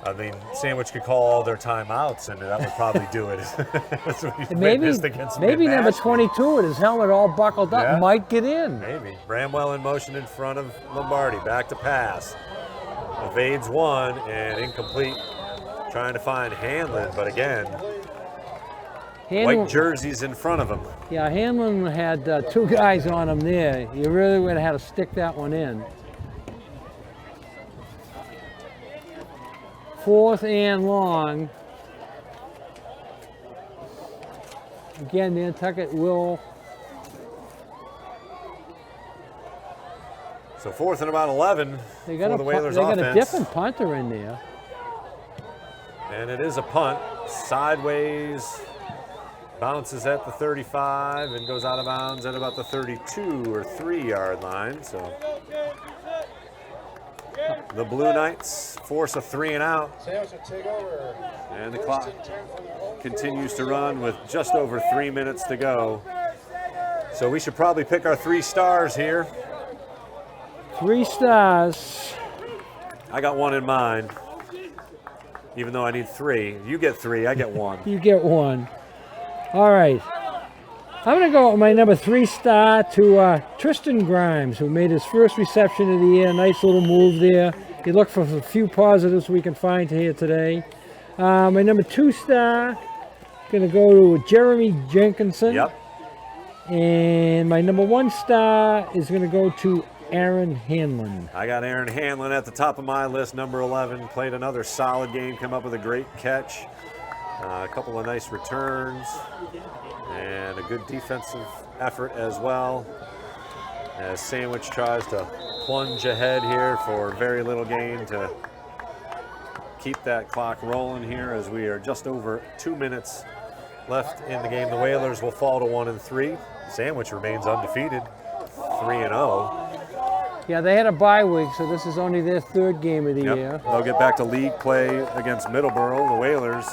I mean, Sandwich could call all their timeouts, and that would probably do it. That's what he's Maybe number Mashpee. 22 with his helmet all buckled up might get in. Maybe. Bramwell in motion in front of Lombardi. Back to pass. Evades one and incomplete. Trying to find Hanlon, but again, white jerseys in front of him. Yeah, Hanlon had 2 guys on him there. You really would have had to stick that one in. 4th and long. Again, Nantucket will. So 4th and about 11 They got for the Whalers offense. They got a different punter in there. And it is a punt. Sideways. Bounces at the 35 and goes out of bounds at about the 32 or 3-yard line. So the Blue Knights force a 3 and out. And the clock continues to run with just over 3 minutes to go. So we should probably pick our 3 stars here. 3 stars. I got one in mind, even though I need 3. You get 3, I get 1. You get 1. All right. I'm going to go with my number 3 star to Tristan Grimes, who made his first reception of the year. Nice little move there. You look for a few positives we can find here today. My number 2 star, going to go to Jeremy Jenkinson. Yep. And my number 1 star is going to go to Aaron Hanlon. I got Aaron Hanlon at the top of my list, number 11. Played another solid game, came up with a great catch. A couple of nice returns and a good defensive effort as well. As Sandwich tries to plunge ahead here for very little gain to keep that clock rolling here as we are just over 2 minutes left in the game. The Whalers will fall to 1-3. Sandwich remains undefeated, 3-0. Yeah, they had a bye week, so this is only their 3rd game of the year. They'll get back to league play against Middleborough. The Whalers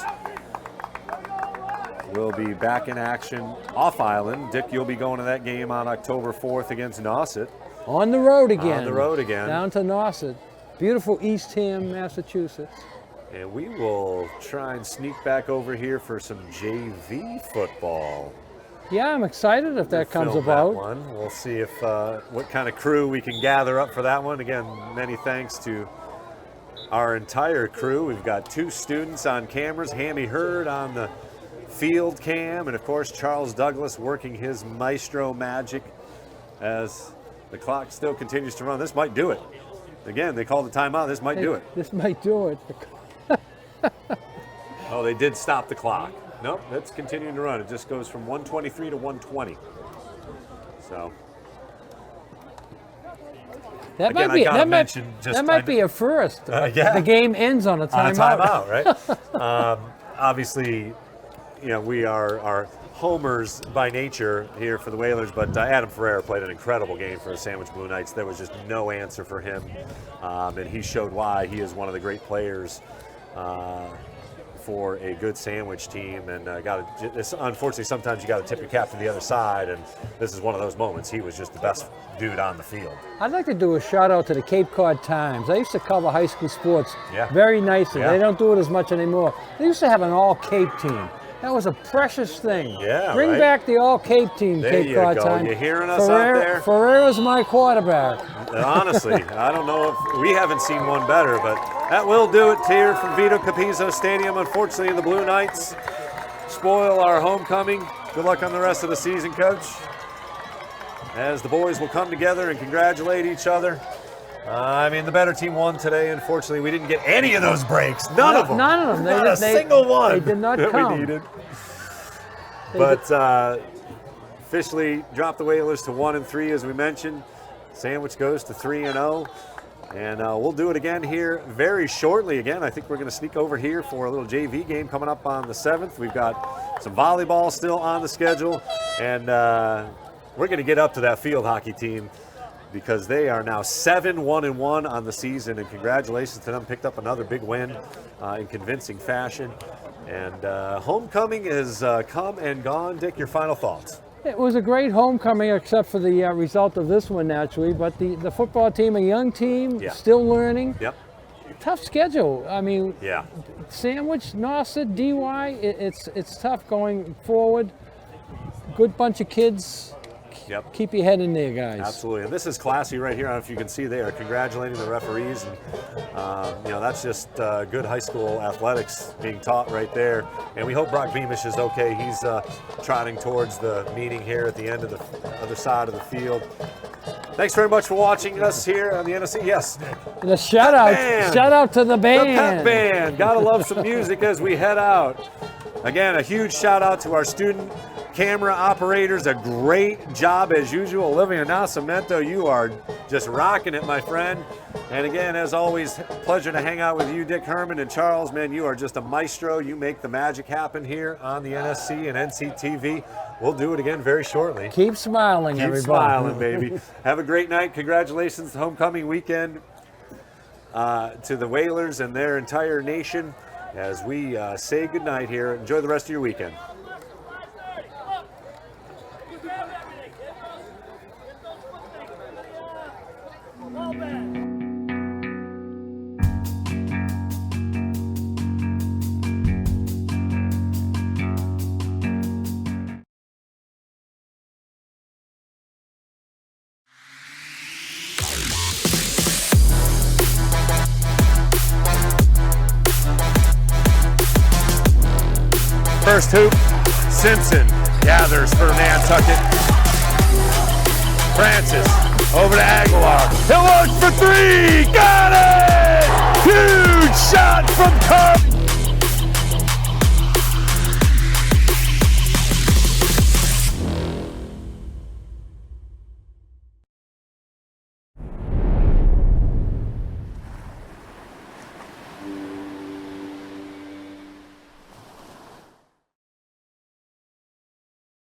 will be back in action off island. Dick, you'll be going to that game on October 4th against Nauset. On the road again. On the road again. Down to Nauset. Beautiful Eastham, Massachusetts. And we will try and sneak back over here for some JV football. Yeah, I'm excited if that comes about. That one. We'll see if what kind of crew we can gather up for that one. Again, many thanks to our entire crew. We've got 2 students on cameras, Hammy Hurd on the field cam, and of course Charles Douglas working his maestro magic as the clock still continues to run. This might do it. Again, they called the timeout. This might do it. This might do it. Oh, they did stop the clock. Nope, that's continuing to run. It just goes from 123 to 120. So that again, might be a first. Yeah. The game ends on a timeout. On a timeout, right? Obviously, you know, we are homers by nature here for the Whalers, but Adam Ferreira played an incredible game for the Sandwich Blue Knights. There was just no answer for him, and he showed why he is one of the great players for a good Sandwich team. And unfortunately, sometimes you got to tip your cap to the other side, and this is one of those moments. He was just the best dude on the field. I'd like to do a shout out to the Cape Cod Times. I used to cover high school sports very nicely. Yeah. They don't do it as much anymore. They used to have an all-Cape team. That was a precious thing. Yeah, Bring back the all-Cape team, there Cape Cod Times. You hearing us out there? Ferreira's my quarterback. Honestly, I don't know if we haven't seen one better, but that will do it here from Vito Capizzo Stadium. Unfortunately, the Blue Knights spoil our homecoming. Good luck on the rest of the season, Coach, as the boys will come together and congratulate each other. I mean, the better team won today. Unfortunately, we didn't get any of those breaks. None of them. None of them. Not a single one. They did not that come. we needed. But officially dropped the Whalers to 1-3, as we mentioned. Sandwich goes to 3-0. And we'll do it again here very shortly. Again, I think we're going to sneak over here for a little JV game coming up on the 7th. We've got some volleyball still on the schedule. And we're going to get up to that field hockey team, because they are now 7-1-1 on the season, and congratulations to them. Picked up another big win in convincing fashion. And homecoming has come and gone. Dick, your final thoughts? It was a great homecoming, except for the result of this one, naturally. But the football team, a young team, still learning. Yep. Tough schedule. I mean, yeah. Sandwich, Nauset, DY, it's tough going forward. Good bunch of kids. Yep. Keep your head in there, guys. Absolutely. And this is classy right here. I don't know if you can see, they are congratulating the referees. And, that's just good high school athletics being taught right there. And we hope Brock Beamish is okay. He's trotting towards the meeting here at the end of the other side of the field. Thanks very much for watching us here on the NSC. Yes, Nick. The shout out to the band. The pep band. Gotta love some music as we head out. Again, a huge shout out to our student camera operators. A great job as usual. Olivia Nascimento, you are just rocking it, my friend. And again, as always, pleasure to hang out with you, Dick Herman and Charles. Man, you are just a maestro. You make the magic happen here on the NSC and NCTV. We'll do it again very shortly. Keep smiling, everybody. Keep smiling, baby. Have a great night. Congratulations to homecoming weekend to the Whalers and their entire nation as we say goodnight here. Enjoy the rest of your weekend. First hoop, Simpson gathers for Nantucket. Francis over to Aguilar. He'll look for three. Got it! Huge shot from Carl